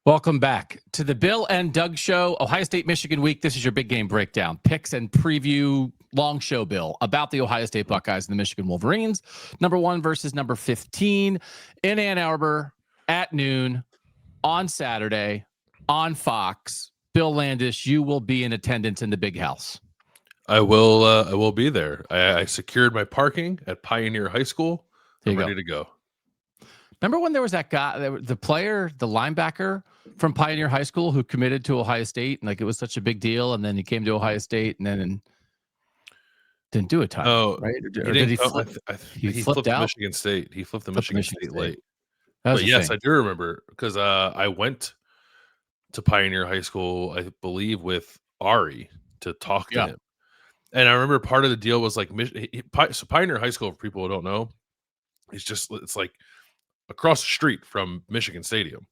Welcome back to the Bill and Doug Show, Ohio State, Michigan week. This is your big game breakdown, picks and preview, long show, Bill, about the Ohio State Buckeyes and the Michigan Wolverines. Number 1 versus number 15 in Ann Arbor at noon on Saturday on Fox. Bill Landis, you will be in attendance in the big house. I will be there. I secured my parking at Pioneer High School. I'm ready to go. Remember when there was that guy, the player, the linebacker from Pioneer High School who committed to Ohio State, and like it was such a big deal, and then he came to Ohio State and then didn't do a ton. Oh, right? Or did he flip? He flipped to Michigan State. He flipped to Michigan State late. But yes, I do remember because I went to Pioneer High School, I believe, with Ari to talk to him. And I remember part of the deal was like, so Pioneer High School, for people who don't know, it's like across the street from Michigan Stadium.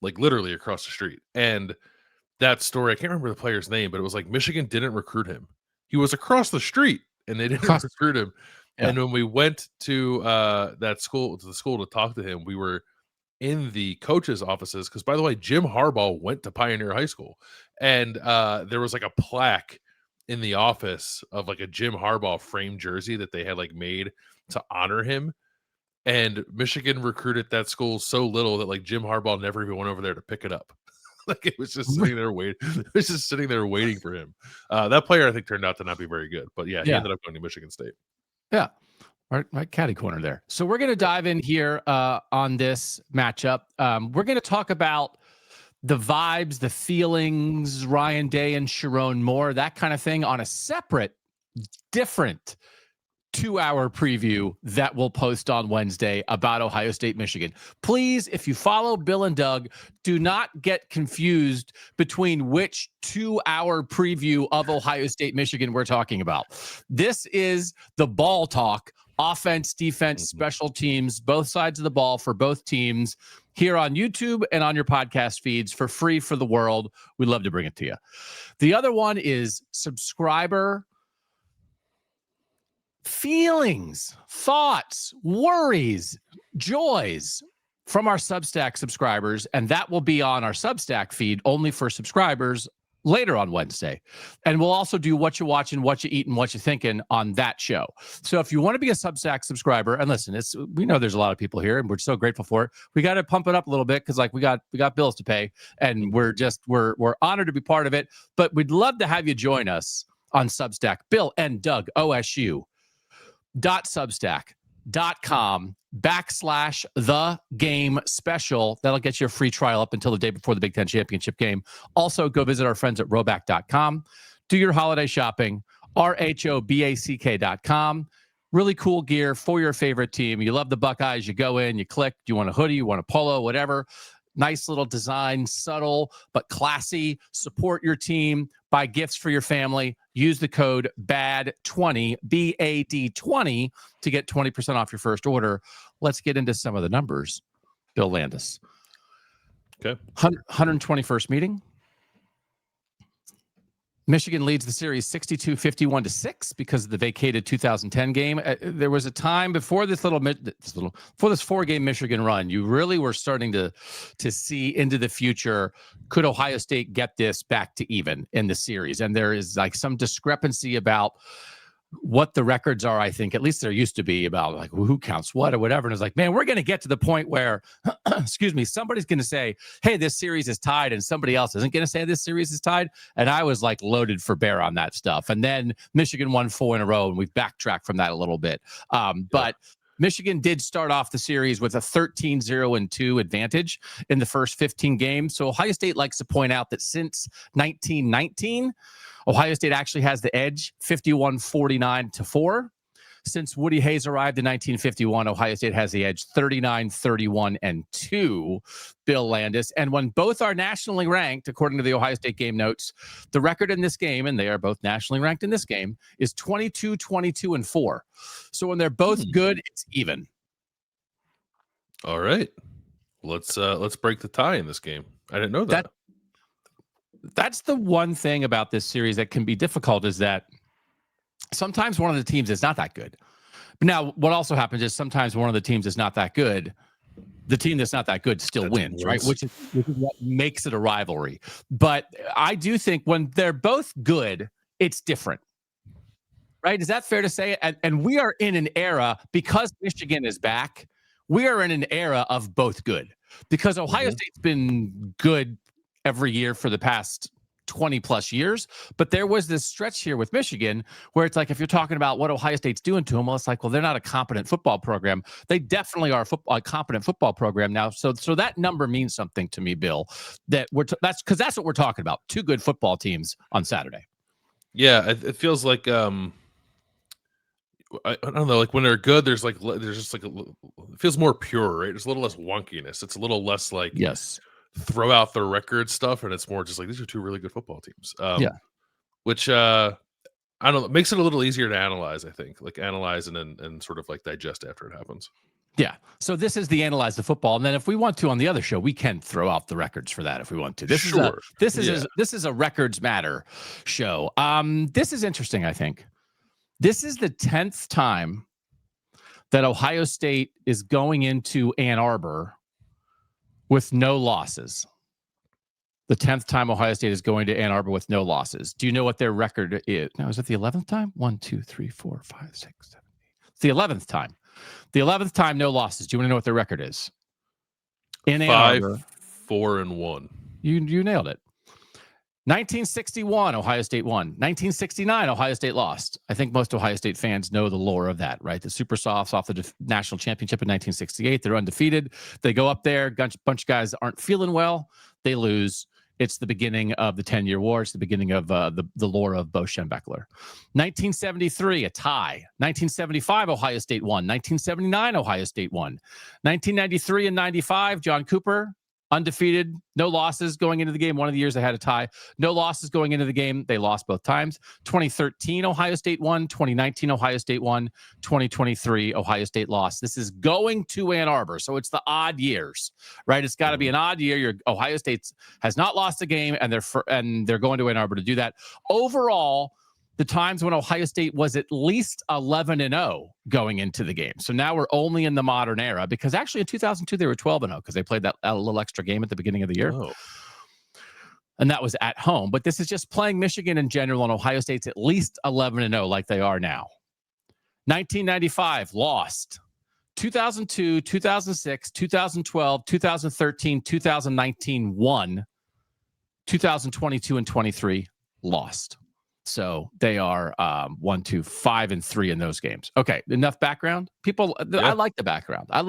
Like literally across the street. And that story, I can't remember the player's name, but it was like Michigan didn't recruit him. He was across the street and they didn't recruit him. Yeah. And when we went to the school to talk to him, we were in the coaches' offices because, by the way, Jim Harbaugh went to Pioneer High School, and there was like a plaque in the office of like a Jim Harbaugh framed jersey that they had like made to honor him. And Michigan recruited that school so little that like Jim Harbaugh never even went over there to pick it up. Like it was just sitting there waiting. It was just sitting there waiting for him. That player, I think, turned out to not be very good. But yeah, he ended up going to Michigan State. Yeah. Right catty corner there. So we're going to dive in here on this matchup. We're going to talk about the vibes, the feelings, Ryan Day and Sharon Moore, that kind of thing on a separate, different 2-hour preview that we'll post on Wednesday about Ohio State, Michigan. Please, if you follow Bill and Doug, do not get confused between which 2-hour preview of Ohio State, Michigan we're talking about. This is the ball talk, offense, defense, special teams, both sides of the ball for both teams here on YouTube and on your podcast feeds for free for the world. We'd love to bring it to you. The other one is subscriber feelings, thoughts, worries, joys from our Substack subscribers, and that will be on our Substack feed only for subscribers later on Wednesday. And we'll also do what you're watching, what you eating, what you're thinking on that show. So if you want to be a Substack subscriber, and listen, we know there's a lot of people here and we're so grateful for it. We got to pump it up a little bit because like we got bills to pay, and we're honored to be part of it. But we'd love to have you join us on Substack. Bill and Doug OSU. Substack.com/the game special. That'll get you a free trial up until the day before the Big Ten championship game. Also, go visit our friends at roback.com. Do your holiday shopping, RHOBACK.com. Really cool gear for your favorite team. You love the Buckeyes, you go in, you click. Do you want a hoodie? You want a polo? Whatever. Nice little design, subtle but classy. Support your team. Buy gifts for your family. Use the code BAD20, BAD20, to get 20% off your first order. Let's get into some of the numbers. Bill Landis. Okay. 121st meeting. Michigan leads the series 62-51-6 because of the vacated 2010 game. There was a time before this 4-game Michigan run, you really were starting to see into the future. Could Ohio State get this back to even in the series? And there is like some discrepancy about what the records are. I think at least there used to be about like who counts what or whatever. And it's like, man, we're going to get to the point where, excuse me, somebody's going to say, hey, this series is tied, and somebody else isn't going to say this series is tied. And I was like loaded for bear on that stuff. And then Michigan won 4 in a row, and we've backtracked from that a little bit. But Michigan did start off the series with a 13-0-2 advantage in the first 15 games. So Ohio State likes to point out that since 1919, Ohio State actually has the edge, 51-49-4. Since Woody Hayes arrived in 1951, Ohio State has the edge, 39-31-2, Bill Landis. And when both are nationally ranked, according to the Ohio State game notes, the record in this game, and they are both nationally ranked in this game, is 22-22-4. So when they're both good, it's even. All right. Let's break the tie in this game. I didn't know that. That's the one thing about this series that can be difficult, is that sometimes one of the teams is not that good. But now what also happens is sometimes one of the teams is not that good The team that's not that good still wins, right? Which is what makes it a rivalry. But I do think when they're both good, it's different. Right? Is that fair to say? And we are in an era, because Michigan is back, we are in an era of both good. Because Ohio State's been good every year for the past 20 plus years. But there was this stretch here with Michigan where it's like, if you're talking about what Ohio State's doing to them, well, it's like, well, they're not a competent football program. They definitely are a competent football program now. So that number means something to me, Bill, that that's because that's what we're talking about. Two good football teams on Saturday. Yeah. It feels like, I don't know, like when they're good, there's just like it feels more pure, right? There's a little less wonkiness. It's a little less like throw out the record stuff, and it's more just like these are two really good football teams. Which I don't know, it makes it a little easier to analyze. I think like analyze and sort of like digest after it happens. Yeah. So this is the analyze the football, and then if we want to on the other show, we can throw out the records for that if we want to. This is a records matter show. This is interesting. I think. This is the 10th time that Ohio State is going into Ann Arbor with no losses. The 10th time Ohio State is going to Ann Arbor with no losses. Do you know what their record is? Now, is it the 11th time? 1, 2, 3, 4, 5, 6, 7, 8. It's the 11th time. The 11th time, no losses. Do you want to know what their record is? In Ann Arbor. 5-4-1. You nailed it. 1961, Ohio State won. 1969, Ohio State lost. I think most Ohio State fans know the lore of that, right? The Super Softs off the national championship in 1968. They're undefeated. They go up there. Bunch of guys aren't feeling well. They lose. It's the beginning of the 10-year war. It's the beginning of the lore of Bo Schembechler. 1973, a tie. 1975, Ohio State won. 1979, Ohio State won. 1993 and 95, John Cooper, undefeated, no losses going into the game. One of the years they had a tie. No losses going into the game. They lost both times. 2013, Ohio State won. 2019, Ohio State won. 2023, Ohio State lost. This is going to Ann Arbor. So it's the odd years, right? It's got to be an odd year. Ohio State has not lost a game, and they're going to Ann Arbor to do that. Overall, the times when Ohio State was at least 11-0 going into the game. So now we're only in the modern era, because actually in 2002 they were 12-0 because they played that little extra game at the beginning of the year. Oh. And that was at home. But this is just playing Michigan in general, and Ohio State's at least 11-0 like they are now. 1995, lost. 2002, 2006, 2012, 2013, 2019, won. 2022 and 23, lost. So they are 1, 2, 5, and 3 in those games. Okay, enough background. People, I like the background. I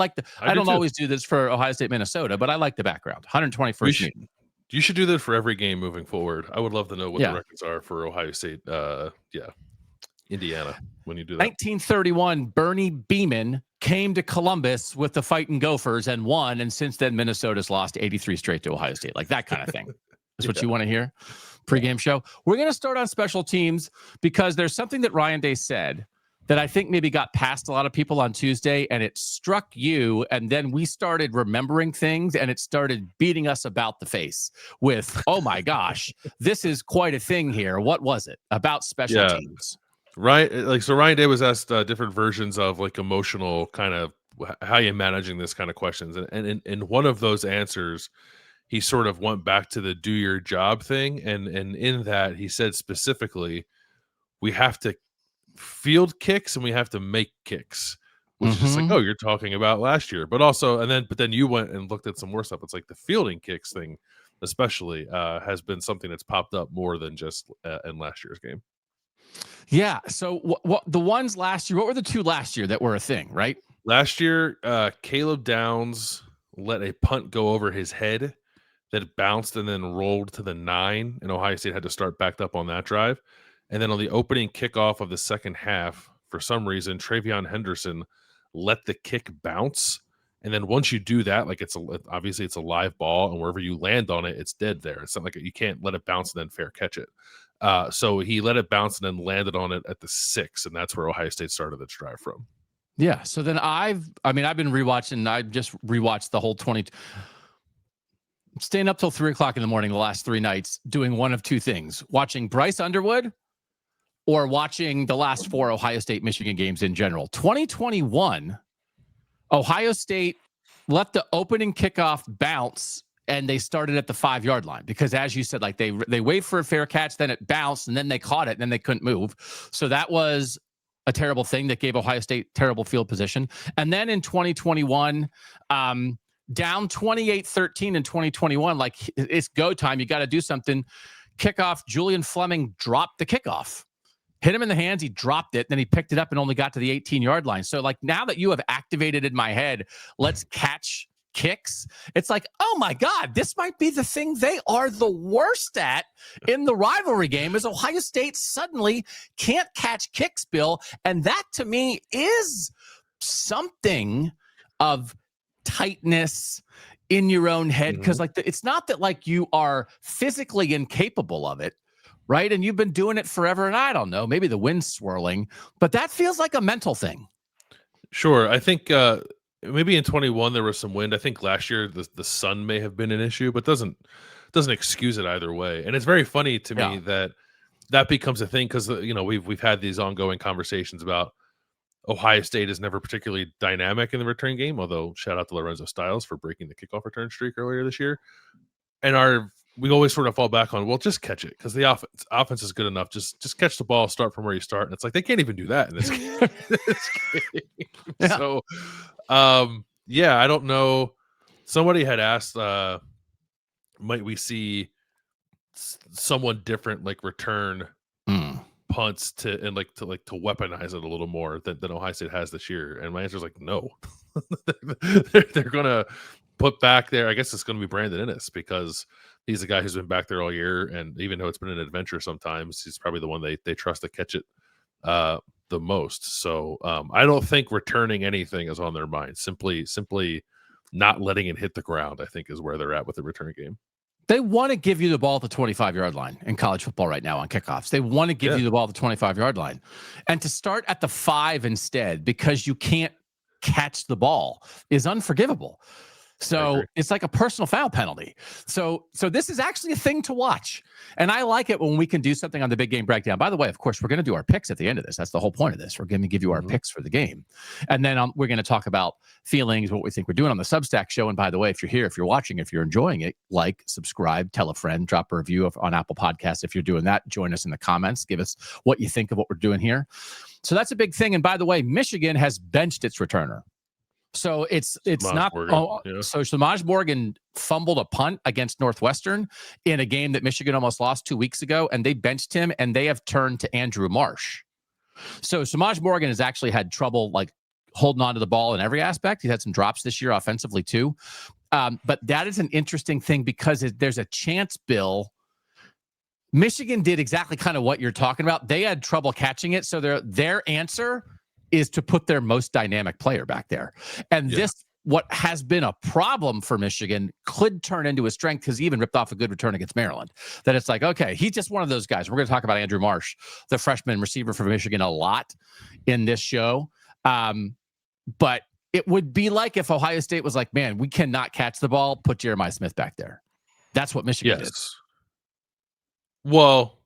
don't always do this for Ohio State, Minnesota, but I like the background. 121st meeting. You should do that for every game moving forward. I would love to know what the records are for Ohio State. Indiana when you do that. 1931, Bernie Beeman came to Columbus with the Fighting Gophers and won, and since then Minnesota's lost 83 straight to Ohio State. Like that kind of thing. That's what you want to hear? Pre-game show. We're going to start on special teams because there's something that Ryan Day said that I think maybe got past a lot of people on Tuesday, and it struck you, and then we started remembering things, and it started beating us about the face with, oh my gosh, this is quite a thing here. What was it about special teams? Right. Like, so Ryan Day was asked different versions of like emotional kind of how you're managing this kind of questions. And in one of those answers, he sort of went back to the do your job thing. And in that, he said specifically, we have to field kicks and we have to make kicks, which is just like, oh, you're talking about last year. But also, but then you went and looked at some more stuff. It's like the fielding kicks thing, especially, has been something that's popped up more than just in last year's game. Yeah. So what the ones last year, what were the two last year that were a thing, right? Last year, Caleb Downs let a punt go over his head that bounced and then rolled to the 9, and Ohio State had to start backed up on that drive. And then on the opening kickoff of the second half, for some reason, Travion Henderson let the kick bounce. And then once you do that, like obviously it's a live ball, and wherever you land on it, it's dead there. It's not like you can't let it bounce and then fair catch it. So he let it bounce and then landed on it at the 6, and that's where Ohio State started its drive from. Yeah. So then I've been rewatching. I just rewatched the whole 20. Staying up till 3:00 in the morning the last 3 nights, doing one of two things: watching Bryce Underwood or watching the last 4 Ohio State Michigan games in general. 2021, Ohio State let the opening kickoff bounce, and they started at the 5-yard line because, as you said, like they wait for a fair catch, then it bounced, and then they caught it, and then they couldn't move. So that was a terrible thing that gave Ohio State terrible field position. And then in 2021, down 28-13 in 2021, like it's go time. You got to do something. Kickoff, Julian Fleming dropped the kickoff. Hit him in the hands, he dropped it, then he picked it up and only got to the 18-yard line. So like now that you have activated in my head, let's catch kicks, it's like, oh my God, this might be the thing they are the worst at in the rivalry game, is Ohio State suddenly can't catch kicks, Bill. And that to me is something of tightness in your own head. Because like it's not that like you are physically incapable of it, right? And you've been doing it forever, and I don't know, maybe the wind's swirling, but that feels like a mental thing. Sure. I think maybe in 21 there was some wind. I think last year the sun may have been an issue, but doesn't excuse it either way. And it's very funny to me that becomes a thing because we've had these ongoing conversations about Ohio State is never particularly dynamic in the return game, although shout out to Lorenzo Styles for breaking the kickoff return streak earlier this year. And we always sort of fall back on, well, just catch it because the offense is good enough. Just catch the ball, start from where you start. And it's like they can't even do that in this game. Yeah. So, I don't know. Somebody had asked, might we see someone different like return punts to weaponize it a little more than Ohio State has this year? And my answer is like, no. They're gonna put back there. I guess it's going to be Brandon Innes because he's the guy who's been back there all year. And even though it's been an adventure sometimes, he's probably the one they trust to catch it the most. So I don't think returning anything is on their mind. Simply not letting it hit the ground, I think, is where they're at with the return game. They want to give you the ball at the 25-yard line in college football right now on kickoffs. They want to give you the ball at the 25-yard line. And to start at the 5 instead because you can't catch the ball is unforgivable. So it's like a personal foul penalty. So this is actually a thing to watch. And I like it when we can do something on the big game breakdown. By the way, of course, we're going to do our picks at the end of this. That's the whole point of this. We're going to give you our picks for the game. And then we're going to talk about feelings, what we think we're doing on the Substack show. And by the way, if you're here, if you're watching, if you're enjoying it, like, subscribe, tell a friend, drop a review on Apple Podcasts. If you're doing that, join us in the comments. Give us what you think of what we're doing here. So that's a big thing. And by the way, Michigan has benched its returner. So it's not. So Samaj Morgan fumbled a punt against Northwestern in a game that Michigan almost lost 2 weeks ago, and they benched him, and they have turned to Andrew Marsh. So Samaj Morgan has actually had trouble like holding on to the ball in every aspect. He's had some drops this year offensively too. But that is an interesting thing because there's a chance, Bill. Michigan did exactly kind of what you're talking about. They had trouble catching it, so their answer is to put their most dynamic player back there. And this, what has been a problem for Michigan, could turn into a strength because he even ripped off a good return against Maryland. That it's like, okay, he's just one of those guys. We're going to talk about Andrew Marsh, the freshman receiver for Michigan, a lot in this show. But it would be like if Ohio State was like, man, we cannot catch the ball, put Jeremiah Smith back there. That's what Michigan did. Well,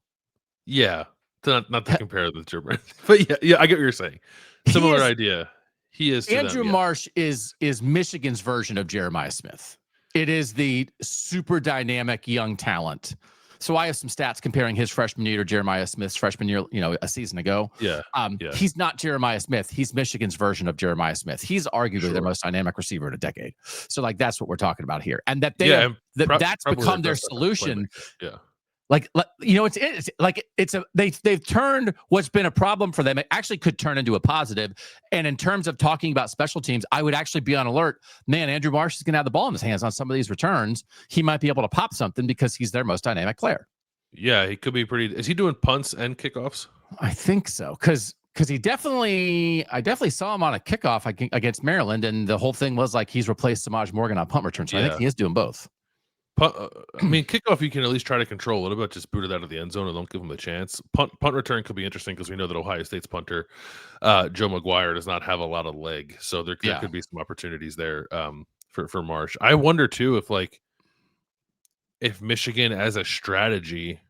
yeah. Not to compare the Jeremiah, but yeah, I get what you're saying. Similar idea. He is Andrew Marsh is Michigan's version of Jeremiah Smith. It is the super dynamic young talent. So I have some stats comparing his freshman year to Jeremiah Smith's freshman year, a season ago. He's not Jeremiah Smith. He's Michigan's version of Jeremiah Smith. He's arguably their most dynamic receiver in a decade. So like that's what we're talking about here, and that that's become their solution. Yeah. They've turned what's been a problem for them. It actually could turn into a positive. And in terms of talking about special teams, I would actually be on alert. Man, Andrew Marsh is going to have the ball in his hands on some of these returns. He might be able to pop something because he's their most dynamic player. Yeah, he could be pretty. Is he doing punts and kickoffs? I think so. Because I definitely saw him on a kickoff against Maryland. And the whole thing was like he's replaced Samaj Morgan on punt return. So I think he is doing both. I mean, kickoff, you can at least try to control a little bit. Just boot it out of the end zone and don't give them a chance. Punt return could be interesting because we know that Ohio State's punter, Joe McGuire, does not have a lot of leg. So there could be some opportunities there for Marsh. I wonder, too, if Michigan as a strategy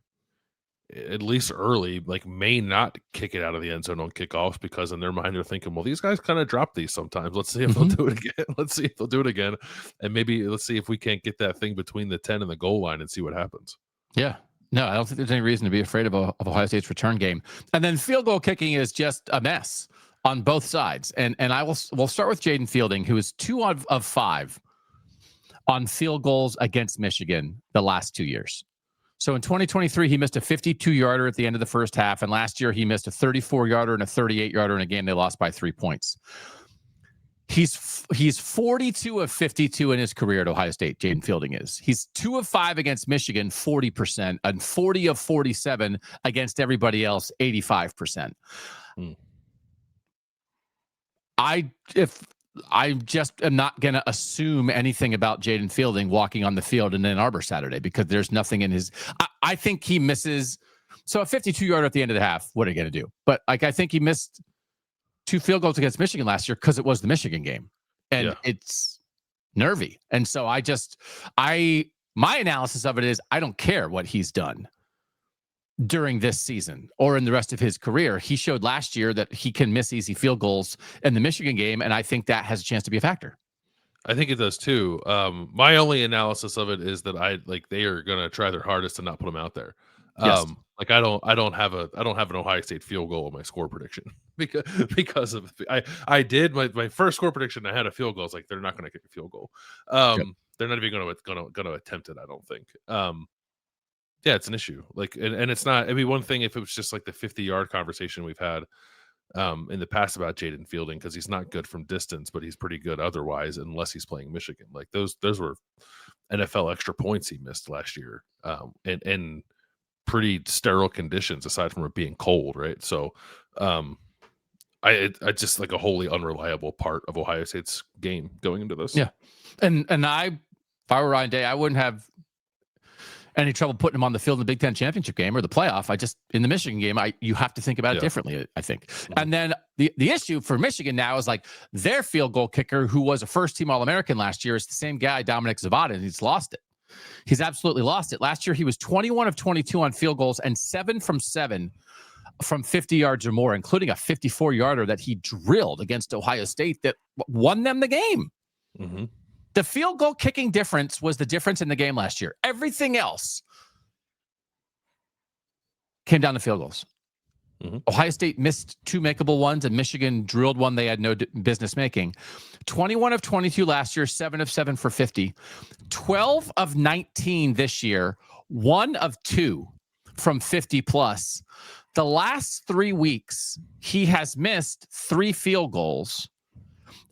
at least early, like may not kick it out of the end zone on kickoffs because in their mind they're thinking, well, these guys kind of drop these sometimes. Let's see if they'll do it again. Let's see if they'll do it again. And maybe let's see if we can't get that thing between the 10 and the goal line and see what happens. Yeah. No, I don't think there's any reason to be afraid of Ohio State's return game. And then field goal kicking is just a mess on both sides. And we'll start with Jaden Fielding, who is 2 of 5 on field goals against Michigan the last 2 years. So in 2023, he missed a 52-yarder at the end of the first half, and last year he missed a 34-yarder and a 38-yarder in a game they lost by 3 points. He's 42 of 52 in his career at Ohio State, Jaden Fielding is. He's 2 of 5 against Michigan, 40%, and 40 of 47 against everybody else, 85%. I just am not going to assume anything about Jaden Fielding walking on the field in Ann Arbor Saturday because there's nothing in his. I think he misses. So a 52-yarder at the end of the half, what are you going to do? But I think he missed 2 field goals against Michigan last year because it was the Michigan game, and it's nervy. And so my analysis of it is I don't care what he's done during this season or in the rest of his career. He showed last year that he can miss easy field goals in the Michigan game, and I think that has a chance to be a factor. I think it does too. My only analysis of it is that they are going to try their hardest to not put him out there. Yes. Like I don't have an Ohio State field goal in my score prediction because of I did my first score prediction. I had a field goal. It's like they're not going to kick a field goal. They're not even going to attempt it. I don't think. Yeah, it's an issue. Like, and it's not. I mean, one thing if it was just like the 50-yard conversation we've had in the past about Jaden Fielding, because he's not good from distance, but he's pretty good otherwise, unless he's playing Michigan. Like those were NFL extra points he missed last year, and pretty sterile conditions aside from it being cold, right? So I just like a wholly unreliable part of Ohio State's game going into this. Yeah. And if I were Ryan Day, I wouldn't have any trouble putting him on the field in the Big Ten championship game or the playoff. In the Michigan game, you have to think about it differently, I think. Mm-hmm. And then the issue for Michigan now is like their field goal kicker, who was a first-team All-American last year, is the same guy, Dominic Zavada, and he's lost it. He's absolutely lost it. Last year, he was 21 of 22 on field goals and 7 from 7 from 50 yards or more, including a 54-yarder that he drilled against Ohio State that won them the game. Mm-hmm. The field goal kicking difference was the difference in the game last year. Everything else came down to field goals. Mm-hmm. Ohio State missed 2 makeable ones, and Michigan drilled one they had no business making. 21 of 22 last year, 7 of 7 for 50. 12 of 19 this year, 1 of 2 from 50 plus. The last 3 weeks, he has missed 3 field goals.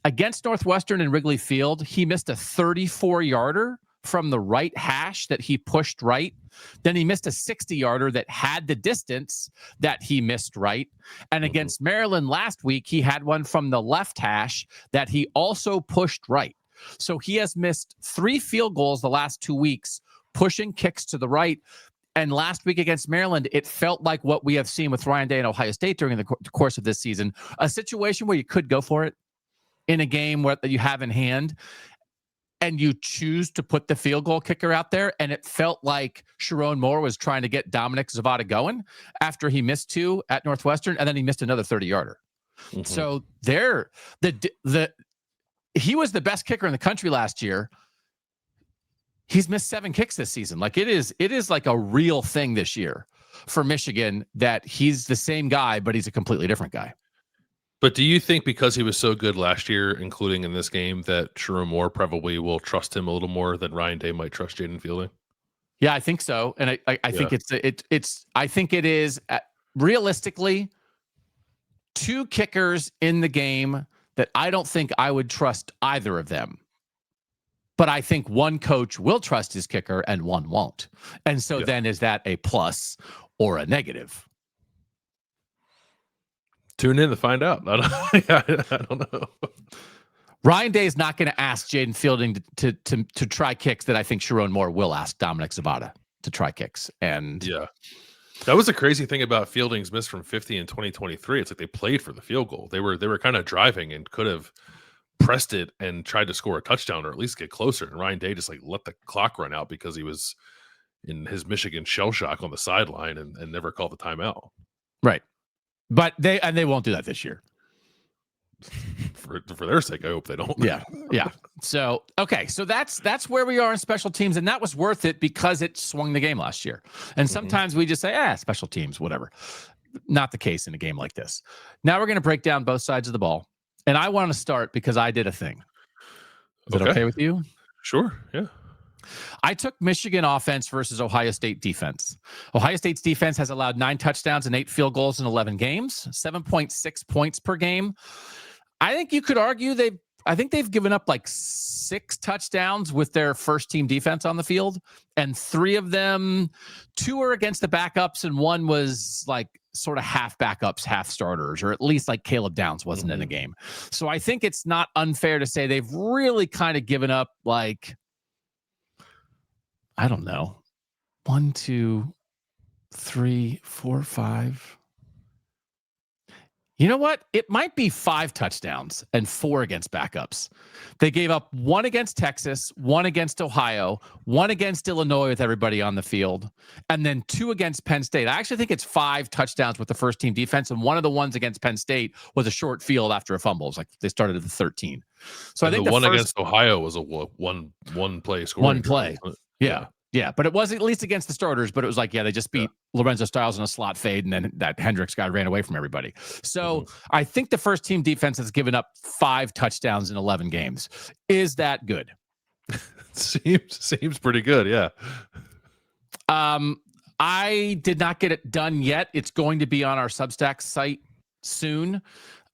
Against Northwestern and Wrigley Field, he missed a 34-yarder from the right hash that he pushed right. Then he missed a 60-yarder that had the distance that he missed right. And against Maryland last week, he had one from the left hash that he also pushed right. So he has missed 3 field goals the last 2 weeks, pushing kicks to the right. And last week against Maryland, it felt like what we have seen with Ryan Day and Ohio State during the course of this season, a situation where you could go for it in a game that you have in hand, and you choose to put the field goal kicker out there. And it felt like Sharon Moore was trying to get Dominic Zavada going after he missed 2 at Northwestern, and then he missed another 30-yarder. Mm-hmm. So he was the best kicker in the country last year. He's missed 7 kicks this season. Like it is like a real thing this year for Michigan that he's the same guy, but he's a completely different guy. But do you think because he was so good last year, including in this game, that Sharon Moore probably will trust him a little more than Ryan Day might trust Jaden Fielding? Yeah, I think so. And I think I think it is realistically 2 kickers in the game that I don't think I would trust either of them. But I think one coach will trust his kicker and one won't. And so then is that a plus or a negative? Tune in to find out. I don't know. Ryan Day is not going to ask Jaden Fielding to try kicks that I think Sharon Moore will ask Dominic Zavada to try kicks. And that was the crazy thing about Fielding's miss from 50 in 2023. It's like they played for the field goal. They were kind of driving and could have pressed it and tried to score a touchdown or at least get closer. And Ryan Day just like let the clock run out because he was in his Michigan shell shock on the sideline and never called the timeout. Right. But they won't do that this year. For their sake, I hope they don't. Yeah. So, okay. So that's where we are in special teams. And that was worth it because it swung the game last year. And sometimes we just say, special teams, whatever. Not the case in a game like this. Now we're going to break down both sides of the ball. And I want to start because I did a thing. Is that okay with you? Sure. Yeah. I took Michigan offense versus Ohio State defense. Ohio State's defense has allowed 9 touchdowns and 8 field goals in 11 games, 7.6 points per game. I think you could argue they've given up like 6 touchdowns with their first team defense on the field, and 3 of them, 2 are against the backups, and 1 was like sort of half backups, half starters, or at least like Caleb Downs wasn't in the game. So I think it's not unfair to say they've really kind of given up like, I don't know, 1, 2, 3, 4, 5. You know what? It might be 5 touchdowns and 4 against backups. They gave up 1 against Texas, 1 against Ohio, 1 against Illinois with everybody on the field, and then 2 against Penn State. I actually think it's 5 touchdowns with the first team defense, and one of the ones against Penn State was a short field after a fumble. It was like they started at the 13. So I think the one against Ohio was a one play scoring. One play. Yeah, but it was at least against the starters, but it was like, they just beat Lorenzo Styles in a slot fade, and then that Hendricks guy ran away from everybody. So I think the first team defense has given up 5 touchdowns in 11 games. Is that good? Seems pretty good, yeah. I did not get it done yet. It's going to be on our Substack site soon.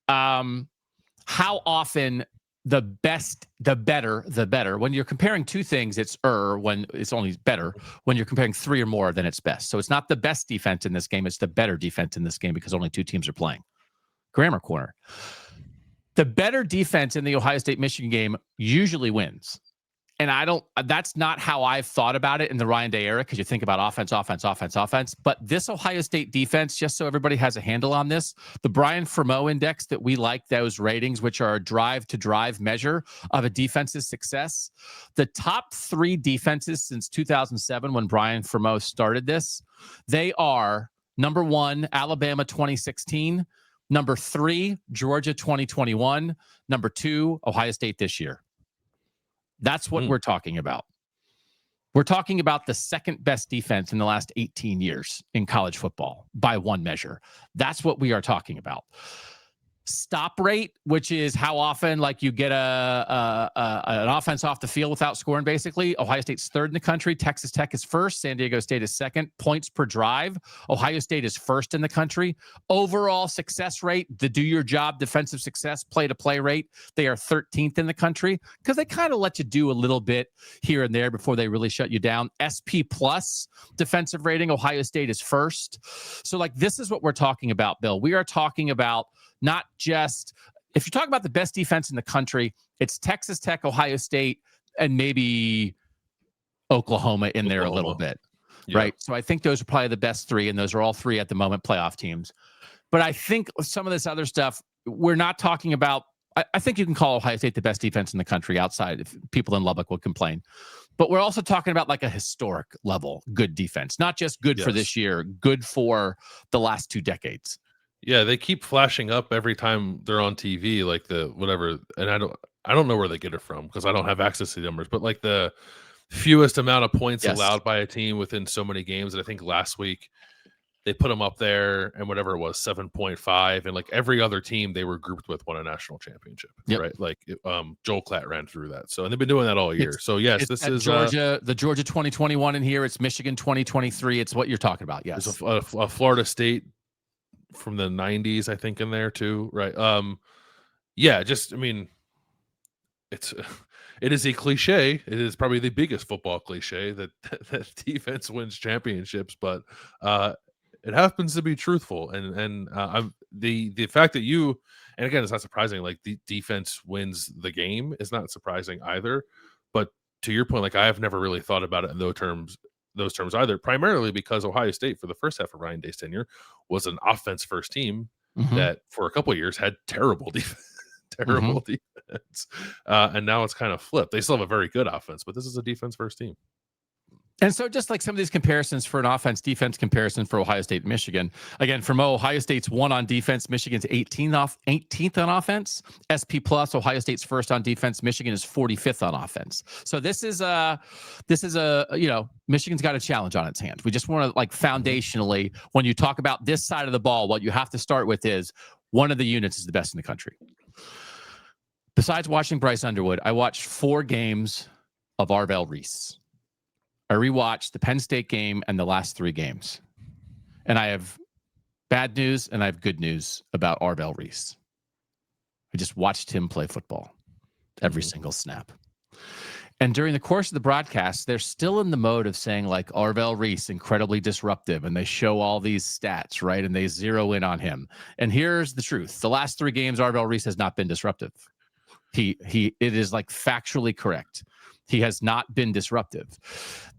How often the better. When you're comparing 2 things, it's when it's only better. When you're comparing 3 or more, then it's best. So it's not the best defense in this game. It's the better defense in this game because only 2 teams are playing. Grammar corner. The better defense in the Ohio State-Michigan game usually wins. And that's not how I've thought about it in the Ryan Day era, because you think about offense. But this Ohio State defense, just so everybody has a handle on this, the Brian Fremeau index that we like, those ratings, which are a drive-to-drive measure of a defense's success, the top 3 defenses since 2007 when Brian Fremeau started this, they are number 1, Alabama 2016, number 3, Georgia 2021, number 2, Ohio State this year. That's what we're talking about. We're talking about the second best defense in the last 18 years in college football by one measure. That's what we are talking about. Stop rate, which is how often like you get an offense off the field without scoring, basically. Ohio State's 3rd in the country. Texas Tech is 1st. San Diego State is 2nd. Points per drive. Ohio State is 1st in the country. Overall success rate, the do your job defensive success, play-to-play rate, they are 13th in the country because they kind of let you do a little bit here and there before they really shut you down. SP plus defensive rating, Ohio State is 1st. So like this is what we're talking about, Bill. We are talking about not just, if you talk about the best defense in the country, it's Texas Tech, Ohio State, and maybe Oklahoma in there a little bit, right? So I think those are probably the best 3, and those are all 3 at the moment playoff teams. But I think some of this other stuff, we're not talking about, I think you can call Ohio State the best defense in the country outside if people in Lubbock would complain. But we're also talking about like a historic level good defense, not just good for this year, good for the last 2 decades. Yeah, they keep flashing up every time they're on TV, like the whatever, and I don't know where they get it from because I don't have access to the numbers, but like the fewest amount of points allowed by a team within so many games. And I think last week they put them up there, and whatever it was, 7.5, and like every other team they were grouped with won a national championship, right? Like Joel Klatt ran through that, so and they've been doing that all year. So yes, this is Georgia, the Georgia 2021 in here. It's Michigan 2023. It's what you're talking about. Yes, there's a Florida State from the 90s, I think, in there too, right? Just I mean, it is a cliche. It is probably the biggest football cliche that defense wins championships, but it happens to be truthful. And the fact that you, and again, it's not surprising. Like the defense wins the game is not surprising either. But to your point, like I have never really thought about it in those terms either, primarily because Ohio State for the first half of Ryan Day's tenure was an offense first team that for a couple of years had terrible defense. And now it's kind of flipped. They still have a very good offense, but this is a defense first team. And so just like some of these comparisons for an offense-defense comparison for Ohio State and Michigan, again, from Ohio State's 1 on defense, Michigan's 18th on offense. SP plus, Ohio State's 1st on defense, Michigan is 45th on offense. So this is Michigan's got a challenge on its hands. We just want to, like, foundationally, when you talk about this side of the ball, what you have to start with is one of the units is the best in the country. Besides watching Bryce Underwood, I watched 4 games of Arvel Reese. I rewatched the Penn State game and the last 3 games. And I have bad news and I have good news about Arvel Reese. I just watched him play football every single snap. And during the course of the broadcast, they're still in the mode of saying, like, Arvel Reese, incredibly disruptive. And they show all these stats, right? And they zero in on him. And here's the truth. The last 3 games, Arvel Reese has not been disruptive. It is, like, factually correct. He has not been disruptive.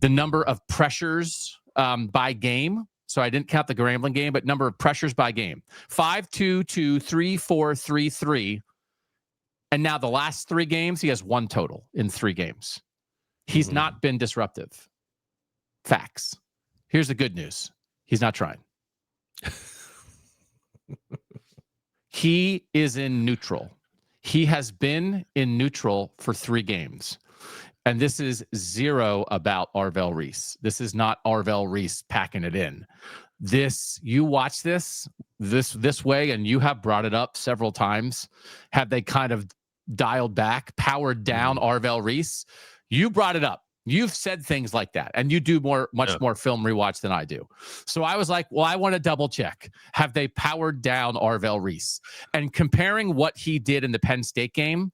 The number of pressures by game, so I didn't count the Grambling game, but number of pressures by game, 5-2-2, 3-4, 3-3. And now the last 3 games, he has 1 total in 3 games. He's not been disruptive. Facts. Here's the good news. He's not trying. He is in neutral. He has been in neutral for 3 games. And this is 0 about Arvel Reese. This is not Arvel Reese packing it in. You watch this way, and you have brought it up several times. Have they kind of dialed back, powered down Arvel Reese? You brought it up. You've said things like that, and you do much more film rewatch than I do. So I was like, well, I want to double check. Have they powered down Arvel Reese? And comparing what he did in the Penn State game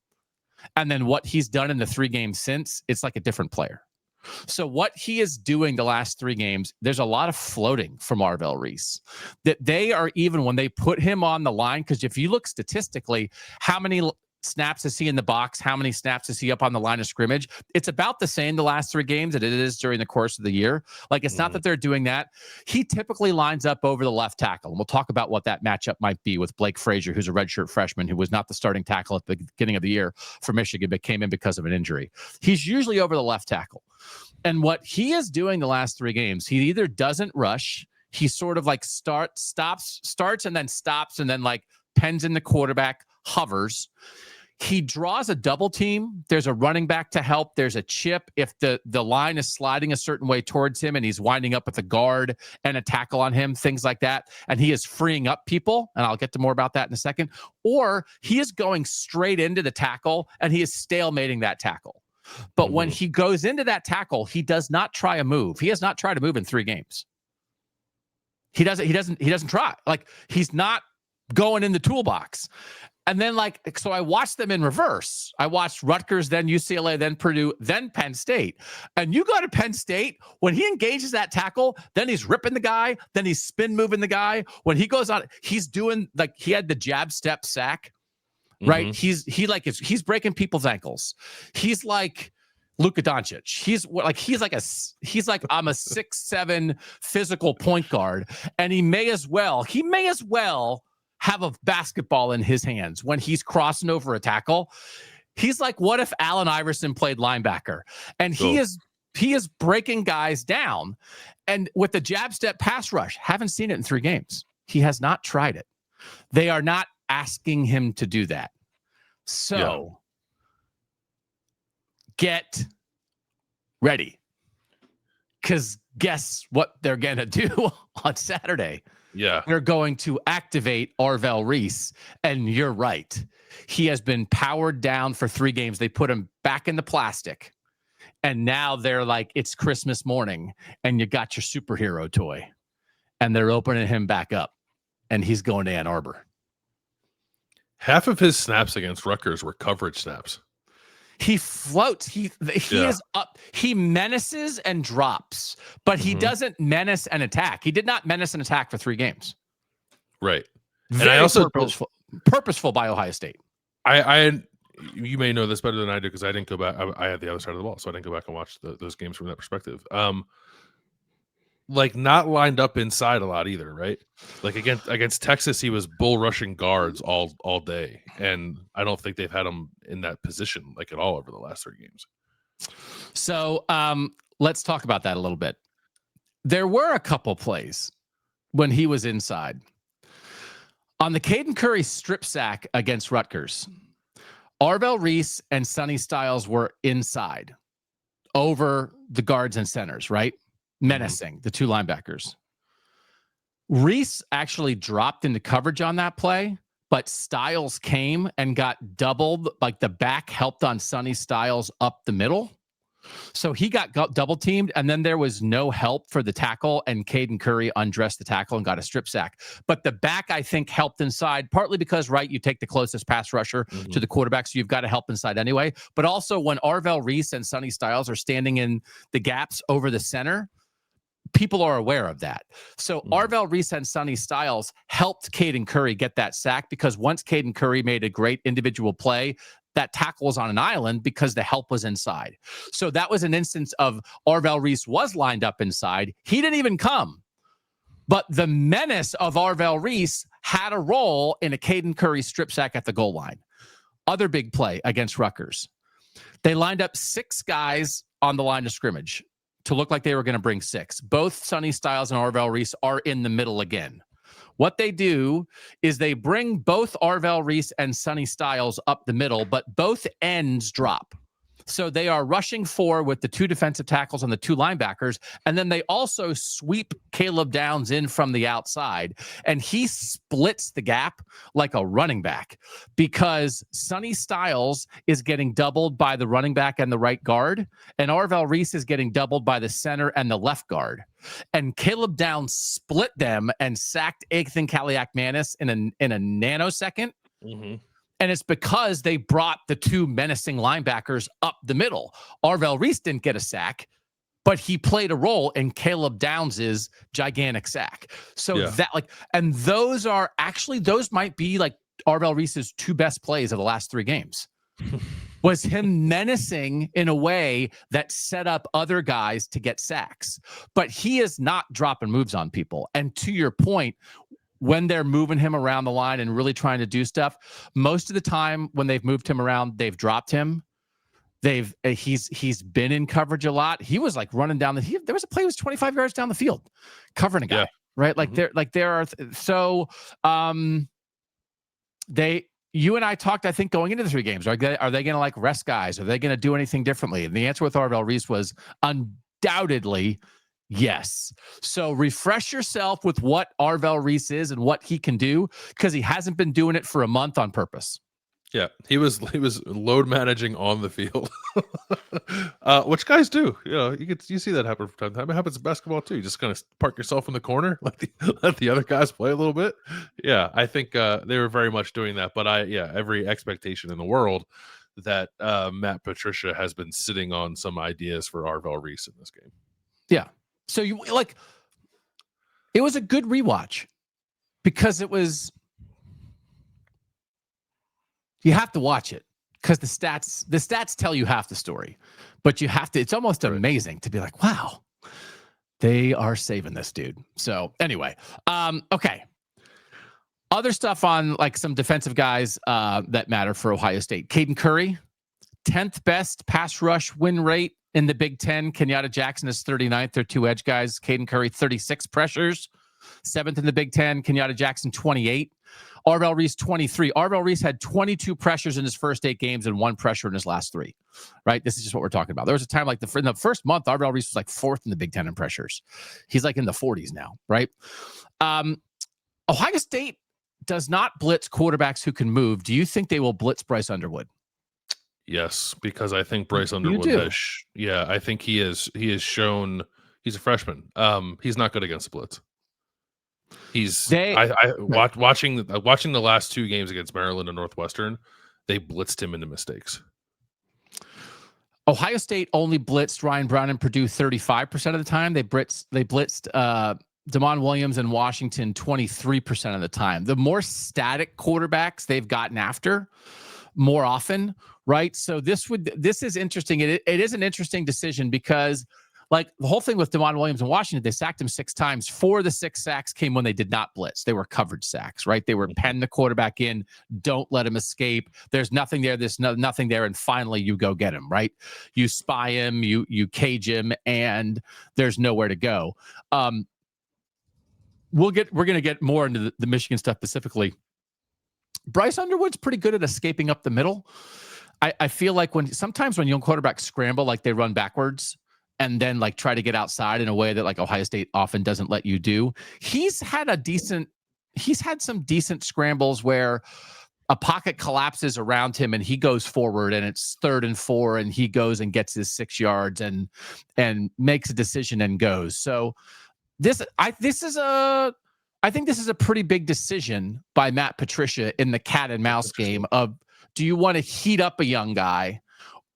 and then what he's done in the 3 games since, it's like a different player. So what he is doing the last 3 games, there's a lot of floating from Arvel Reese. That they are, even when they put him on the line, because if you look statistically, how many snaps is he in the box? How many snaps is he up on the line of scrimmage? It's about the same the last 3 games that it is during the course of the year. Like, it's not that they're doing that. He typically lines up over the left tackle. And we'll talk about what that matchup might be with Blake Frazier, who's a redshirt freshman who was not the starting tackle at the beginning of the year for Michigan, but came in because of an injury. He's usually over the left tackle. And what he is doing the last 3 games, he either doesn't rush, he sort of like starts and then stops and then like pens in the quarterback, hovers. He draws a double team. There's a running back to help. There's a chip if the line is sliding a certain way towards him and he's winding up with a guard and a tackle on him, things like that. And he is freeing up people, and I'll get to more about that in a second. Or he is going straight into the tackle and he is stalemating that tackle. But when he goes into that tackle, he does not try a move. He has not tried a move in 3 games. He doesn't try. Like, he's not going in the toolbox. And then, like, so I watched them in reverse. I watched Rutgers, then UCLA, then Purdue, then Penn State. And you go to Penn State, when he engages that tackle, then he's ripping the guy, then he's spin moving the guy. When he goes on, he's doing, like, he had the jab step sack, right? He's breaking people's ankles. He's like Luka Doncic. He's like I'm a 6'7" physical point guard, and he may as well have a basketball in his hands when he's crossing over a tackle. He's like, what if Allen Iverson played linebacker? And he is breaking guys down. And with the jab step pass rush, haven't seen it in 3 games. He has not tried it. They are not asking him to do that. So get ready. Because guess what they're going to do on Saturday? Yeah. They're going to activate Arvel Reese. And you're right. He has been powered down for 3 games. They put him back in the plastic. And now they're like, it's Christmas morning and you got your superhero toy. And they're opening him back up. And he's going to Ann Arbor. Half of his snaps against Rutgers were coverage snaps. He floats. He is up. He menaces and drops, but he doesn't menace and attack. He did not menace and attack for 3 games. Right. Very and I also purposeful by Ohio State. You may know this better than I do because I didn't go back. I had the other side of the ball, so I didn't go back and watch those games from that perspective. Like, not lined up inside a lot either, right? Like against Texas, he was bull rushing guards all day, and I don't think they've had him in that position like at all over the last 3 games. So let's talk about that a little bit. There were a couple plays when he was inside. On the Caden Curry strip sack against Rutgers, Arvel, Reese, and Sonny Styles were inside over the guards and centers, right? Menacing the two linebackers. Reese actually dropped into coverage on that play, but Styles came and got doubled, like the back helped on Sonny Styles up the middle. So he got double teamed, and then there was no help for the tackle, and Caden Curry undressed the tackle and got a strip sack. But the back, I think, helped inside, partly because, right, you take the closest pass rusher to the quarterback, so you've got to help inside anyway. But also when Arvel, Reese, and Sonny Styles are standing in the gaps over the center, people are aware of that. So Arvel, Reese, and Sonny Styles helped Caden Curry get that sack, because once Caden Curry made a great individual play, that tackle was on an island because the help was inside. So that was an instance of Arvel Reese was lined up inside. He didn't even come. But the menace of Arvel Reese had a role in a Caden Curry strip sack at the goal line. Other big play against Rutgers. They lined up 6 guys on the line of scrimmage to look like they were going to bring 6. Both Sonny Styles and Arvel Reese are in the middle again. What they do is they bring both Arvel Reese and Sonny Styles up the middle, but both ends drop. So they are rushing 4 with the 2 defensive tackles and the 2 linebackers, and then they also sweep Caleb Downs in from the outside, and he splits the gap like a running back, because Sonny Styles is getting doubled by the running back and the right guard, and Arvel Reese is getting doubled by the center and the left guard. And Caleb Downs split them and sacked Ethan Kaliak-Manis in a nanosecond. And it's because they brought the 2 menacing linebackers up the middle. Arvel Reese didn't get a sack, but he played a role in Caleb Downs's gigantic sack. So that, like, and those might be like Arvel Reese's 2 best plays of the last 3 games. Was him menacing in a way that set up other guys to get sacks. But he is not dropping moves on people. And to your point, when they're moving him around the line and really trying to do stuff, most of the time when they've moved him around, they've dropped him. He's been in coverage a lot. He was like running down there was a play that was 25 yards down the field covering a guy, right? Like you and I talked, I think, going into the 3 games, are they going to like rest guys? Are they going to do anything differently? And the answer with Arvel Reese was undoubtedly yes. So refresh yourself with what Arvel Reese is and what he can do, because he hasn't been doing it for a month on purpose. Yeah, he was load managing on the field, which guys do. You know, you see that happen from time to time. It happens in basketball too. You just kind of park yourself in the corner, let the other guys play a little bit. Yeah, I think they were very much doing that. But every expectation in the world that Matt Patricia has been sitting on some ideas for Arvel Reese in this game. Yeah. So it was a good rewatch, because you have to watch it, because the stats tell you half the story, but you have to, it's almost amazing to be like, wow, they are saving this dude. So anyway, okay. Other stuff on like some defensive guys that matter for Ohio State. Caden Curry, 10th best pass rush win rate in the Big Ten. Kenyatta Jackson is 39th. They're 2 edge guys. Caden Curry, 36 pressures, 7th in the Big Ten. Kenyatta Jackson, 28. Arvel Reese, 23. Arvel Reese had 22 pressures in his first 8 games and 1 pressure in his last 3. Right? This is just what we're talking about. There was a time like in the first month, Arvel Reese was like 4th in the Big Ten in pressures. He's like in the 40s now, right? Ohio State does not blitz quarterbacks who can move. Do you think they will blitz Bryce Underwood? Yes, because I think Bryce Underwood I think he has shown he's a freshman. He's not good against the blitz. Watching the last 2 games against Maryland and Northwestern, they blitzed him into mistakes. Ohio State only blitzed Ryan Brown and Purdue 35% of the time. They blitzed Damon Williams and Washington 23% of the time. The more static quarterbacks they've gotten after more often, right? So this is interesting. It is an interesting decision, because like the whole thing with Damon Williams in Washington, they sacked him 6 times. 4 of the 6 sacks came when they did not blitz. They were coverage sacks, right? They were pen the quarterback in, don't let him escape. There's nothing there. There's nothing there. And finally you go get him, right? You spy him, you cage him, and there's nowhere to go. We're going to get more into the Michigan stuff specifically. Bryce Underwood's pretty good at escaping up the middle. I feel like sometimes when young quarterbacks scramble, like they run backwards and then like try to get outside in a way that like Ohio State often doesn't let you do. He's had some decent scrambles where a pocket collapses around him and he goes forward and it's 3rd and 4 and he goes and gets his 6 yards and makes a decision and goes. So I think this is a pretty big decision by Matt Patricia in the cat and mouse game of, do you want to heat up a young guy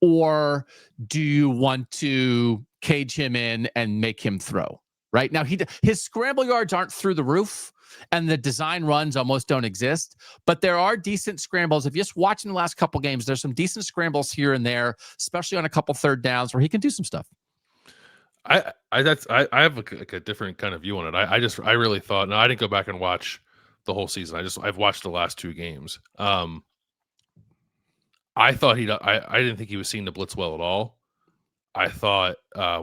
or do you want to cage him in and make him throw? Right now, his scramble yards aren't through the roof and the design runs almost don't exist, but there are decent scrambles. If you're just watching the last couple games, there's some decent scrambles here and there, especially on a couple 3rd downs where he can do some stuff. I have a different kind of view on it. I really thought, and I didn't go back and watch the whole season. I've watched the last 2 games. I thought I didn't think he was seeing the blitz well at all. I thought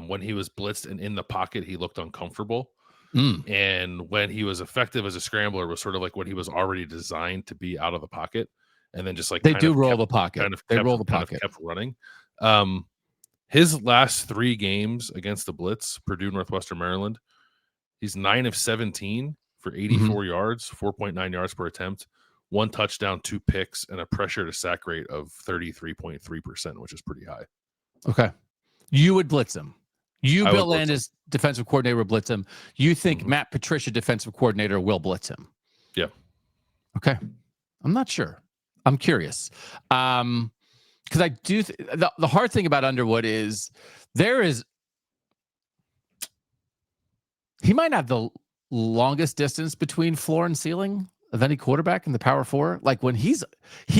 when he was blitzed and in the pocket, he looked uncomfortable. And when he was effective as a scrambler was sort of like when he was already designed to be out of the pocket. And then just like they do roll the pocket. They roll the pocket. Kept running. His last 3 games against the blitz, Purdue, Northwestern, Maryland, he's 9 of 17 for 84 yards, 4.9 yards per attempt, 1 touchdown, 2 picks, and a pressure to sack rate of 33.3%, which is pretty high. Okay. You would blitz him. Bill Landis, defensive coordinator, would blitz him. You think Matt Patricia, defensive coordinator, will blitz him? Yeah. Okay. I'm not sure. I'm curious. Because I do the hard thing about Underwood is he might have the longest distance between floor and ceiling of any quarterback in the Power 4. Like when he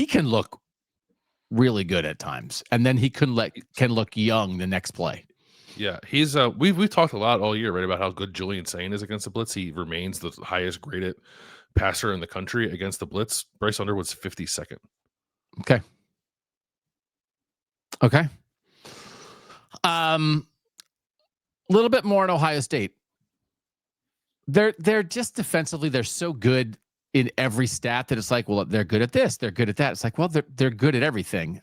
can look really good at times, and then he can look young the next play. Yeah, he's we've talked a lot all year, right, about how good Julian Sain is against the blitz. He remains the highest graded passer in the country against the blitz. Bryce Underwood's 52nd. Okay. A little bit more in Ohio State. They're just defensively, they're so good in every stat that it's like, well, they're good at this, they're good at that. It's like, well, they're good at everything.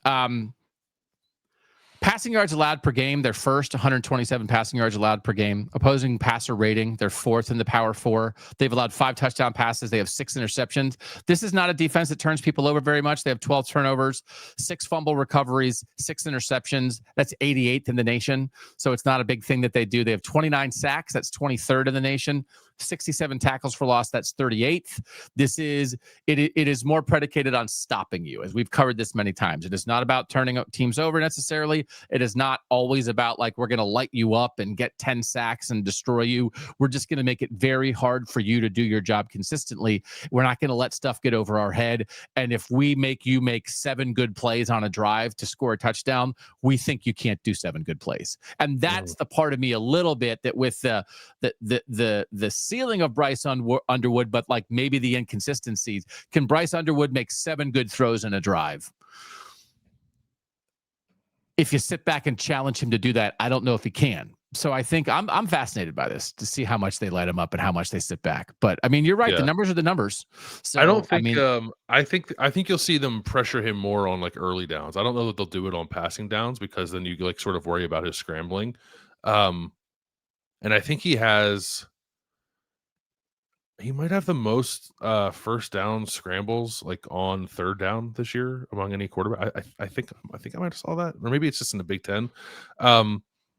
Passing yards allowed per game, they're first, 127 passing yards allowed per game. Opposing passer rating, they're 4th in the Power 4. They've allowed 5 touchdown passes. They have 6 interceptions. This is not a defense that turns people over very much. They have 12 turnovers, 6 fumble recoveries, 6 interceptions. That's 88th in the nation. So it's not a big thing that they do. They have 29 sacks. That's 23rd in the nation. 67 tackles for loss. That's 38th. It is more predicated on stopping you, as we've covered this many times. It is not about turning teams over necessarily. It is not always about like, we're going to light you up and get 10 sacks and destroy you. We're just going to make it very hard for you to do your job consistently. We're not going to let stuff get over our head. And if we make you make 7 good plays on a drive to score a touchdown, we think you can't do 7 good plays. And that's the part of me a little bit that with the ceiling of Bryce Underwood, but like maybe the inconsistencies. Can Bryce Underwood make 7 good throws in a drive? If you sit back and challenge him to do that, I don't know if he can. So I think I'm fascinated by this to see how much they light him up and how much they sit back. But I mean, you're right. Yeah. The numbers are the numbers. So I don't think. I think you'll see them pressure him more on like early downs. I don't know that they'll do it on passing downs because then you like sort of worry about his scrambling. And I think he might have the most first down scrambles like on 3rd down this year among any quarterback. I think I might have saw that, or maybe it's just in the Big Ten.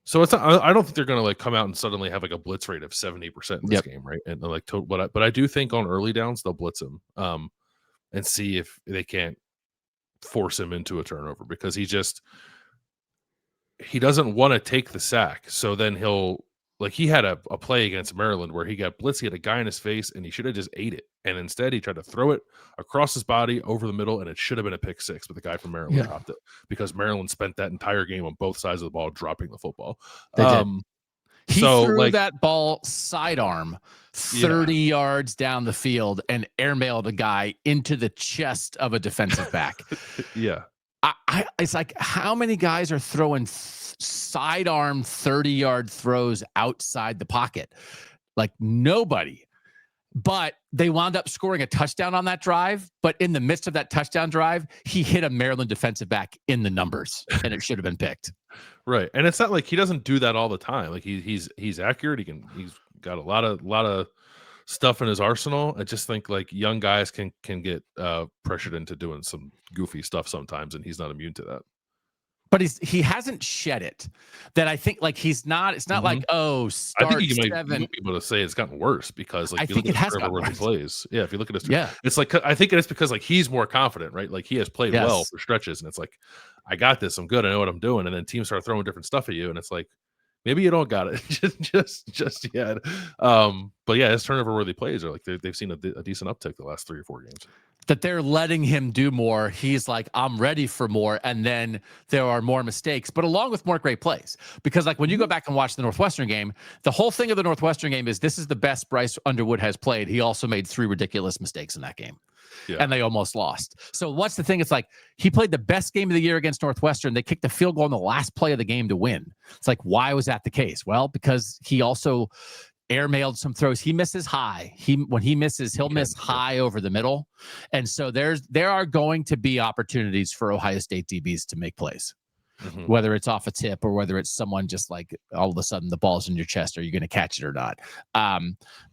So it's not, I don't think they're going to like come out and suddenly have like a blitz rate of 70% in this game, right? And like, but I do think on early downs they'll blitz him and see if they can't force him into a turnover because he doesn't want to take the sack. So then he had a play against Maryland where he got blitzed. He had a guy in his face and he should have just ate it. And instead he tried to throw it across his body over the middle. And it should have been a pick 6, but the guy from Maryland dropped it because Maryland spent that entire game on both sides of the ball, dropping the football. He threw that ball sidearm 30 yards down the field and airmailed a guy into the chest of a defensive back. Yeah. It's like, how many guys are throwing sidearm 30-yard throws outside the pocket? Like, nobody. But they wound up scoring a touchdown on that drive. But in the midst of that touchdown drive, he hit a Maryland defensive back in the numbers, and it should have been picked. Right. And it's not like he doesn't do that all the time. Like he's accurate. He's got a lot of stuff in his arsenal. I just think like young guys can get pressured into doing some goofy stuff sometimes, and he's not immune to that. But he hasn't shed it. That I think like he's not. It's not like, oh, start I think you might 7. be able to say it's gotten worse because like I think it has gotten worse. Plays. Yeah, if you look at his, it's like I think it's because like he's more confident, right? Like he has played well for stretches, and it's like, I got this. I'm good. I know what I'm doing. And then teams start throwing different stuff at you, and it's like, maybe you don't got it just yet. But yeah, his turnover worthy plays are like they've seen a decent uptick the last 3 or 4 games. That they're letting him do more. He's like, I'm ready for more. And then there are more mistakes, but along with more great plays. Because like when you go back and watch the Northwestern game, the whole thing of the Northwestern game is this is the best Bryce Underwood has played. He also made 3 ridiculous mistakes in that game. Yeah. And they almost lost. So what's the thing? It's like he played the best game of the year against Northwestern. They kicked the field goal in the last play of the game to win. It's like, why was that the case? Well, because he also airmailed some throws. He misses high. When he misses, he'll miss high over the middle. And so there are going to be opportunities for Ohio State DBs to make plays. Whether it's off a tip or whether it's someone just like all of a sudden the ball's in your chest, are you going to catch it or not?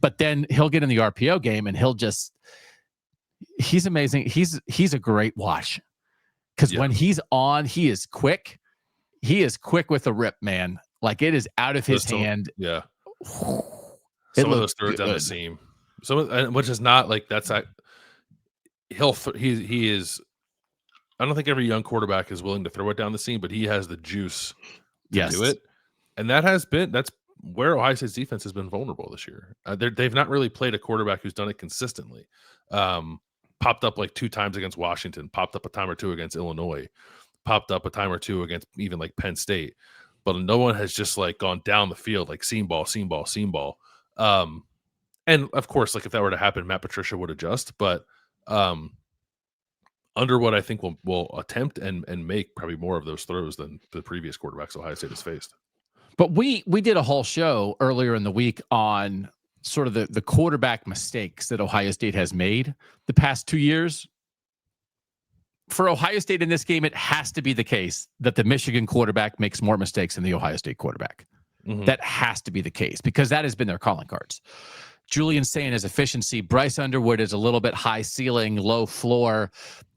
But then he'll get in the RPO game and he's amazing. He's a great watch because when he's on, he is quick. He is quick with a rip, man. Like it is out of his hand. Yeah. Some of those throws down the seam. Which is not like that's not. He is. I don't think every young quarterback is willing to throw it down the seam, but he has the juice to do it, and that's where Ohio State's defense has been vulnerable this year. They've not really played a quarterback who's done it consistently. Popped up like 2 times against Washington, popped up a time or 2 against Illinois, popped up a time or 2 against even like Penn State, but no one has just like gone down the field like seam ball. And of course, like if that were to happen, Matt Patricia would adjust, but Underwood, I think will attempt and make probably more of those throws than the previous quarterbacks Ohio State has faced. But we did a whole show earlier in the week on sort of the quarterback mistakes that Ohio State has made the past 2 years. For Ohio State in this game, it has to be the case that the Michigan quarterback makes more mistakes than the Ohio State quarterback. That has to be the case because that has been their calling cards. Julian saying his efficiency. Bryce Underwood is a little bit high ceiling, low floor,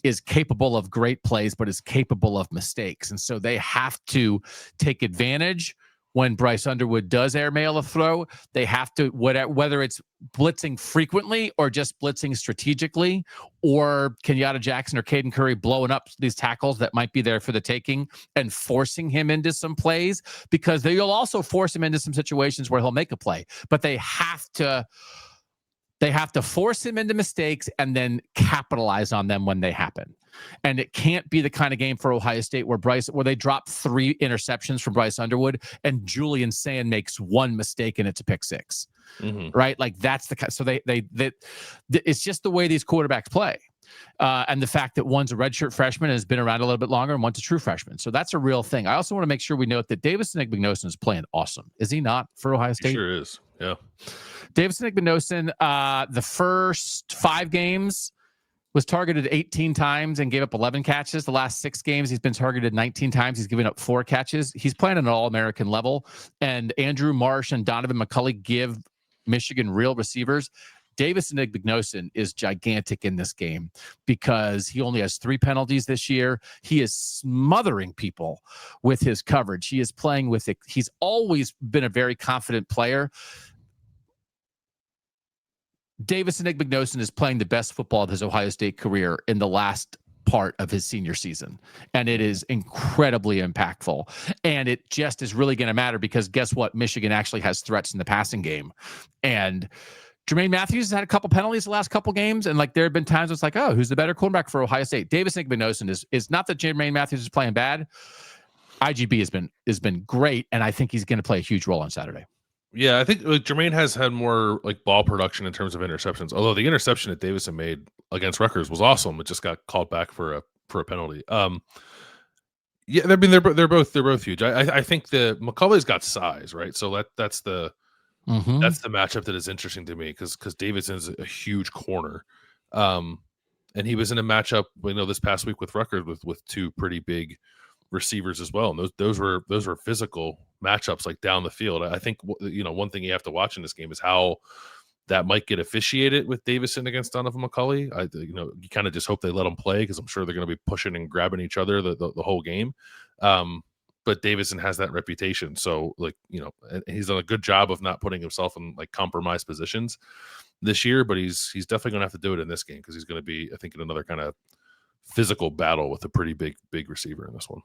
is capable of great plays, but is capable of mistakes. And so they have to take advantage when Bryce Underwood does airmail a throw. They have to, whether it's blitzing frequently or just blitzing strategically, or Kenyatta Jackson or Caden Curry blowing up these tackles that might be there for the taking and forcing him into some plays, because they'll also force him into some situations where he'll make a play. But they have to force him into mistakes and then capitalize on them when they happen. And it can't be the kind of game for Ohio State where they drop 3 interceptions from Bryce Underwood and Julian Sand makes 1 mistake and it's a pick 6. Right? Like that's so it's just the way these quarterbacks play. And the fact that one's a redshirt freshman and has been around a little bit longer and one's a true freshman. So that's a real thing. I also want to make sure we note that Davison Igbinosun is playing awesome. Is he not for Ohio State? He sure is. Yeah. Davison Igbinosun, the first 5 games was targeted 18 times and gave up 11 catches. The last 6 games, he's been targeted 19 times. He's given up 4 catches. He's playing at an All-American level. And Andrew Marsh and Donovan McCulley give Michigan real receivers. Davison Igbinosun is gigantic in this game because he only has 3 penalties this year. He is smothering people with his coverage. He is playing with it. He's always been a very confident player. Davison Igbinosun is playing the best football of his Ohio State career in the last part of his senior season. And it is incredibly impactful. And it just is really going to matter because guess what? Michigan actually has threats in the passing game. And Jermaine Matthews has had a couple penalties the last couple games. And like there have been times it's like, oh, who's the better quarterback for Ohio State? Davison Igbinosun is not that Jermaine Matthews is playing bad. IGB has been great. And I think he's going to play a huge role on Saturday. Yeah, I think like Jermaine has had more like ball production in terms of interceptions. Although the interception that Davison made against Rutgers was awesome. It just got called back for a penalty. Yeah, I mean they're both huge. I think the McCulley's got size, right? So that's the matchup that is interesting to me because Davidson's a huge corner. And he was in a matchup, this past week with Rutgers with two pretty big receivers as well, and those were physical matchups like down the field. I think one thing you have to watch in this game is how that might get officiated with Davison against Donovan McCulley. You kind of just hope they let them play because I'm sure they're going to be pushing and grabbing each other the whole game. But Davison has that reputation, so and he's done a good job of not putting himself in like compromised positions this year. But he's definitely going to have to do it in this game because he's going to be, I think, in another kind of physical battle with a pretty big receiver in this one.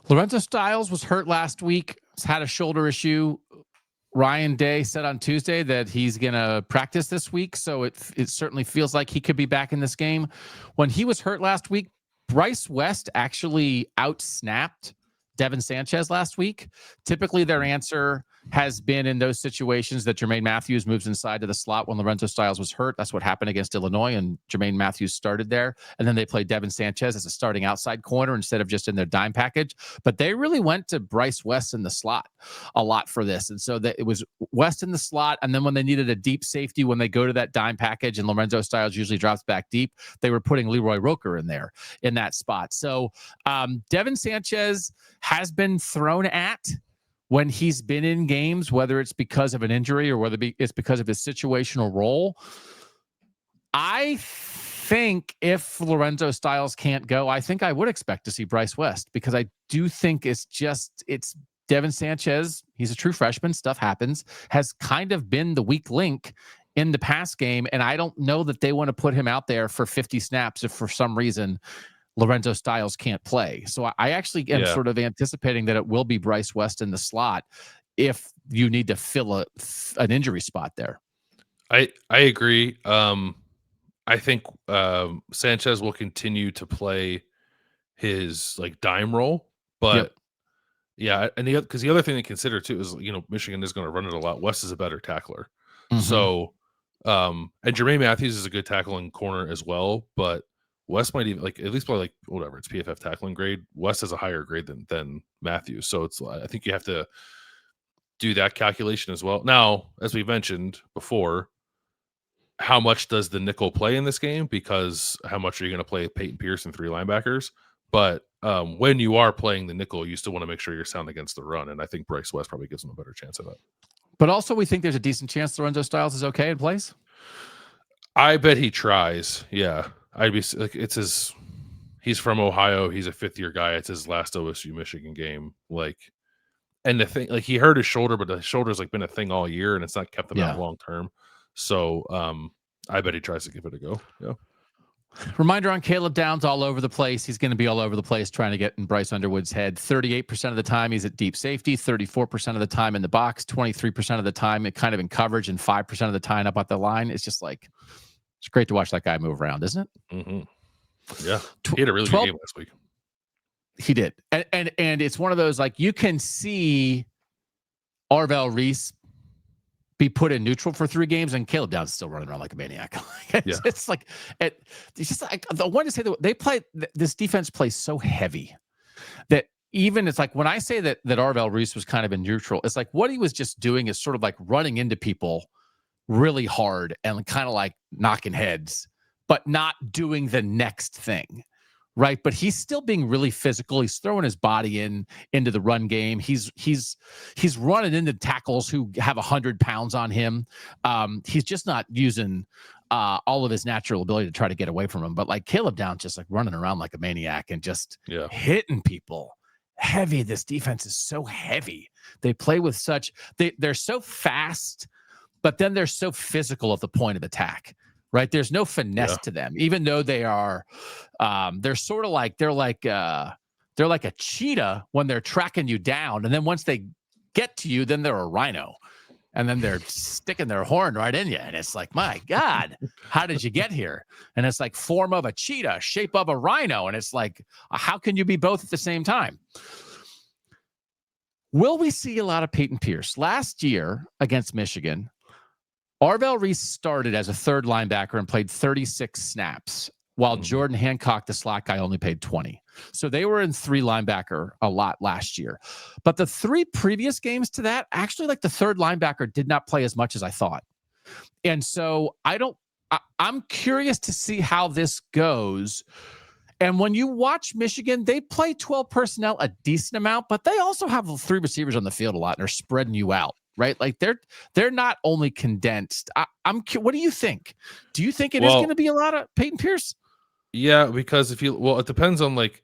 Lorenzo Styles was hurt last week. He's had a shoulder issue. Ryan Day said on Tuesday that he's going to practice this week, so it certainly feels like he could be back in this game. When he was hurt last week, Bryce West actually outsnapped Devin Sanchez last week. Typically, their answer has been in those situations that Jermaine Matthews moves inside to the slot when Lorenzo Styles was hurt. That's what happened against Illinois, and Jermaine Matthews started there. And then they played Devin Sanchez as a starting outside corner instead of just in their dime package. But they really went to Bryce West in the slot a lot for this. And so it was West in the slot. And then when they needed a deep safety, when they go to that dime package and Lorenzo Styles usually drops back deep, they were putting Leroy Roker in there in that spot. So Devin Sanchez has been thrown at when he's been in games, whether it's because of an injury or whether it's because of his situational role. I think if Lorenzo Styles can't go, I think I would expect to see Bryce West, because I do think it's Devin Sanchez. He's a true freshman. Stuff happens. Has kind of been the weak link in the pass game. And I don't know that they want to put him out there for 50 snaps if for some reason Lorenzo Styles can't play. So I actually am sort of anticipating that it will be Bryce West in the slot if you need to fill an injury spot there. I agree. I think Sanchez will continue to play his like dime role, but and because the other thing to consider too is Michigan is going to run it a lot. West is a better tackler, so and Jermaine Matthews is a good tackling corner as well, but West might even at least probably whatever, it's PFF tackling grade. West has a higher grade than Matthews. So I think you have to do that calculation as well. Now, as we mentioned before, how much does the nickel play in this game? Because how much are you going to play Peyton Pierce and three linebackers? But when you are playing the nickel, you still want to make sure you're sound against the run. And I think Bryce West probably gives them a better chance of that. But also we think there's a decent chance Lorenzo Styles is okay and plays. I bet he tries. Yeah. I'd be like, he's from Ohio. He's a fifth-year guy. It's his last OSU Michigan game. And the thing, he hurt his shoulder, but the shoulder's been a thing all year, and it's not kept him out long term. So I bet he tries to give it a go. Yeah. Reminder on Caleb Downs all over the place. He's going to be all over the place trying to get in Bryce Underwood's head. 38% of the time he's at deep safety, 34% of the time in the box, 23% of the time kind of in coverage, and 5% of the time up at the line. It's just it's great to watch that guy move around, isn't it? Mm-hmm. Yeah. He had a really good game last week. He did. And it's one of those, you can see Arvel Reese be put in neutral for 3 games, and Caleb Downs is still running around like a maniac. It's just the one to say that this defense plays so heavy that even it's when I say that Arvel Reese was kind of in neutral, it's what he was just doing is sort of running into people really hard and kind of knocking heads, but not doing the next thing. Right. But he's still being really physical. He's throwing his body into the run game. He's running into tackles who have 100 pounds on him. He's just not using all of his natural ability to try to get away from him. But Caleb Downs just running around like a maniac and just hitting people heavy. This defense is so heavy. They play with they're so fast, but then they're so physical at the point of attack. Right. There's no finesse to them, even though they are, they're sort of they're like a cheetah when they're tracking you down. And then once they get to you, then they're a rhino, and then they're sticking their horn right in you. And it's my God, how did you get here? And it's form of a cheetah, shape of a rhino. And it's how can you be both at the same time? Will we see a lot of Peyton Pierce? Last year against Michigan, Arvel Reese started as a third linebacker and played 36 snaps, while Jordan Hancock, the slot guy, only played 20. So they were in three linebacker a lot last year. But the three previous games to that, actually, like the third linebacker did not play as much as I thought. And so I'm curious to see how this goes. And when you watch Michigan, they play 12 personnel a decent amount, but they also have three receivers on the field a lot, and they're spreading you out, right? Like they're not only condensed. What do you think? Do you think it is going to be a lot of Peyton Pierce? Yeah, because it depends on like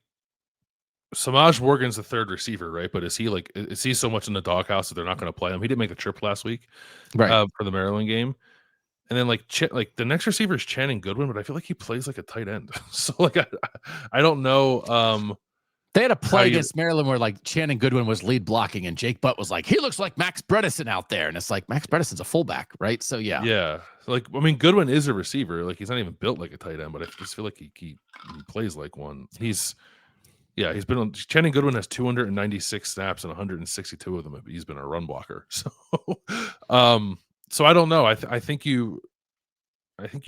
Samaj Morgan's the third receiver, right? But is he so much in the doghouse that they're not going to play him? He didn't make the trip last week, right, for the Maryland game. And then like the next receiver is Channing Goodwin, but I feel like he plays like a tight end. So like I don't know. They had a play against Maryland where like Channing Goodwin was lead blocking, and Jake Butt was like, he looks like Max Bredesen out there, and it's like Max Bredesen's a fullback, right? So yeah. Like I mean, Goodwin is a receiver. Like he's not even built like a tight end, but I just feel like he plays like one. He's been on. Channing Goodwin has 296 snaps and 162 of them. He's been a run blocker. So, so I don't know. I think you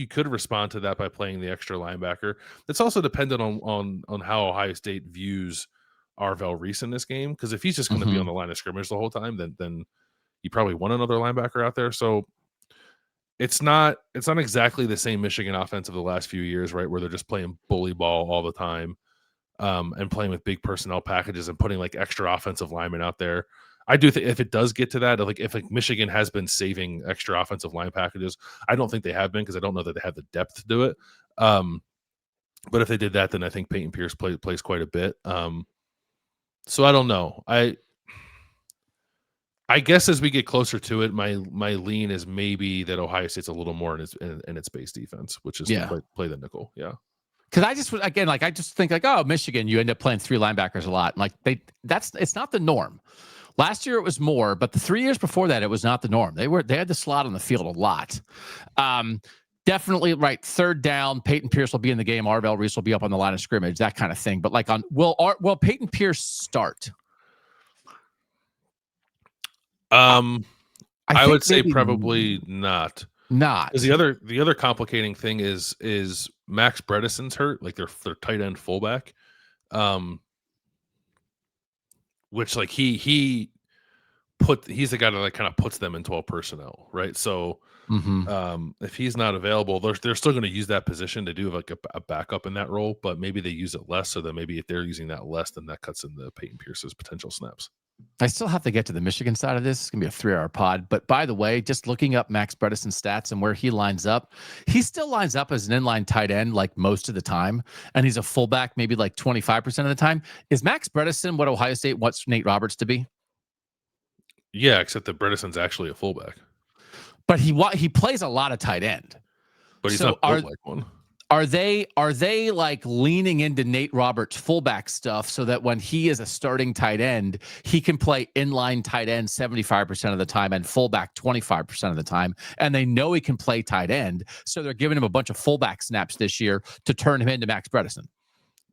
could respond to that by playing the extra linebacker. It's also dependent on how Ohio State views Arvel Reese in this game. Because if he's just going to be on the line of scrimmage the whole time, then you probably want another linebacker out there. So it's not exactly the same Michigan offense of the last few years, right? Where they're just playing bully ball all the time, and playing with big personnel packages and putting like extra offensive linemen out there. I do think if it does get to that, like if like Michigan has been saving extra offensive line packages, I don't think they have been because I don't know that they have the depth to do it. But if they did that, then I think Peyton Pierce plays quite a bit. So I don't know. I guess as we get closer to it, my lean is maybe that Ohio State's a little more in its base defense, which is to play the nickel. Yeah. Because I just think like, oh, Michigan, you end up playing three linebackers a lot. And like it's not the norm. Last year it was more, but the 3 years before that, it was not the norm. They had the slot on the field a lot. Definitely right. Third down, Peyton Pierce will be in the game. Arvel Reese will be up on the line of scrimmage, that kind of thing. But like will Peyton Pierce start? I would say probably not. Because the other complicating thing is Max Bredesen's hurt, like their tight end fullback. Which like he's the guy that like kind of puts them in 12 personnel, right? So if he's not available, they're still going to use that position to do like a backup in that role, but maybe they use it less. So that maybe if they're using that less, then that cuts into Peyton Pierce's potential snaps. I still have to get to the Michigan side of this. It's going to be a 3-hour pod. But by the way, just looking up Max Bredesen's stats and where he lines up, he still lines up as an inline tight end like most of the time. And he's a fullback maybe like 25% of the time. Is Max Bredesen what Ohio State wants Nate Roberts to be? Yeah, except that Bredesen's actually a fullback. But he plays a lot of tight end. But he's not built like one. Are they like leaning into Nate Roberts' fullback stuff so that when he is a starting tight end, he can play inline tight end 75% of the time and fullback 25% of the time? And they know he can play tight end, so they're giving him a bunch of fullback snaps this year to turn him into Max Bredesen.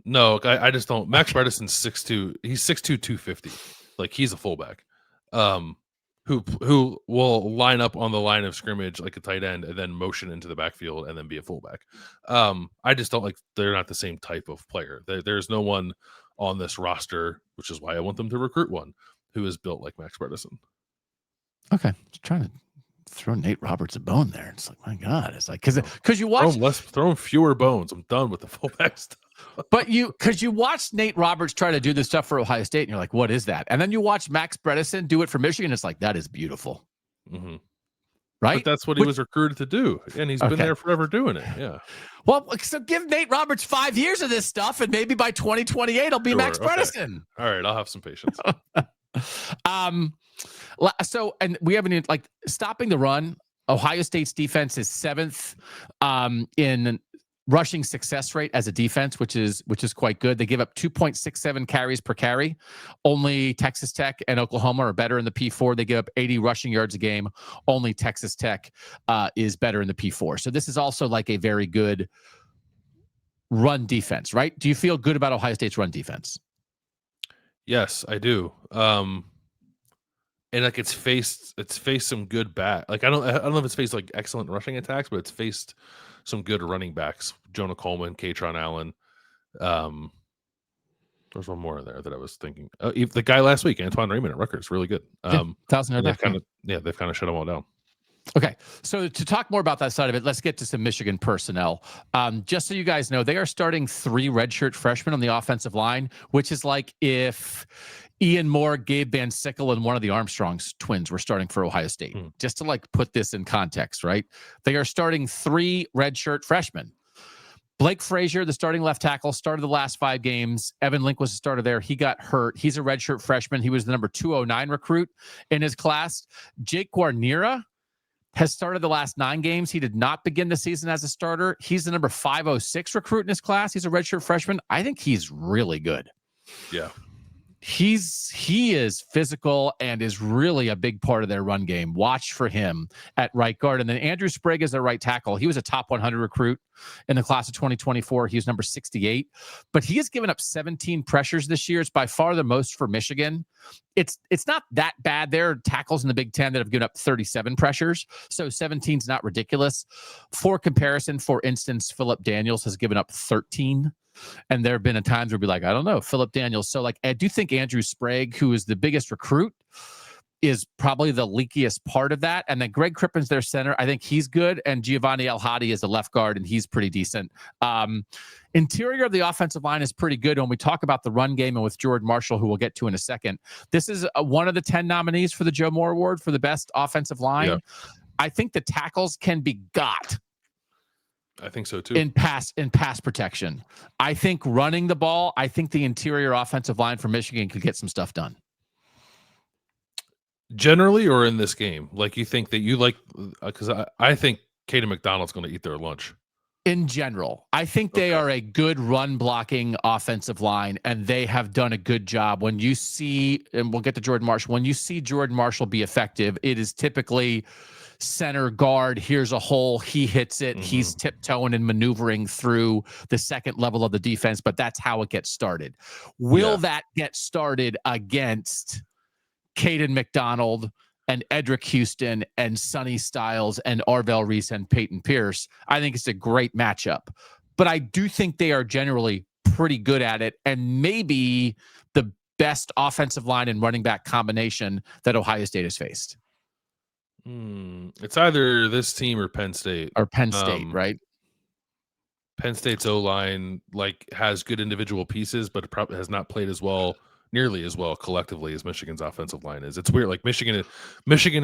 No, I just don't. Max Bredesen's 6'2". He's 6'2", 250. Like he's a fullback. Who will line up on the line of scrimmage like a tight end and then motion into the backfield and then be a fullback. I just don't like, they're not the same type of player. There's no one on this roster, which is why I want them to recruit one, who is built like Max Bredesen. Okay. Just trying to throw Nate Roberts a bone there. It's like, my God, it's like, because you watch throw him fewer bones. I'm done with the fullback stuff. But because you watch Nate Roberts try to do this stuff for Ohio State, and you're like, what is that? And then you watch Max Bredesen do it for Michigan. It's like, that is beautiful. Mm-hmm. Right? But that's what he was recruited to do. And he's been there forever doing it. Yeah. Well, so give Nate Roberts 5 years of this stuff, and maybe by 2028, it'll be Max Bredesen. All right. I'll have some patience. So, and we haven't like stopping the run. Ohio State's defense is 7th in rushing success rate as a defense, which is quite good. They give up 2.67 carries per carry. Only Texas Tech and Oklahoma are better in the P4. They give up 80 rushing yards a game. Only Texas Tech is better in the P4. So this is also like a very good run defense, right? Do you feel good about Ohio State's run defense? Yes, I do. And like it's faced some good back. Like I don't know if it's faced like excellent rushing attacks, but it's faced some good running backs. Jonah Coleman, Katron Allen. There's one more there that I was thinking. The guy last week, Antoine Raymond at Rutgers, really good. 1,000 they've kind of shut them all down. Okay, so to talk more about that side of it, let's get to some Michigan personnel. Just so you guys know, they are starting 3 redshirt freshmen on the offensive line, which is like if Ian Moore, Gabe Van Sickle, and one of the Armstrongs twins were starting for Ohio State. Just to like put this in context, right? They are starting 3 redshirt freshmen. Blake Frazier, the starting left tackle, started the last 5 games. Evan Link was the starter there. He got hurt. He's a redshirt freshman. He was the number 209 recruit in his class. Jake Guarnera has started the last 9 games. He did not begin the season as a starter. He's the number 506 recruit in his class. He's a redshirt freshman. I think he's really good. Yeah. He is physical and is really a big part of their run game. Watch for him at right guard. And then Andrew Sprague is their right tackle. He was a top 100 recruit in the class of 2024. He was number 68, but he has given up 17 pressures this year. It's by far the most for Michigan. It's not that bad. There are tackles in the Big Ten that have given up 37 pressures. So 17 is not ridiculous. For comparison, for instance, Philip Daniels has given up 13. And there have been times where we'll be like, I don't know, Philip Daniels. So like, I do think Andrew Sprague, who is the biggest recruit, is probably the leakiest part of that. And then Greg Crippen's their center. I think he's good. And Giovanni El-Hadi is the left guard, and he's pretty decent. Interior of the offensive line is pretty good. When we talk about the run game and with Jordan Marshall, who we'll get to in a second, this is one of the 10 nominees for the Joe Moore Award for the best offensive line. Yeah. I think the tackles can be got. I think so too. In pass protection. I think running the ball, I think the interior offensive line for Michigan could get some stuff done. Generally, or in this game? Like, you think that you like, because I think Caden McDonald's going to eat their lunch. In general, I think they are a good run blocking offensive line, and they have done a good job. When you see, and we'll get to Jordan Marshall, when you see Jordan Marshall be effective, it is typically center guard, here's a hole, he hits it, he's tiptoeing and maneuvering through the second level of the defense, but that's how it gets started. Will that get started against Caden McDonald and Edric Houston and Sonny Styles and Arvel Reese and Peyton Pierce? I think it's a great matchup, but I do think they are generally pretty good at it, and maybe the best offensive line and running back combination that Ohio State has faced. It's either this team or Penn State. Right? Penn State's O-line has good individual pieces, but it probably has not played nearly as well collectively as Michigan's offensive line is. It's weird. Like Michigan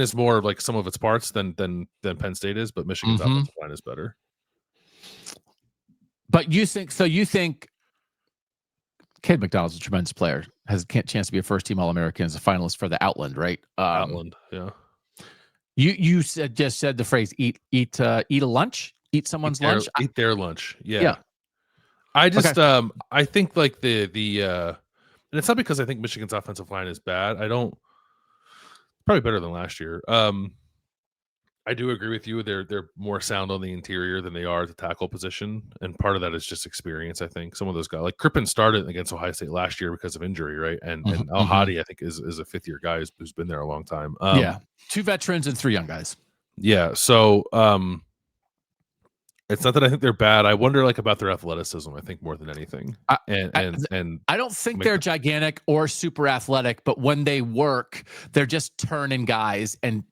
is more like some of its parts than Penn State is, but Michigan's offensive line is better. But you think Caden McDonald's a tremendous player, has a chance to be a first-team All-American, as a finalist for the Outland, right? Outland, yeah. You just said the phrase eat a lunch, eat someone's lunch, eat their lunch. Yeah. I just I think like the and it's not because I think Michigan's offensive line is bad. Probably better than last year. I do agree with you. They're more sound on the interior than they are at the tackle position, and part of that is just experience. I think some of those guys, like Crippen, started against Ohio State last year because of injury, right? And El-Hadi, I think, is a 5th-year guy who's been there a long time. 2 veterans and 3 young guys. Yeah, so it's not that I think they're bad. I wonder about their athleticism. I think more than anything. And I don't think they're gigantic or super athletic, but when they work, they're just turning guys and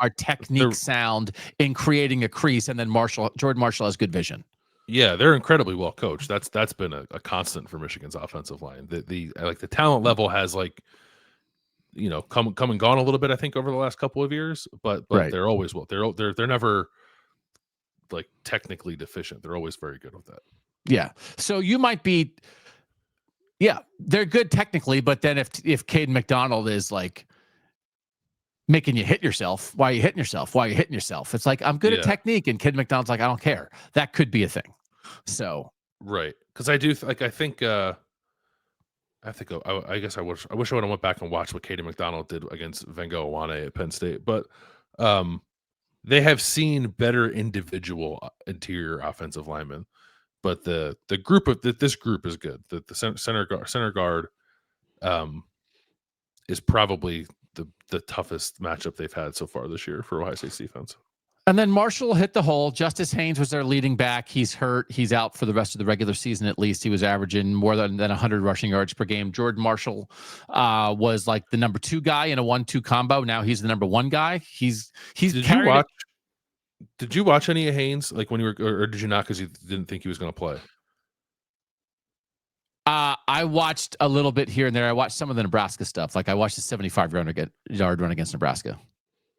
our technique sound in creating a crease, and then Jordan Marshall has good vision. Yeah, they're incredibly well coached. That's been a constant for Michigan's offensive line. The talent level has come and gone a little bit, I think, over the last couple of years, but they're always well. They're never technically deficient. They're always very good with that. Yeah. So you might be, they're good technically, but then if Caden McDonald is making you hit yourself, why are you hitting yourself? Why are you hitting yourself? It's like, I'm good at technique, and Caden McDonald's like, I don't care. That could be a thing. So right, because I do I guess I wish I would have went back and watched what Caden McDonald did against Vengo Awane at Penn State, but they have seen better individual interior offensive linemen, but the group of this group is good. The center guard is probably the toughest matchup they've had so far this year for Ohio State's defense. And then Marshall hit the hole. Justice Haynes was their leading back. He's hurt. He's out for the rest of the regular season at least. He was averaging more than 100 rushing yards per game. Jordan Marshall was like the number 2 guy in a 1-2 combo. Now he's the number 1 guy. He's Did you watch any of Haynes like when you were, or did you not because you didn't think he was going to play? I watched a little bit here and there. I watched some of the Nebraska stuff. Like I watched the 75-yard run against Nebraska.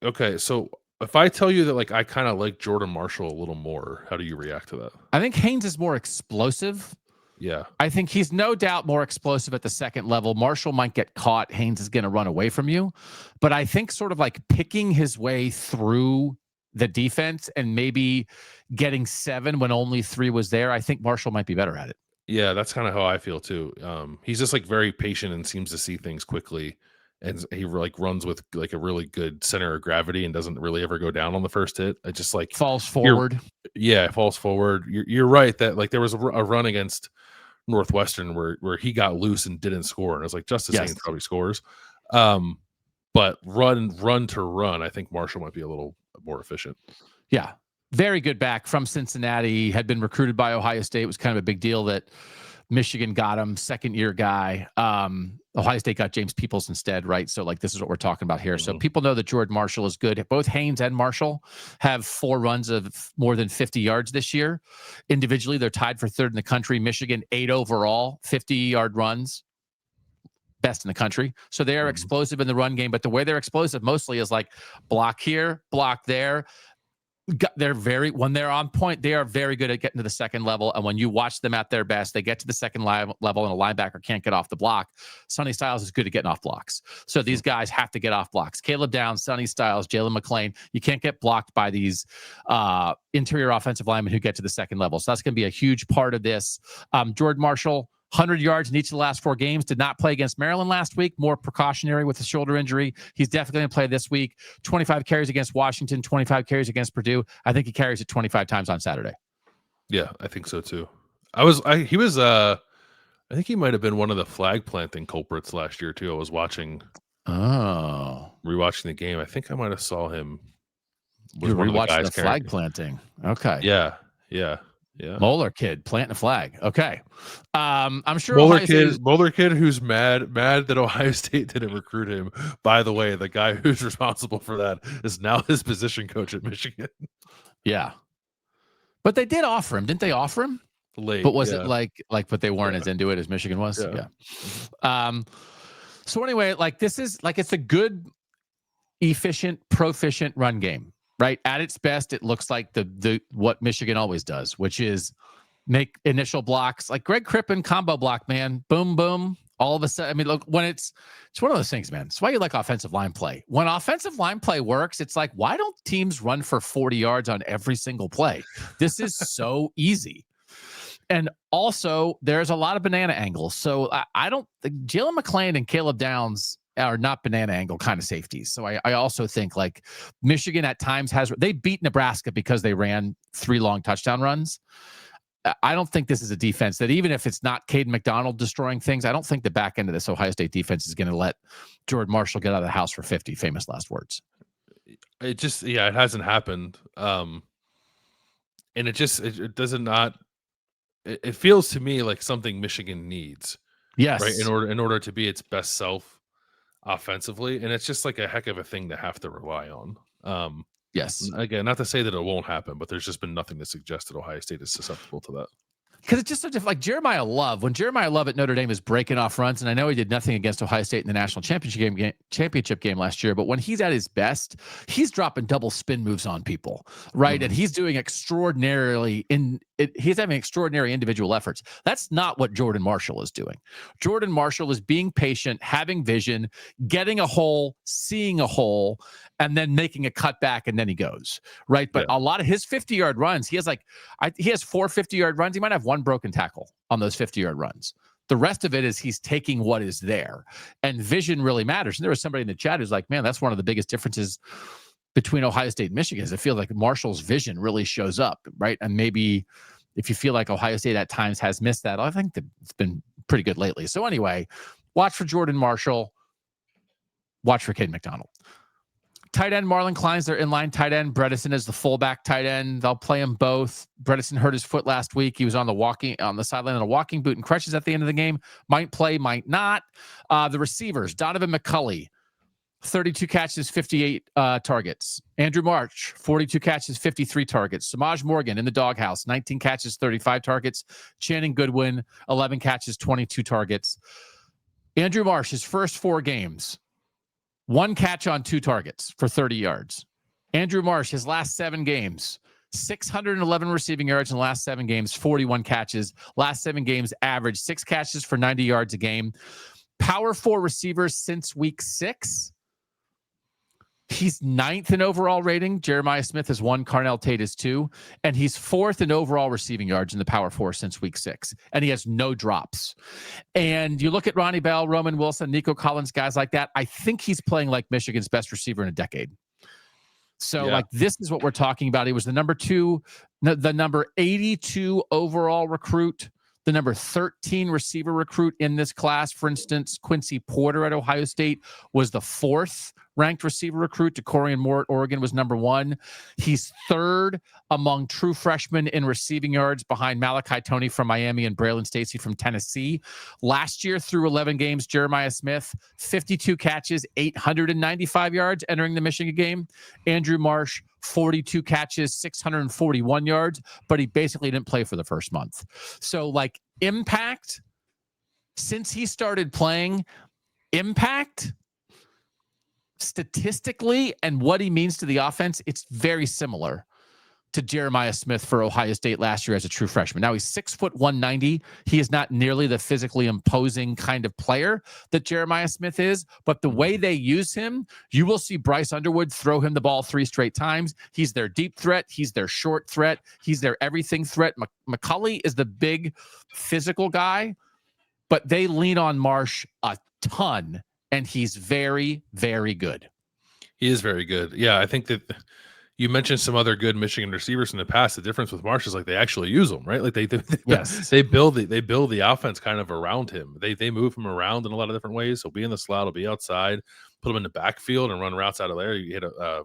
Okay, so if I tell you that like I kind of like Jordan Marshall a little more, how do you react to that? I think Haynes is more explosive. Yeah. I think he's no doubt more explosive at the second level. Marshall might get caught. Haynes is going to run away from you. But I think sort of like picking his way through the defense and maybe getting 7 when only 3 was there, I think Marshall might be better at it. Yeah, that's kind of how I feel too. He's just like very patient and seems to see things quickly. And he like runs with like a really good center of gravity and doesn't really ever go down on the first hit. It just like falls forward. Yeah, falls forward. You're right that like there was a run against Northwestern where he got loose and didn't score, and I was like, Justice Haynes probably scores. But run to run, I think Marshall might be a little more efficient. Yeah, very good back from Cincinnati. Had been recruited by Ohio State. It was kind of a big deal that Michigan got him, second-year guy. Ohio State got James Peoples instead, right? So, like, this is what we're talking about here. So people know that Jordan Marshall is good. Both Haynes and Marshall have 4 runs of more than 50 yards this year. Individually, they're tied for 3rd in the country. Michigan, 8 overall, 50-yard runs. Best in the country. So they are explosive in the run game, but the way they're explosive mostly is like block here, block there. They're when they're on point, they are very good at getting to the second level. And when you watch them at their best, they get to the second level and a linebacker can't get off the block. Sonny Styles is good at getting off blocks. So these guys have to get off blocks. Caleb Downs, Sonny Styles, Jalen McClain. You can't get blocked by these interior offensive linemen who get to the second level. So that's going to be a huge part of this. Jordan Marshall, 100 yards in each of the last 4 games. Did not play against Maryland last week. More precautionary with the shoulder injury. He's definitely going to play this week. 25 carries against Washington, 25 carries against Purdue. I think he carries it 25 times on Saturday. Yeah, I think so too. I think he might have been one of the flag planting culprits last year too. I was rewatching the game. I think I might have saw him. You're rewatching the flag planting. Okay. Yeah. Moeller kid planting a flag. Okay. I'm sure Moeller kid who's mad that Ohio State didn't recruit him. By the way, the guy who's responsible for that is now his position coach at Michigan. Yeah. But they did offer him. Didn't they offer him? Late. But was it but they weren't as into it as Michigan was? Yeah. So anyway, like this is like it's a good, efficient, proficient run game. Right at its best, it looks like the what Michigan always does, which is make initial blocks like Greg Crippen combo block, man. Boom, boom. All of a sudden, I mean, look, when it's one of those things, man. It's why you like offensive line play. When offensive line play works, it's like, why don't teams run for 40 yards on every single play? This is so easy. And also, there's a lot of banana angles. So I don't think Jalen McClain and Caleb Downs are not banana angle kind of safeties. So I also think like Michigan at times they beat Nebraska because they ran 3 long touchdown runs. I don't think this is a defense that even if it's not Caden McDonald destroying things, I don't think the back end of this Ohio State defense is going to let Jordan Marshall get out of the house for 50. Famous last words. It hasn't happened. And it does not. It feels to me like something Michigan needs. Yes. Right. In order to be its best self offensively, and it's just like a heck of a thing to have to rely on. Yes. Again, not to say that it won't happen, but there's just been nothing to suggest that Ohio State is susceptible to that. Because it's just such like Jeremiah Love. When Jeremiah Love at Notre Dame is breaking off runs, and I know he did nothing against Ohio State in the national championship game last year, but when he's at his best, he's dropping double spin moves on people, right? And he's doing he's having extraordinary individual efforts. That's not what Jordan Marshall is doing. Jordan Marshall is being patient, having vision, getting a hole, seeing a hole, and then making a cut back, and then he goes, right? But a lot of his 50-yard runs, he has 4 50-yard runs. He might have 1 broken tackle on those 50-yard runs. The rest of it is he's taking what is there, and vision really matters. And there was somebody in the chat who's like, man, that's one of the biggest differences between Ohio State and Michigan is I feel like Marshall's vision really shows up, right? And maybe if you feel like Ohio State at times has missed that, I think that it's been pretty good lately. So anyway, watch for Jordan Marshall. watch for Caden McDonald. Tight end, Marlon Klein's their inline tight end. Bredesen is the fullback tight end. They'll play them both. Bredesen hurt his foot last week. He was on the sideline in a walking boot and crutches at the end of the game. Might play, might not. The receivers, Donovan McCulley, 32 catches, 58 targets. Andrew Marsh, 42 catches, 53 targets. Samaj Morgan in the doghouse, 19 catches, 35 targets. Channing Goodwin, 11 catches, 22 targets. Andrew Marsh, his first 4 games, 1 catch on 2 targets for 30 yards. Andrew Marsh, his last 7 games, 611 receiving yards in the last 7 games, 41 catches. Last 7 games, average 6 catches for 90 yards a game. Power 4 receivers since week 6. He's 9th in overall rating. Jeremiah Smith is 1. Carnell Tate is 2. And he's 4th in overall receiving yards in the Power 4 since week 6. And he has no drops. And you look at Ronnie Bell, Roman Wilson, Nico Collins, guys like that. I think he's playing like Michigan's best receiver in a decade. So like this is what we're talking about. He was the number 82 overall recruit, the number 13 receiver recruit in this class. For instance, Quincy Porter at Ohio State was the 4th ranked receiver recruit. DeCorian Moore at Oregon was number 1. He's 3rd among true freshmen in receiving yards behind Malachi Toney from Miami and Braylon Stacy from Tennessee. Last year, through 11 games, Jeremiah Smith, 52 catches, 895 yards entering the Michigan game. Andrew Marsh, 42 catches, 641 yards, but he basically didn't play for the first month. So like impact, since he started playing, impact statistically and what he means to the offense, it's very similar to Jeremiah Smith for Ohio State last year as a true freshman. Now he's 6 foot 190. He is not nearly the physically imposing kind of player that Jeremiah Smith is, but the way they use him, you will see Bryce Underwood throw him the ball 3 straight times. He's their deep threat. He's their short threat. He's their everything threat. McCulley is the big physical guy, but they lean on Marsh a ton. And he's very, very good. He is very good. Yeah, I think that you mentioned some other good Michigan receivers in the past. The difference with Marsh is like they actually use them, right? Like they build the offense kind of around him. They move him around in a lot of different ways. He'll be in the slot, he'll be outside, put him in the backfield and run routes out of there. You hit a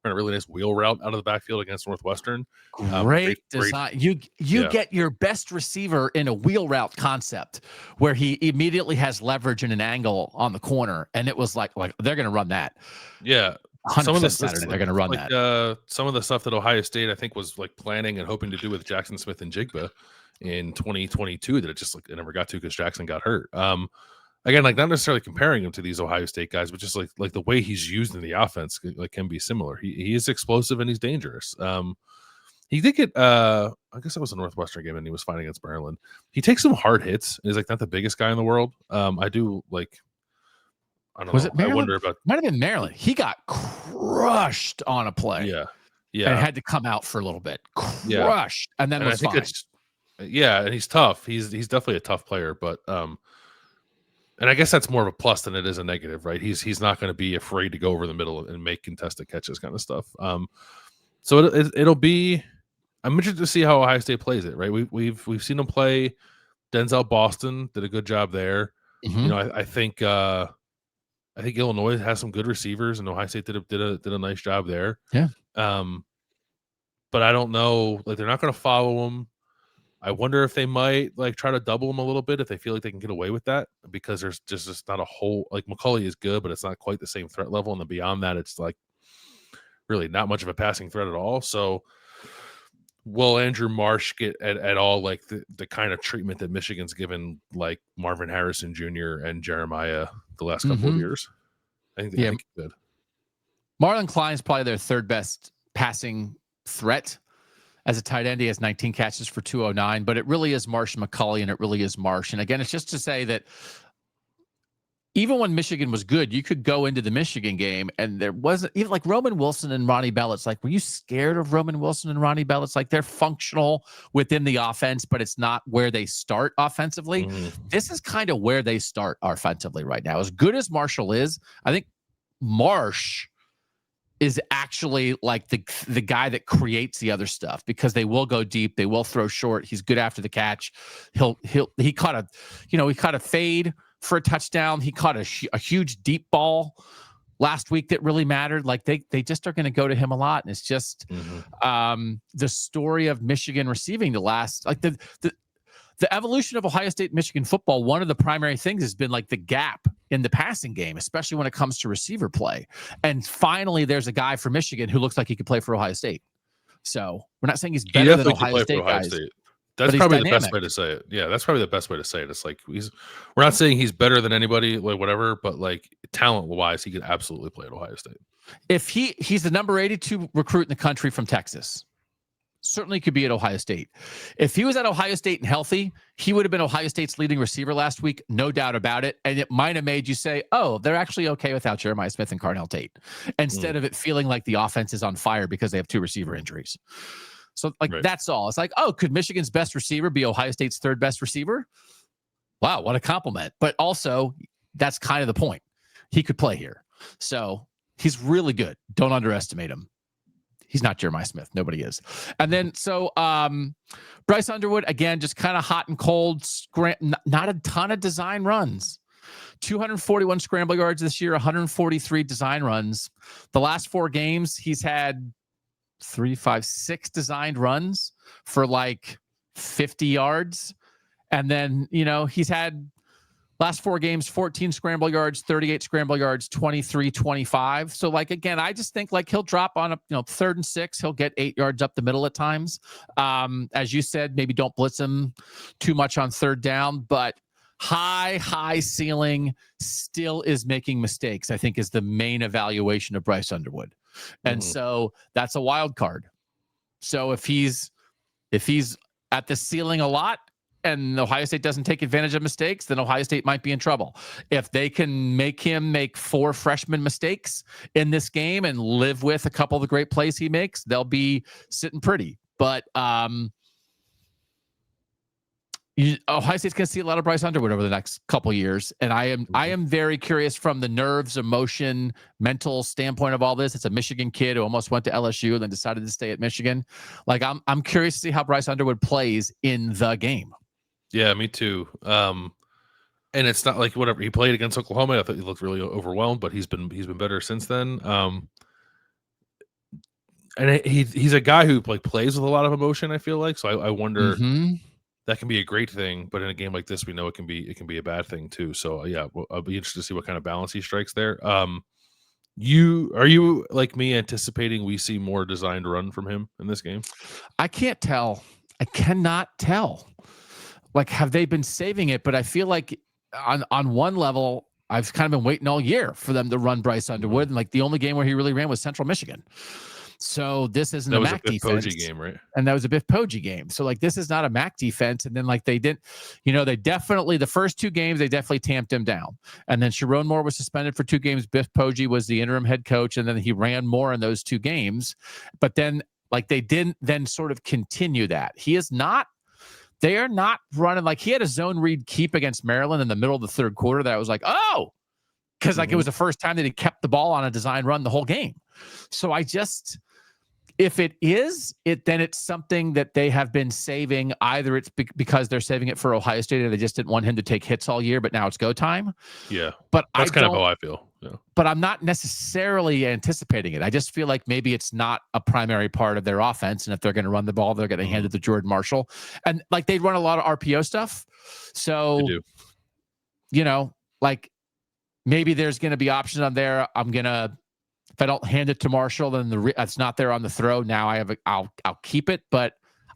really nice wheel route out of the backfield against Northwestern. Great design. You get your best receiver in a wheel route concept where he immediately has leverage and an angle on the corner, and it was like they're going to run that. Yeah, 100% Saturday they're going to run that. Some of the stuff that Ohio State I think was like planning and hoping to do with Jackson Smith and Jigba in 2022 that it just it never got to because Jackson got hurt. Again, like not necessarily comparing him to these Ohio State guys, but just like the way he's used in the offense like can be similar. He is explosive and he's dangerous. He did get I guess that was a Northwestern game and he was fighting against Maryland. He takes some hard hits. He's like not the biggest guy in the world. I don't know. Was it Maryland? I wonder about might have been Maryland. He got crushed on a play. Yeah. And had to come out for a little bit. Crushed. And then was fine. And he's tough. He's definitely a tough player, but and I guess that's more of a plus than it is a negative, right? He's not going to be afraid to go over the middle and make contested catches, kind of stuff. So it'll be. I'm interested to see how Ohio State plays it, right? We've seen them play. Denzel Boston did a good job there. Mm-hmm. You know, I think Illinois has some good receivers, and Ohio State did a nice job there. Yeah. But I don't know. Like they're not going to follow him. I wonder if they might like try to double him a little bit if they feel like they can get away with that, because there's just not a whole like McCulley is good, but it's not quite the same threat level. And then beyond that, it's like really not much of a passing threat at all. So will Andrew Marsh get at all like the kind of treatment that Michigan's given like Marvin Harrison Jr. and Jeremiah the last couple of years? I think they could. Marlon Klein's probably their 3rd best passing threat. As a tight end, he has 19 catches for 209, but it really is Marsh and McCulley, and it really is Marsh. And again, it's just to say that even when Michigan was good, you could go into the Michigan game and there wasn't even like Roman Wilson and Ronnie Bell. It's like, were you scared of Roman Wilson and Ronnie Bell? It's like they're functional within the offense, but it's not where they start offensively. This is kind of where they start offensively right now. As good as Marshall is, I think Marsh is actually like the guy that creates the other stuff, because they will go deep, they will throw short. He's good after the catch. He caught a fade for a touchdown. He caught a huge deep ball last week that really mattered. Like they just are going to go to him a lot. And it's just the story of Michigan receiving the last, like the evolution of Ohio State, Michigan football. One of the primary things has been like the gap in the passing game, especially when it comes to receiver play. And finally, there's a guy for Michigan who looks like he could play for Ohio State. So we're not saying he's better than Ohio State guys. That's probably the best way to say it. Yeah, that's probably the best way to say it. It's like we're not saying he's better than anybody, like whatever, but like talent wise, he could absolutely play at Ohio State. If he's the number 82 recruit in the country from Texas, certainly could be at Ohio State. If he was at Ohio State and healthy, he would have been Ohio State's leading receiver last week, no doubt about it. And it might have made you say, oh, they're actually okay without Jeremiah Smith and Carnell Tate, instead of it feeling like the offense is on fire because they have 2 receiver injuries. So that's all. It's like, oh, could Michigan's best receiver be Ohio State's 3rd best receiver? Wow, what a compliment. But also, that's kind of the point. He could play here. So he's really good. Don't underestimate him. He's not Jeremiah Smith. Nobody is. And then, Bryce Underwood, again, just kind of hot and cold, not a ton of design runs. 241 scramble yards this year, 143 design runs. The last 4 games, he's had 6 designed runs for like 50 yards. And then, he's had last 4 games, 14 scramble yards, 38 scramble yards, 23, 25. So like, again, I just think like he'll drop on a, 3rd and 6, he'll get 8 yards up the middle at times. As you said, maybe don't blitz him too much on 3rd down, but high ceiling, still is making mistakes, I think is the main evaluation of Bryce Underwood. And so that's a wild card. So if he's at the ceiling a lot and Ohio State doesn't take advantage of mistakes, then Ohio State might be in trouble. If they can make him make 4 freshman mistakes in this game and live with a couple of the great plays he makes, they'll be sitting pretty. But Ohio State's going to see a lot of Bryce Underwood over the next couple of years. And I am very curious from the nerves, emotion, mental standpoint of all this. It's a Michigan kid who almost went to LSU and then decided to stay at Michigan. Like I'm curious to see how Bryce Underwood plays in the game. Yeah, me too. And it's not like whatever he played against Oklahoma, I thought he looked really overwhelmed, but he's been better since then. And he's a guy who like plays with a lot of emotion, I feel like. So I wonder that can be a great thing, but in a game like this, we know it can be a bad thing too. So yeah, I'll be interested to see what kind of balance he strikes there. Are you like me anticipating we see more designed run from him in this game? I can't tell. I cannot tell. Like, have they been saving it? But I feel like on one level, I've kind of been waiting all year for them to run Bryce Underwood. And like the only game where he really ran was Central Michigan. So this isn't a MAC defense. That was a Biff Poggi game, right? And that was a Biff Poggi game. So like this is not a MAC defense. And then like they didn't, they definitely, the first 2 games, they definitely tamped him down. And then Sharon Moore was suspended for 2 games. Biff Poggi was the interim head coach. And then he ran more in those 2 games. But then like they didn't then sort of continue that. They are not running, like he had a zone read keep against Maryland in the middle of the 3rd quarter that I was like, oh, because like it was the first time that he kept the ball on a design run the whole game. So if it is, then it's something that they have been saving. Either it's because they're saving it for Ohio State and they just didn't want him to take hits all year, but now it's go time. Yeah. But that's kind of how I feel. Yeah. But I'm not necessarily anticipating it. I just feel like maybe it's not a primary part of their offense. And if they're going to run the ball, they're going to hand it to Jordan Marshall. And like they run a lot of RPO stuff. So, they do. Like maybe there's going to be options on there. If I don't hand it to Marshall, then it's not there on the throw. Now I'll keep it, but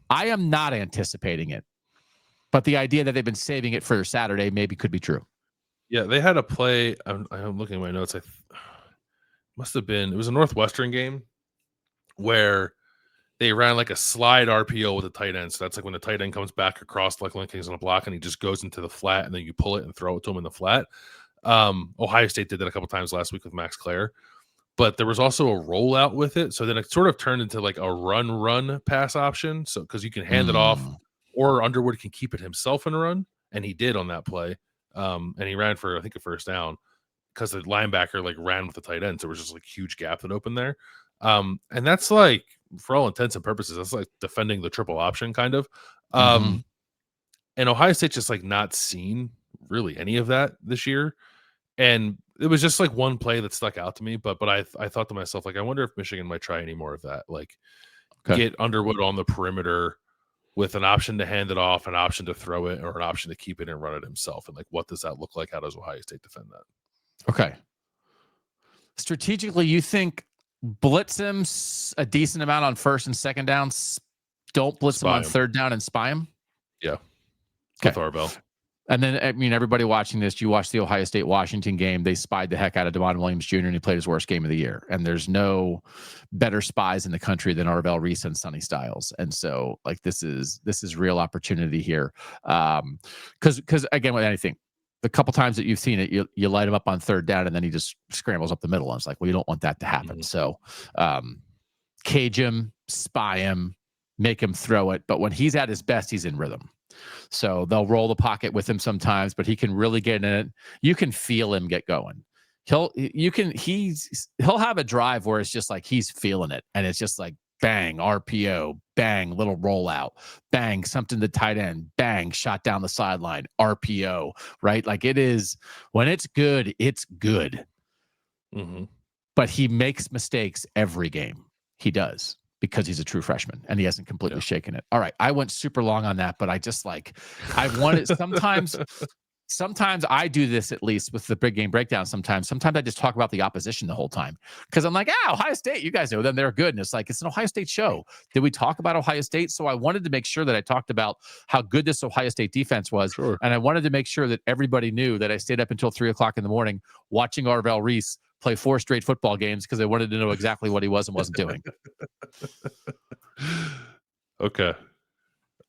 I am not anticipating it. But the idea that they've been saving it for Saturday maybe could be true. Yeah, they had a play. I'm looking at my notes. It was a Northwestern game where they ran like a slide RPO with a tight end. So that's like when the tight end comes back across, like Lincoln's on a block, and he just goes into the flat, and then you pull it and throw it to him in the flat. Ohio State did that a couple times last week with Max Clare. But there was also a rollout with it. So then it sort of turned into like a run pass option. So because you can hand it off, or Underwood can keep it himself and run. And he did on that play. And he ran for, I think, a first down because the linebacker like ran with the tight end. So it was just like a huge gap that opened there. And that's like, for all intents and purposes, that's like defending the triple option kind of. And Ohio State just like not seen really any of that this year. And it was just like one play that stuck out to me. But I thought to myself, like, I wonder if Michigan might try any more of that. Like, get Underwood on the perimeter with an option to hand it off, an option to throw it, or an option to keep it and run it himself. And like, what does that look like? How does Ohio State defend that? Okay. Strategically, you think blitz him a decent amount on first and second downs? Don't blitz him on third down and spy him? Yeah. With Arvel. And then, I mean, everybody watching this, you watched the Ohio State-Washington game. They spied the heck out of Devon Williams Jr., and he played his worst game of the year. And there's no better spies in the country than Arvel, Reese, and Sonny Styles. And so, like, this is real opportunity here. Because again, with anything, the couple times that you've seen it, you light him up on third down, and then he just scrambles up the middle. And it's like, well, you don't want that to happen. So, cage him, spy him, make him throw it. But when he's at his best, he's in rhythm. So they'll roll the pocket with him sometimes, but he can really get in it. You can feel him get going. He'll have a drive where it's just like he's feeling it, and it's just like bang, RPO, bang, little rollout, bang, something to tight end, bang, shot down the sideline, RPO, right? Like, it is, when it's good, it's good. Mm-hmm. But he makes mistakes every game. He does. Because he's a true freshman and he hasn't completely shaken it. All right. I went super long on that, but I just I wanted sometimes I do this, at least with the big game breakdown. Sometimes I just talk about the opposition the whole time. Cause I'm like, Ohio State, you guys know them. They're good. And it's like, it's an Ohio State show. Did we talk about Ohio State? So I wanted to make sure that I talked about how good this Ohio State defense was. Sure. And I wanted to make sure that everybody knew that I stayed up until 3:00 in the morning watching Arvel Reese play 4 straight football games because I wanted to know exactly what he was and wasn't doing. Okay.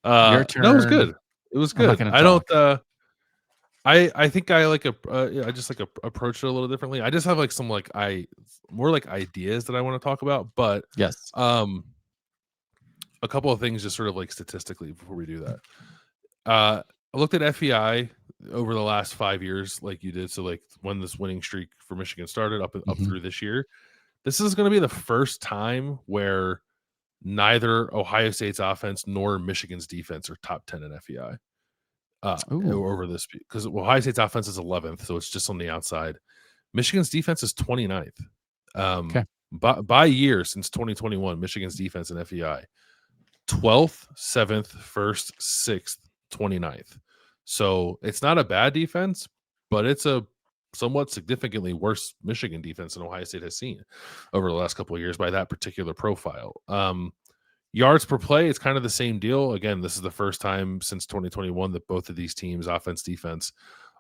Your turn. No, it was good. It was good. I don't. I think I I just approach it a little differently. I just have some more ideas that I want to talk about. But yes, a couple of things just sort of statistically before we do that. I looked at FEI over the last 5 years, like you did. So when this winning streak for Michigan started up through this year, this is going to be the first time where neither Ohio State's offense nor Michigan's defense are top 10 in FEI over this, because Ohio State's offense is 11th, so it's just on the outside. Michigan's defense is 29th. By year since 2021, Michigan's defense in FEI 12th, 7th, 1st, 6th, 29th. So it's not a bad defense, but it's a somewhat significantly worse Michigan defense than Ohio State has seen over the last couple of years by that particular profile. Yards per play, it's kind of the same deal. Again, this is the first time since 2021 that both of these teams, offense, defense,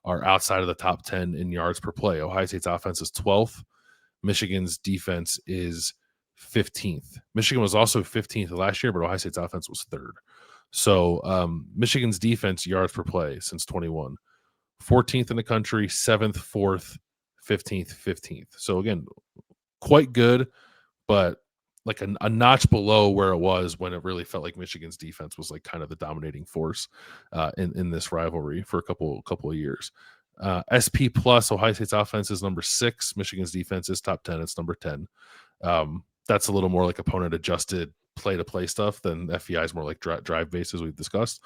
are outside of the top 10 in yards per play. Ohio State's offense is 12th. Michigan's defense is 15th. Michigan was also 15th last year, but Ohio State's offense was 3rd. So Michigan's defense yards per play since 21, 14th in the country, 7th, 4th, 15th, 15th. So again, quite good, but a notch below where it was when it really felt like Michigan's defense was kind of the dominating force in this rivalry for a couple of years. SP plus, Ohio State's offense is number 6. Michigan's defense is top 10. It's number 10. That's a little more opponent adjusted play-to-play stuff than FEI is more drive based, as we've discussed.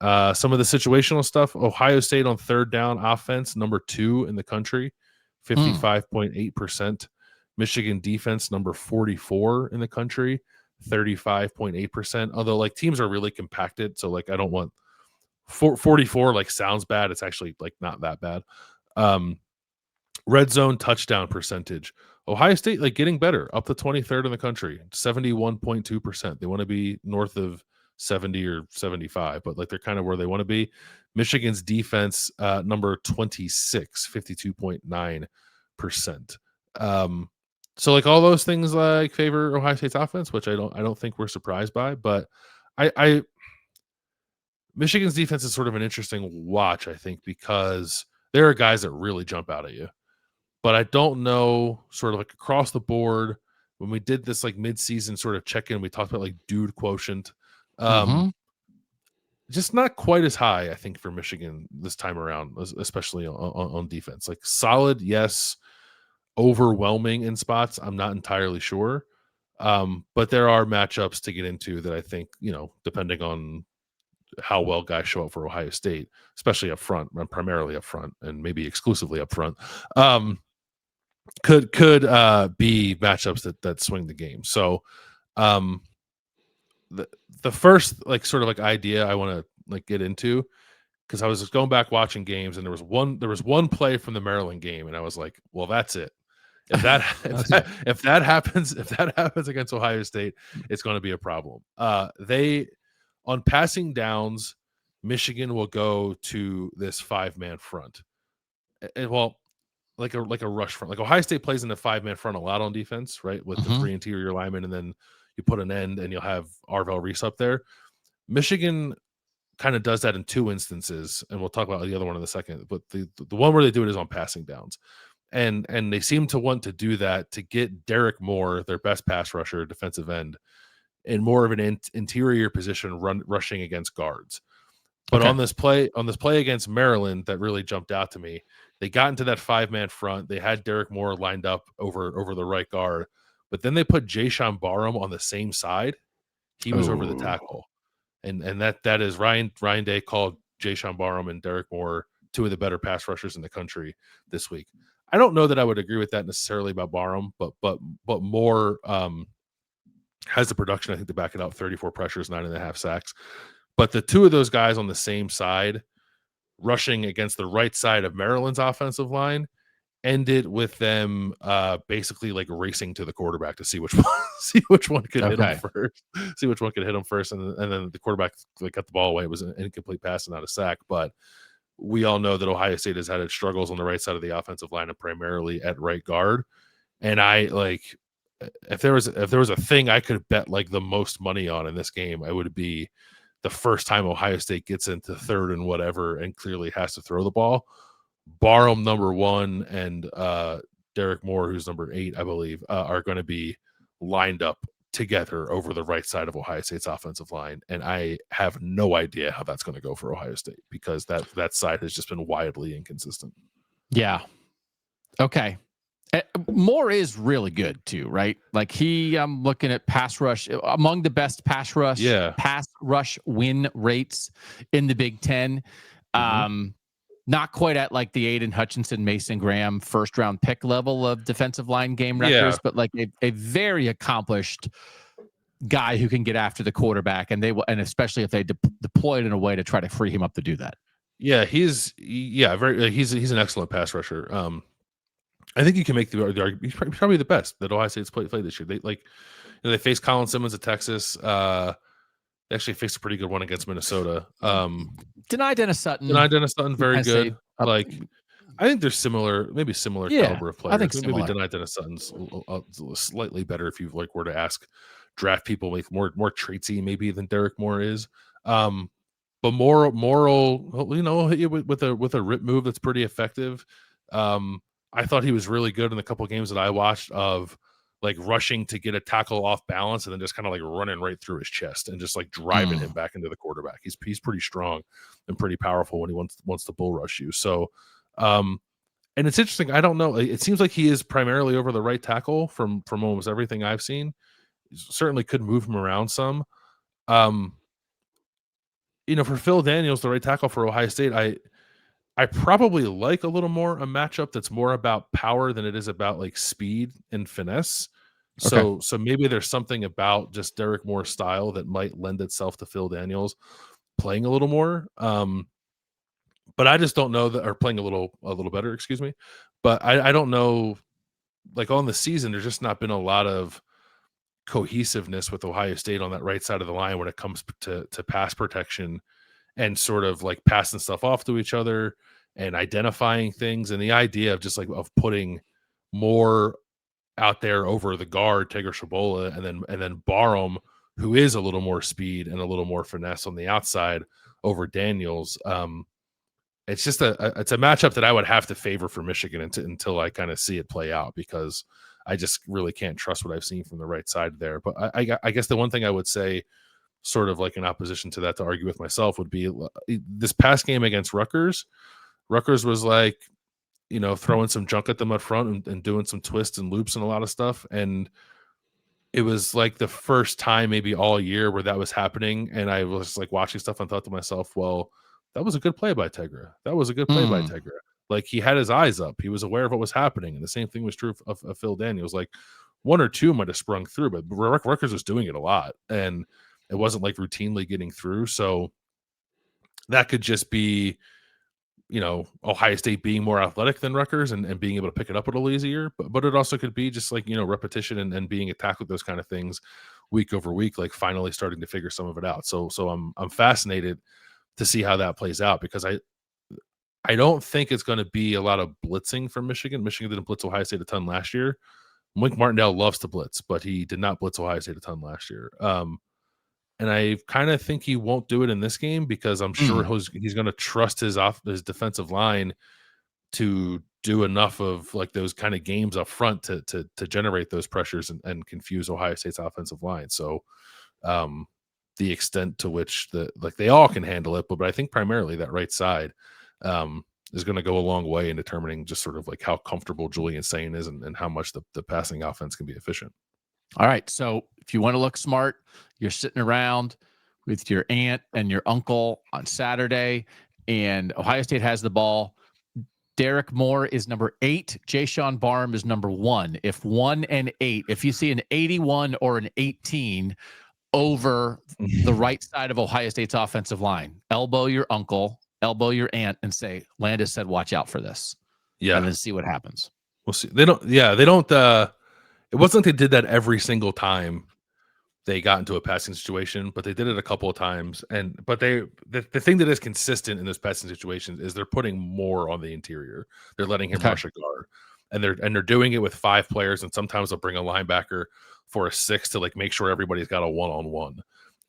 Some of the situational stuff, Ohio State on third down offense, number 2 in the country, 55.8%. Michigan defense, number 44 in the country, 35.8%. Although teams are really compacted, so I don't want 44 sounds bad. It's actually not that bad. Red zone touchdown percentage, Ohio State getting better, up to 23rd in the country, 71.2%. They want to be north of 70 or 75, but they're kind of where they want to be. Michigan's defense, number 26, 52.9%. So all those things favor Ohio State's offense, which I don't think we're surprised by, but I Michigan's defense is sort of an interesting watch, I think, because there are guys that really jump out at you. But I don't know, sort of across the board, when we did this mid-season sort of check-in, we talked about dude quotient. Just not quite as high, I think, for Michigan this time around, especially on defense. Solid, yes. Overwhelming in spots, I'm not entirely sure. But there are matchups to get into that I think, depending on how well guys show up for Ohio State, especially up front, primarily up front, and maybe exclusively up front. could be matchups that swing the game. So the first like sort of like idea I want to like get into, because I was just going back watching games, and there was one play from the Maryland game, and I was like, well, that's it. If that happens against Ohio State, it's going to be a problem. They on passing downs, Michigan will go to this 5-man front. Well, like a rush front. Like Ohio State plays in a 5-man front a lot on defense, right? With the 3 interior linemen, and then you put an end, and you'll have Arvel, Reese up there. Michigan kind of does that in 2 instances, and we'll talk about the other one in a second. But the one where they do it is on passing downs, and they seem to want to do that to get Derek Moore, their best pass rusher, defensive end, in more of an interior position, rushing against guards. But on this play against Maryland, that really jumped out to me. They got into that 5-man front. They had Derek Moore lined up over the right guard, but then they put Jayshawn Barham on the same side. He was over the tackle, and that is Ryan Day called Jayshawn Barham and Derek Moore 2 of the better pass rushers in the country this week. I don't know that I would agree with that necessarily about Barham, but Moore has the production, I think, to back it up. 34 pressures, 9.5 sacks. But the 2 of those guys on the same side, rushing against the right side of Maryland's offensive line, ended with them basically like racing to the quarterback to see which one could hit him first. And then the quarterback like got the ball away. It was an incomplete pass and not a sack. But we all know that Ohio State has had its struggles on the right side of the offensive line, and primarily at right guard. And I like, if there was a thing I could bet like the most money on in this game, I would be the first time Ohio State gets into 3rd and whatever and clearly has to throw the ball, Barham number 1 and Derek Moore, who's number 8, I believe, are going to be lined up together over the right side of Ohio State's offensive line. And I have no idea how that's going to go for Ohio State, because that side has just been wildly inconsistent. Yeah. Okay. Moore is really good too, right? Like I'm looking at pass rush, among the best pass rush win rates in the Big Ten. Not quite at like the Aiden Hutchinson, Mason Graham first round pick level of defensive line game records, but like a very accomplished guy who can get after the quarterback, and especially if they deploy it in a way to try to free him up to do that. Yeah, he's an excellent pass rusher. I think you can make the argument he's probably the best that Ohio State's played this year. They faced Colin Simmons at Texas. They actually faced a pretty good one against Minnesota. Denied Dennis Sutton, very good. I think they're similar caliber of players. I think maybe Denied Dennis Sutton's slightly better if you were to ask draft people, like more traitsy maybe than Derek Moore is. But Moore will hit you with a rip move that's pretty effective. I thought he was really good in the couple of games that I watched of like rushing to get a tackle off balance and then just kind of like running right through his chest and just like driving him back into the quarterback. He's pretty strong and pretty powerful when he wants to bull rush you. So, and it's interesting. I don't know. It seems like he is primarily over the right tackle from almost everything I've seen. He certainly could move him around some. For Phil Daniels, the right tackle for Ohio State, I probably like a little more a matchup that's more about power than it is about like speed and finesse. So maybe there's something about just Derek Moore's style that might lend itself to Phil Daniels playing a little more. But I just don't know that, or playing a little better, excuse me. But I don't know, like on the season, there's just not been a lot of cohesiveness with Ohio State on that right side of the line when it comes to pass protection and sort of like passing stuff off to each other and identifying things. And the idea of just like of putting more out there over the guard, Tigger Shabola, and then Barham, who is a little more speed and a little more finesse on the outside over Daniels. It's just it's a matchup that I would have to favor for Michigan until I kind of see it play out, because I just really can't trust what I've seen from the right side there. But I guess the one thing I would say, sort of like in opposition to that, to argue with myself, would be this past game against Rutgers. Rutgers was like, throwing some junk at them up front and doing some twists and loops and a lot of stuff. And it was like the first time maybe all year where that was happening. And I was like watching stuff and thought to myself, well, that was a good play by Tegra. That was a good play by Tegra. Like, he had his eyes up. He was aware of what was happening. And the same thing was true of Phil Daniels. Like, one or two might have sprung through, but Rutgers was doing it a lot. And it wasn't like routinely getting through. So that could just be, Ohio State being more athletic than Rutgers and being able to pick it up a little easier. But it also could be just like, repetition and being attacked with those kind of things week over week, like finally starting to figure some of it out. So I'm fascinated to see how that plays out, because I don't think it's going to be a lot of blitzing from Michigan. Michigan didn't blitz Ohio State a ton last year. Wink Martindale loves to blitz, but he did not blitz Ohio State a ton last year. And I kind of think he won't do it in this game, because I'm sure he's going to trust his defensive line to do enough of like those kind of games up front to generate those pressures and confuse Ohio State's offensive line. So the extent to which they all can handle it, but I think primarily that right side is going to go a long way in determining just sort of like how comfortable Julian Sain is and how much the passing offense can be efficient. All right. So if you want to look smart, you're sitting around with your aunt and your uncle on Saturday, and Ohio State has the ball. Derek Moore is number 8. Jayshon Barham is number 1. If 1 and 8, if you see an 81 or an 18 over the right side of Ohio State's offensive line, elbow your uncle, elbow your aunt, and say, Landis said, watch out for this. Yeah. And then see what happens. We'll see. They don't, it wasn't like they did that every single time they got into a passing situation, but they did it a couple of times. But the thing that is consistent in those passing situations is they're putting more on the interior. They're letting him rush a guard, and they're doing it with 5 players. And sometimes they'll bring a linebacker for a 6 to like make sure everybody's got a 1-on-1.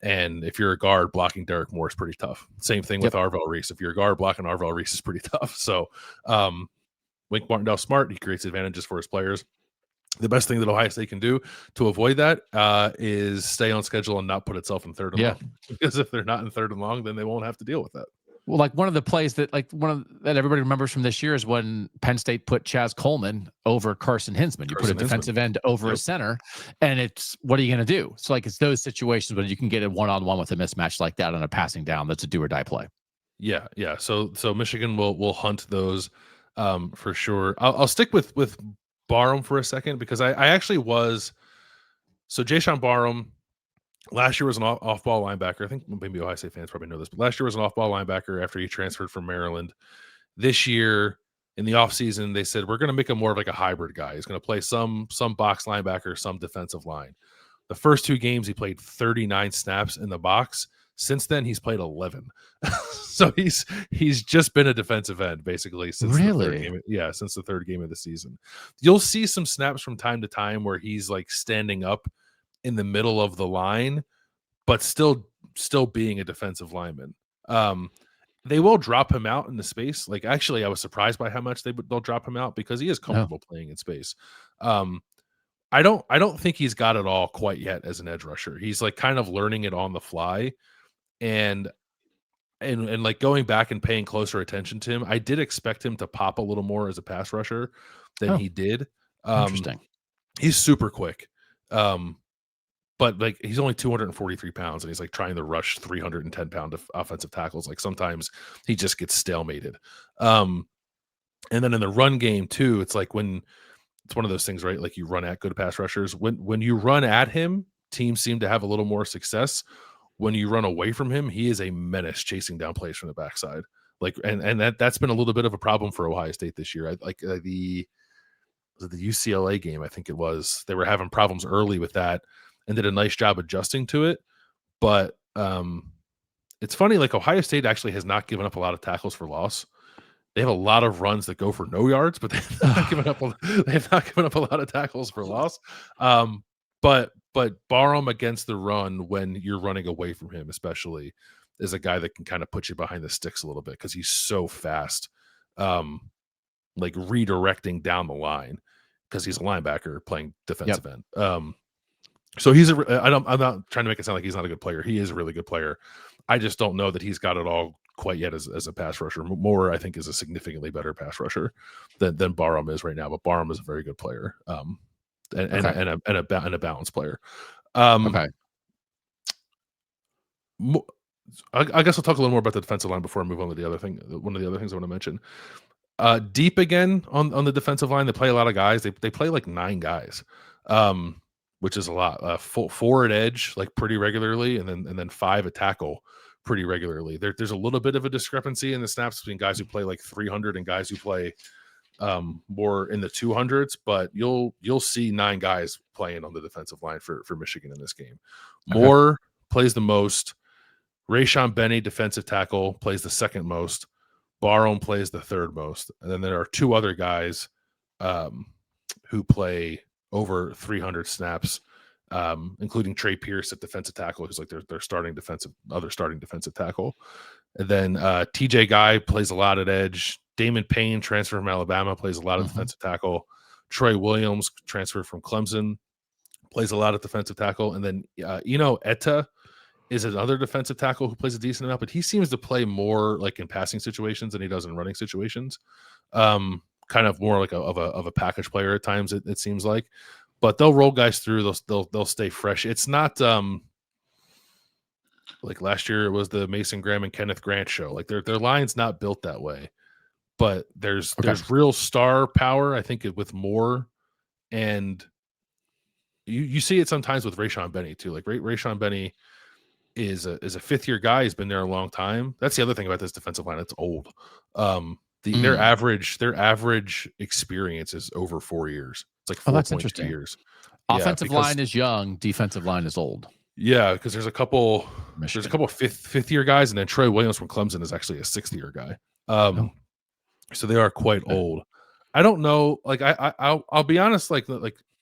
And if you're a guard, blocking Derek Moore is pretty tough. Same thing with Arvel Reese. If you're a guard, blocking Arvel Reese is pretty tough. So Wink Martindale smart. He creates advantages for his players. The best thing that Ohio State can do to avoid that is stay on schedule and not put itself in third and long. Because if they're not in third and long, then they won't have to deal with that. Well, like one of the plays that everybody remembers from this year is when Penn State put Chaz Coleman over Carson Hinsman. You put a defensive end over a center, and it's, what are you going to do? So it's those situations when you can get a one-on-one with a mismatch like that on a passing down. That's a do or die play. Yeah. So Michigan will hunt those for sure. I'll stick with Barham for a second, because I actually was. So Jayshon Barham last year was an off-ball linebacker. I think maybe Ohio State fans probably know this, but last year was an off-ball linebacker after he transferred from Maryland. This year in the offseason, they said, we're going to make him more of like a hybrid guy. He's going to play some box linebacker, some defensive line. The first 2 games, he played 39 snaps in the box. Since then, he's played 11. So he's just been a defensive end basically since the third game. Yeah, since the 3rd game of the season. You'll see some snaps from time to time where he's like standing up in the middle of the line, but still being a defensive lineman. They will drop him out in the space. Like, actually, I was surprised by how much they'll drop him out, because he is comfortable playing in space. I don't think he's got it all quite yet as an edge rusher. He's like kind of learning it on the fly. And like going back and paying closer attention to him, I did expect him to pop a little more as a pass rusher than he did. Interesting. He's super quick. But like, he's only 243 pounds, and he's like trying to rush 310-pound offensive tackles. Like, sometimes he just gets stalemated. And then in the run game too, it's like when it's one of those things, right? Like, you run at good pass rushers. When you run at him, teams seem to have a little more success. When you run away from him, he is a menace chasing down plays from the backside. Like, and that's been a little bit of a problem for Ohio State this year. The UCLA game, I think it was, they were having problems early with that and did a nice job adjusting to it. But it's funny, like, Ohio State actually has not given up a lot of tackles for loss. They have a lot of runs that go for no yards, but they have not given up a lot of tackles for loss. But Barham against the run, when you're running away from him, especially, is a guy that can kind of put you behind the sticks a little bit, because he's so fast, like redirecting down the line, because he's a linebacker playing defensive end. So he's I'm not trying to make it sound like he's not a good player. He is a really good player. I just don't know that he's got it all quite yet as a pass rusher. Moore, I think, is a significantly better pass rusher than Barham is right now, but Barham is a very good player. And a balanced player. I guess I'll talk a little more about the defensive line before I move on to the other thing. One of the other things I want to mention. Deep again on the defensive line. They play a lot of guys. They play like 9 guys, which is a lot. 4 at edge like pretty regularly, and then 5 at tackle pretty regularly. There's a little bit of a discrepancy in the snaps between guys who play like 300 and guys who play more in the 200s, but you'll see 9 guys playing on the defensive line for Michigan in this game. Moore plays the most. Rayshon Benny, defensive tackle, plays the second most. Barham plays the third most, and then there are 2 other guys who play over 300 snaps, including Trey Pierce at defensive tackle, who's like their starting defensive tackle. And then TJ Guy plays a lot at edge. Damon Payne, transfer from Alabama, plays a lot of defensive tackle. Troy Williams, transfer from Clemson, plays a lot of defensive tackle. And then Etta is another defensive tackle who plays a decent amount, but he seems to play more like in passing situations than he does in running situations. Kind of more like of a package player at times, it seems like. But they'll roll guys through. They'll stay fresh. It's not like last year it was the Mason Graham and Kenneth Grant show. Like their line's not built that way. But there's real star power, I think, with Moore, and you see it sometimes with Rayshon Benny too. Like Rayshon Benny is a 5th-year guy. He's been there a long time. That's the other thing about this defensive line. It's old. Their average experience is over 4 years. It's like 4.2 years. Offensive line is young. Defensive line is old. Yeah, because there's a couple fifth-year guys, and then Troy Williams from Clemson is actually a 6th-year guy. So they are quite old. I don't know. Like I'll be honest. Like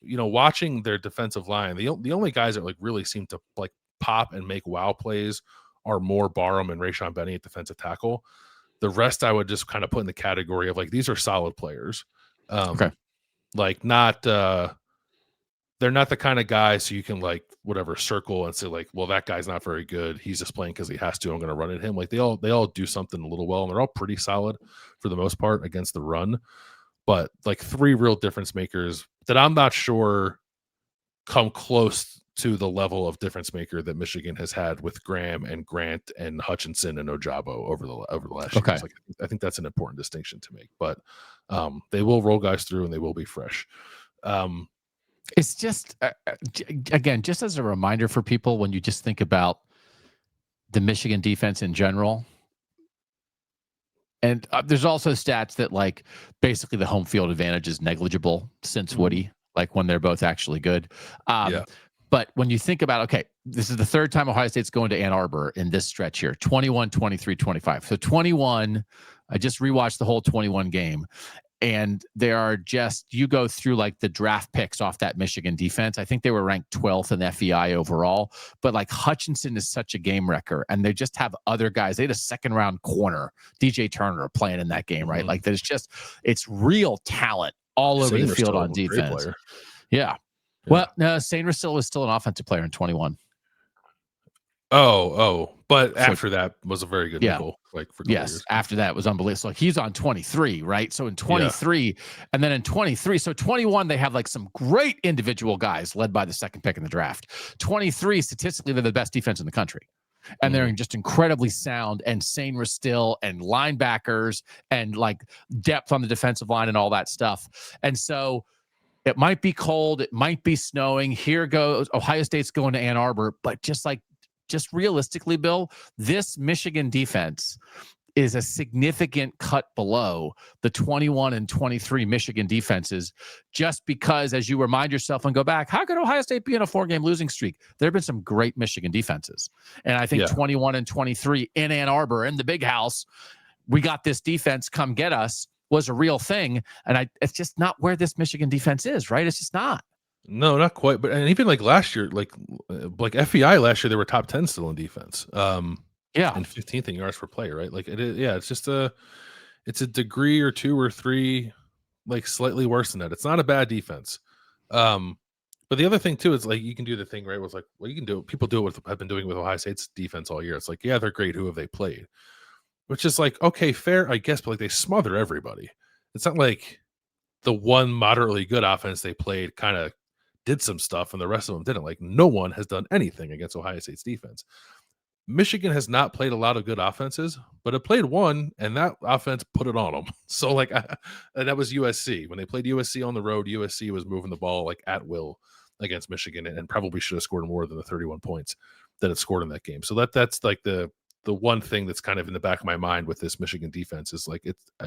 watching their defensive line, the only guys that like really seem to like pop and make wow plays are Moore, Barham, and Rayshon Benny at defensive tackle. The rest I would just kind of put in the category of like these are solid players. Like not they're not the kind of guys so you can like whatever circle and say like, well, that guy's not very good. He's just playing because he has to. I'm going to run at him. Like they all do something a little well, and they're all pretty solid for the most part against the run. But like 3 real difference makers that I'm not sure come close to the level of difference maker that Michigan has had with Graham and Grant and Hutchinson and Ojabo over the last years. Like, I think that's an important distinction to make. But they will roll guys through and they will be fresh. It's just, again, just as a reminder for people, when you just think about the Michigan defense in general, and there's also stats that like basically the home field advantage is negligible since Woody, like when they're both actually good. But when you think about, okay, this is the 3rd time Ohio State's going to Ann Arbor in this stretch here, 21, 23, 25. So 21, I just rewatched the whole 21 game. And there are just, you go through like the draft picks off that Michigan defense. I think they were ranked 12th in FEI overall, but like Hutchinson is such a game wrecker, and they just have other guys. They had a 2nd-round corner, DJ Turner, playing in that game, right? Like there's just, it's real talent all over the field on defense. Yeah. Well, no, Sainer still was still an offensive player in 21. But after that was a very good nickel. Like for years. After that was unbelievable. So he's on 23, right? So in 23, and then in 23, so 21 they have like some great individual guys led by the 2nd pick in the draft. 23 statistically they're the best defense in the country, and they're just incredibly sound and Sainer still and linebackers and like depth on the defensive line and all that stuff. And so it might be cold, it might be snowing. Here goes Ohio State's going to Ann Arbor, but just realistically, Bill, this Michigan defense is a significant cut below the 21 and 23 Michigan defenses, just because, as you remind yourself and go back, how could Ohio State be in a 4-game losing streak? There have been some great Michigan defenses. And I think 21 and 23 in Ann Arbor, in the big house, we got this defense, come get us, was a real thing. And it's just not where this Michigan defense is, right? It's just not. No, not quite. But and even like last year, like FEI last year, they were top 10 still in defense. And 15th in yards per play, right? Like it's just it's a degree or 2 or 3, like slightly worse than that. It's not a bad defense. But the other thing too is like you can do the thing right. Was like, well, you can do it. People do it with have been doing with Ohio State's defense all year. It's like, yeah, they're great. Who have they played? Which is like, okay, fair, I guess, but like they smother everybody. It's not like the one moderately good offense they played kind of did some stuff and the rest of them didn't. Like no one has done anything against Ohio State's defense. Michigan has not played a lot of good offenses, but it played one, and that offense put it on them. So like that was USC. When they played USC on the road, USC was moving the ball like at will against Michigan, and probably should have scored more than the 31 points that it scored in that game. So that's like the one thing that's kind of in the back of my mind with this Michigan defense is like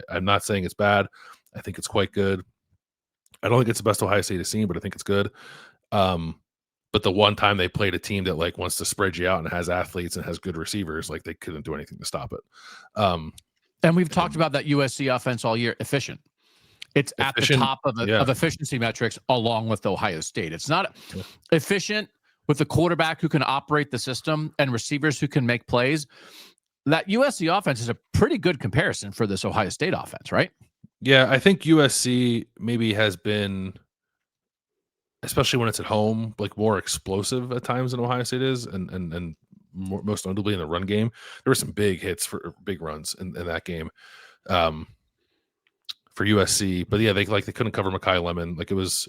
I'm not saying it's bad. I think it's quite good. I don't think it's the best Ohio State has seen, but I think it's good. But the one time they played a team that like wants to spread you out and has athletes and has good receivers, like they couldn't do anything to stop it. And we've talked about that USC offense all year. Efficient. It's at the top of efficiency metrics along with Ohio State. It's not efficient with the quarterback who can operate the system and receivers who can make plays. That USC offense is a pretty good comparison for this Ohio State offense, right? Yeah, I think USC maybe has been, especially when it's at home, like more explosive at times than Ohio State is, and more, most notably in the run game. There were some big hits for big runs in that game for USC. But yeah, they couldn't cover Mekhi Lemon. Like it was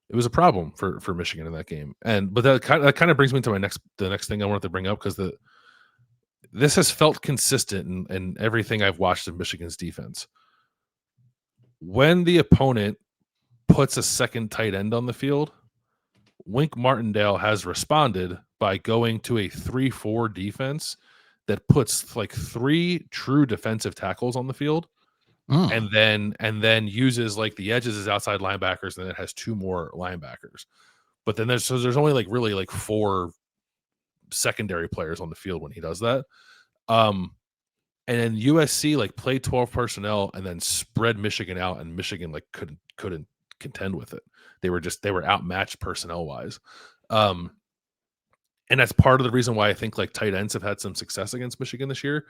a problem for Michigan in that game. But that kind of brings me to the next thing I wanted to bring up, because this has felt consistent in everything I've watched of Michigan's defense. When the opponent puts a second tight end on the field, Wink Martindale has responded by going to a 3-4 defense that puts like 3 true defensive tackles on the field, and then uses like the edges as outside linebackers, and then it has 2 more linebackers. But then there's only like really like 4 secondary players on the field when he does that. And then USC like played 12 personnel and then spread Michigan out, and Michigan like couldn't contend with it. They were outmatched personnel wise. And that's part of the reason why I think like tight ends have had some success against Michigan this year.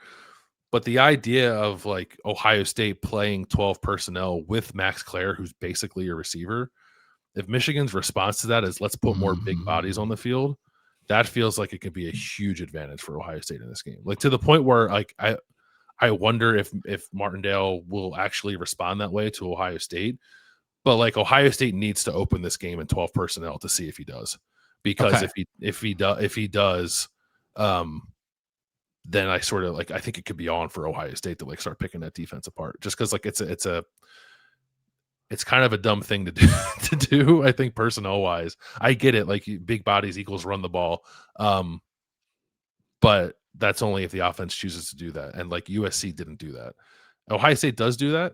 But the idea of like Ohio State playing 12 personnel with Max Clare, who's basically a receiver, if Michigan's response to that is let's put more big bodies on the field, that feels like it could be a huge advantage for Ohio State in this game. Like to the point where like I wonder if Martindale will actually respond that way to Ohio State. But like Ohio State needs to open this game in 12 personnel to see if he does, because if he does, then I sort of like I think it could be on for Ohio State to like start picking that defense apart, just because like it's kind of a dumb thing to do. I think personnel wise, I get it. Like big bodies equals run the ball, but that's only if the offense chooses to do that. And like USC didn't do that. Ohio State does do that.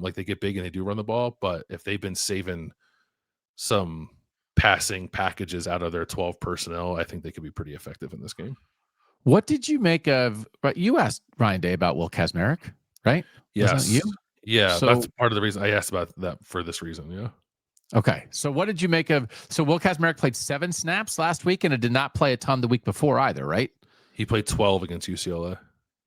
Like they get big and they do run the ball, but if they've been saving some passing packages out of their 12 personnel, I think they could be pretty effective in this game. What did you make of? You asked Ryan Day about Will Kazmarek, right? Yes. You? Yeah, so, that's part of the reason I asked about that for this reason. Yeah. Okay. So what did you make of? So Will Kazmarek played 7 snaps last week, and it did not play a ton the week before either, right? He played 12 against UCLA.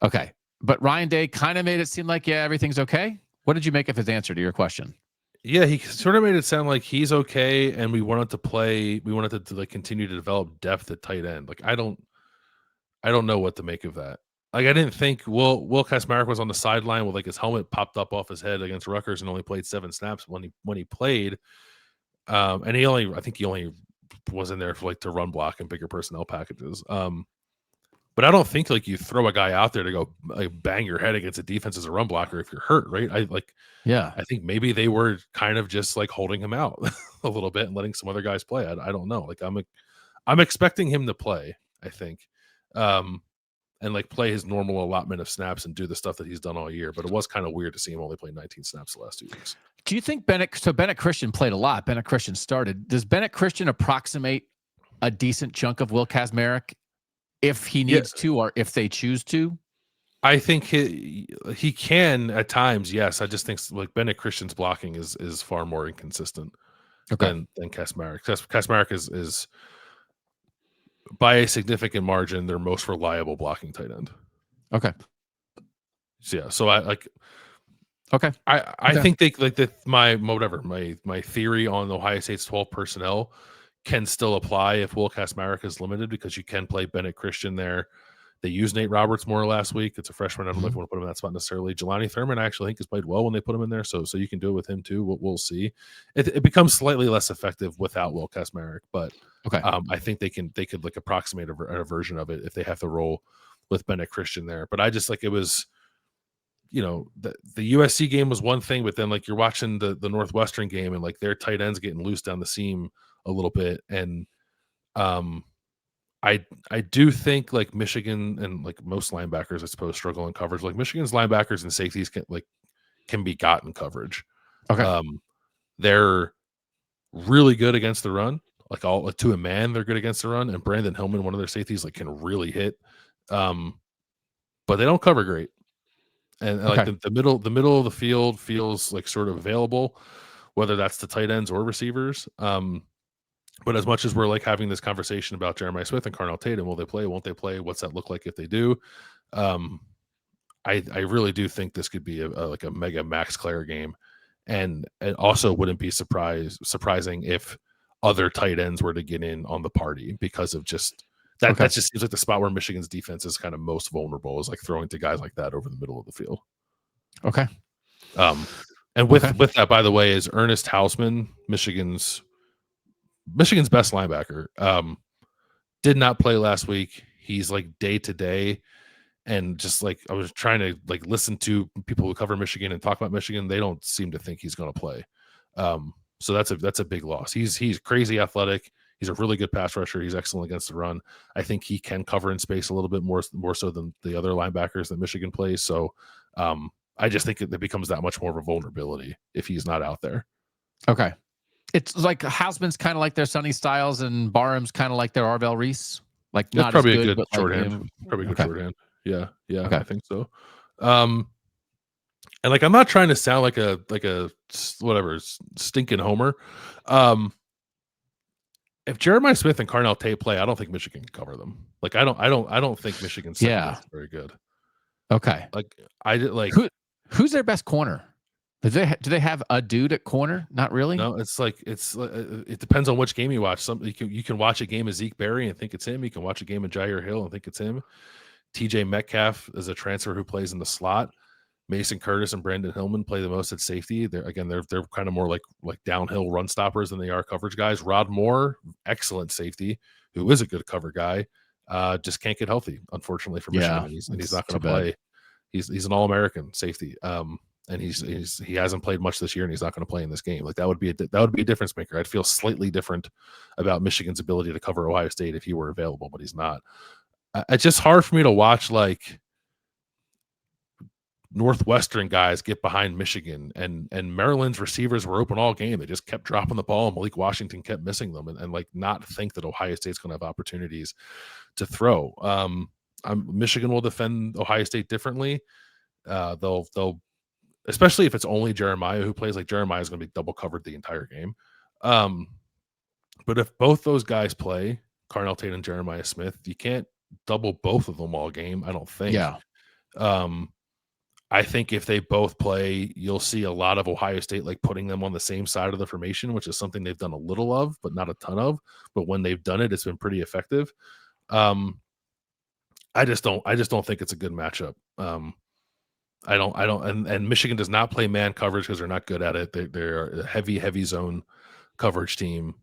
Okay. But Ryan Day kind of made it seem like, yeah, everything's okay. What did you make of his answer to your question? Yeah, he sort of made it sound like he's okay, and we wanted to like continue to develop depth at tight end. Like I don't know what to make of that. Like I didn't think Will Kazmarek was on the sideline with like his helmet popped up off his head against Rutgers and only played 7 snaps when he played. And I think he only was in there for like to run block and bigger personnel packages. But I don't think like you throw a guy out there to go like bang your head against a defense as a run blocker if you're hurt, right? I think maybe they were kind of just like holding him out a little bit and letting some other guys play. I don't know. Like I'm expecting him to play, I think. And like play his normal allotment of snaps and do the stuff that he's done all year. But it was kind of weird to see him only play 19 snaps the last 2 weeks. Do you think Bennett Christian played a lot? Bennett Christian started. Does Bennett Christian approximate a decent chunk of Will Kazmarek if he needs to, or if they choose to? I think he can at times. Yes. I just think like Bennett Christian's blocking is far more inconsistent than Kazmarek. Kazmarek is by a significant margin their most reliable blocking tight end. Okay. So yeah. So I I think they like that. My theory on Ohio State's 12 personnel can still apply if Will Kazmarek is limited, because you can play Bennett Christian there. They used Nate Roberts more last week. It's a freshman. I don't know if you want to put him in that spot necessarily. Jelani Thurman, I actually think, has played well when they put him in there. So you can do it with him too. We'll see. It becomes slightly less effective without Will Kazmarek, but I think they could like approximate a version of it if they have to roll Bennett Christian there. But I just like it was, the USC game was one thing, but then like you're watching the Northwestern game and like their tight ends getting loose down the seam a little bit. And I do think like Michigan and like most linebackers, I suppose, struggle in coverage. Like Michigan's linebackers and safeties can be got in coverage. Okay. They're really good against the run. Like all to a man, they're good against the run. And Brandon Hillman, one of their safeties, like can really hit. But they don't cover great. And like the middle of the field feels like sort of available, whether that's the tight ends or receivers. But as much as we're like having this conversation about Jeremiah Smith and Carnell Tatum, will they play? Won't they play? What's that look like if they do? I really do think this could be a mega Max Clare game, and it also wouldn't be surprising if other tight ends were to get in on the party because of just that. That just seems like the spot where Michigan's defense is kind of most vulnerable, is like throwing to guys like that over the middle of the field. Okay. And with that, by the way, is Ernest Hausman, Michigan's best linebacker, did not play last week. He's like day to day, and just like I was trying to like listen to people who cover Michigan and talk about Michigan, they don't seem to think he's going to play. So that's a big loss. He's crazy athletic. He's a really good pass rusher. He's excellent against the run. I think he can cover in space a little bit more so than the other linebackers that Michigan plays. So I just think it becomes that much more of a vulnerability if he's not out there. Okay. It's like Hausman's kind of like their Sonny Styles and Barham's kind of like their Arvel Reese. Like that's not probably as good, a good but shorthand. Probably a good shorthand. Yeah, okay. I think so. And like I'm not trying to sound like a whatever stinking homer. If Jeremiah Smith and Carnell Tate play, I don't think Michigan can cover them. Like I don't think Michigan's is very good. Okay. Like I did like who's their best corner? Do they have a dude at corner? Not really. No, it depends on which game you watch. You can watch a game of Zeke Berry and think it's him. You can watch a game of Jair Hill and think it's him. TJ Metcalf is a transfer who plays in the slot. Mason Curtis and Brandon Hillman play the most at safety. They're kind of more like downhill run stoppers than they are coverage guys. Rod Moore, excellent safety, who is a good cover guy, just can't get healthy, unfortunately, for Michigan, and he's not going to play. He's an All-American safety. And he hasn't played much this year, and he's not going to play in this game. Like that would be a difference maker. I'd feel slightly different about Michigan's ability to cover Ohio State if he were available, but he's not. It's just hard for me to watch like Northwestern guys get behind Michigan, and Maryland's receivers were open all game. They just kept dropping the ball, and Malik Washington kept missing them, and like not think that Ohio State's going to have opportunities to throw. Michigan will defend Ohio State differently. They'll especially if it's only Jeremiah who plays. Like Jeremiah is going to be double covered the entire game. But if both those guys play, Carnell Tate and Jeremiah Smith, you can't double both of them all game, I don't think. Yeah. I think if they both play, you'll see a lot of Ohio State like putting them on the same side of the formation, which is something they've done a little of, but not a ton of. But when they've done it, it's been pretty effective. I just don't think it's a good matchup. And Michigan does not play man coverage because they're not good at it. They're a heavy zone coverage team.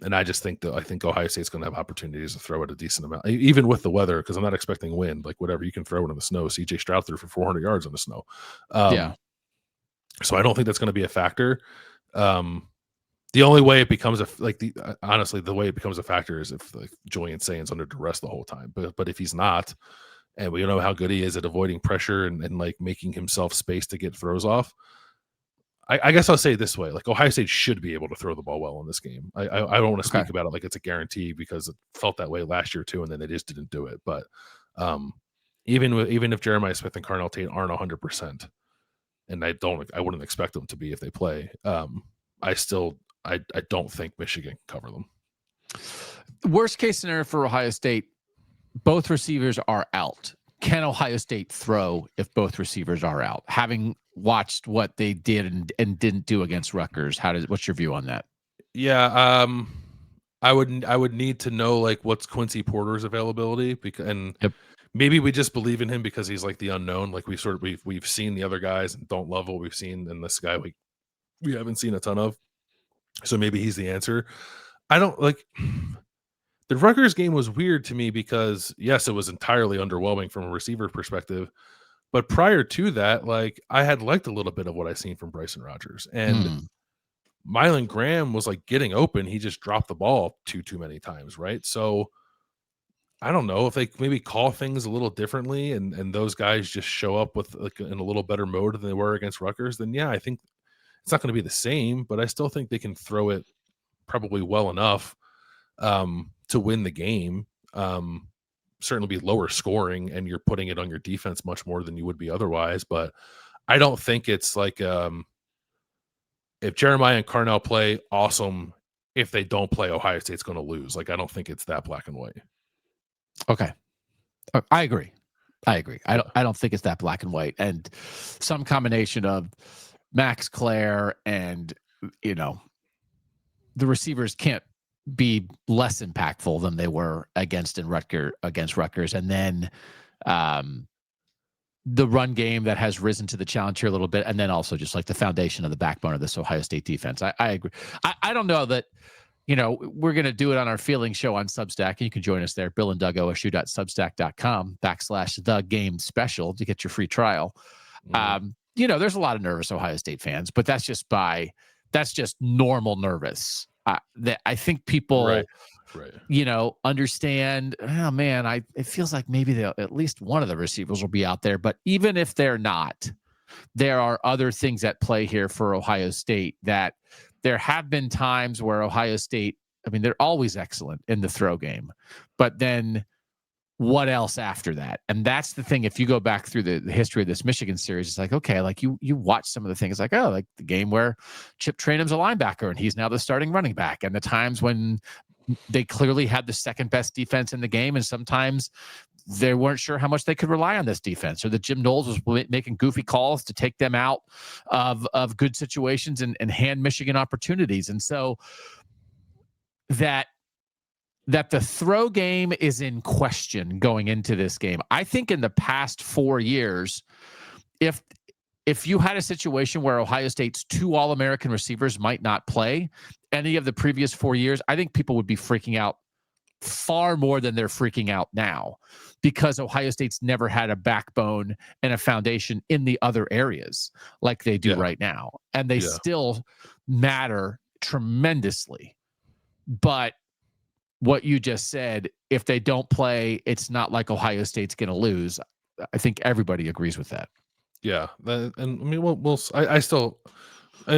And I just think I think Ohio State's going to have opportunities to throw it a decent amount, even with the weather, because I'm not expecting wind. Like whatever, you can throw it in the snow. CJ Stroud threw for 400 yards in the snow. So I don't think that's going to be a factor. The only way it becomes honestly, the way it becomes a factor is if like Julian Saint's under duress the whole time. But if he's not, and we know how good he is at avoiding pressure and like making himself space to get throws off, I guess I'll say it this way: like Ohio State should be able to throw the ball well in this game. I don't want to speak about it like it's a guarantee because it felt that way last year too, and then they just didn't do it. But even if Jeremiah Smith and Carnell Tate aren't 100%, and I wouldn't expect them to be if they play. I don't think Michigan can cover them. Worst case scenario for Ohio State, both receivers are out. Can Ohio State throw if both receivers are out? Having watched what they did and didn't do against Rutgers, what's your view on that? Yeah, I would need to know like what's Quincy Porter's availability maybe we just believe in him because he's like the unknown. Like we've seen the other guys and don't love what we've seen, and this guy we haven't seen a ton of. So maybe he's the answer. I don't like. The Rutgers game was weird to me because, yes, it was entirely underwhelming from a receiver perspective. But prior to that, like, I had liked a little bit of what I seen from Bryson Rodgers. And Mylan Graham was like getting open. He just dropped the ball too many times, right? So I don't know if they maybe call things a little differently and those guys just show up with like in a little better mode than they were against Rutgers, then yeah, I think it's not going to be the same, but I still think they can throw it probably well enough to win the game. Certainly be lower scoring, and you're putting it on your defense much more than you would be otherwise. But I don't think it's like if Jeremiah and Carnell play, awesome. If they don't play, Ohio State's going to lose. Like, I don't think it's that black and white. Okay. I agree. I don't think it's that black and white. And some combination of Max Clare and, the receivers can't be less impactful than they were against Rutgers. And then the run game that has risen to the challenge here a little bit. And then also just like the foundation of the backbone of this Ohio State defense. I agree. I don't know that, we're going to do it on our feeling show on Substack, and you can join us there. Bill and Doug OSU.substack.com/the-game-special to get your free trial. There's a lot of nervous Ohio State fans, but that's just normal nervous. That I think people, right. Understand. Oh man, it feels like maybe at least one of the receivers will be out there, but even if they're not, there are other things at play here for Ohio State. That there have been times where Ohio State, they're always excellent in the throw game, but then what else after that? And that's the thing. If you go back through the history of this Michigan series, it's like, okay, like you watch some of the things like, oh, like the game where Chip Trayanum's a linebacker and he's now the starting running back, and the times when they clearly had the second best defense in the game, and sometimes they weren't sure how much they could rely on this defense, or that Jim Knowles was making goofy calls to take them out of good situations and hand Michigan opportunities. And so that the throw game is in question going into this game. I think in the past 4 years, if you had a situation where Ohio State's 2 All-American receivers might not play any of the previous 4 years, I think people would be freaking out far more than they're freaking out now, because Ohio State's never had a backbone and a foundation in the other areas like they do right now. And they still matter tremendously. But what you just said, if they don't play, it's not like Ohio State's going to lose. I think everybody agrees with that. Yeah. And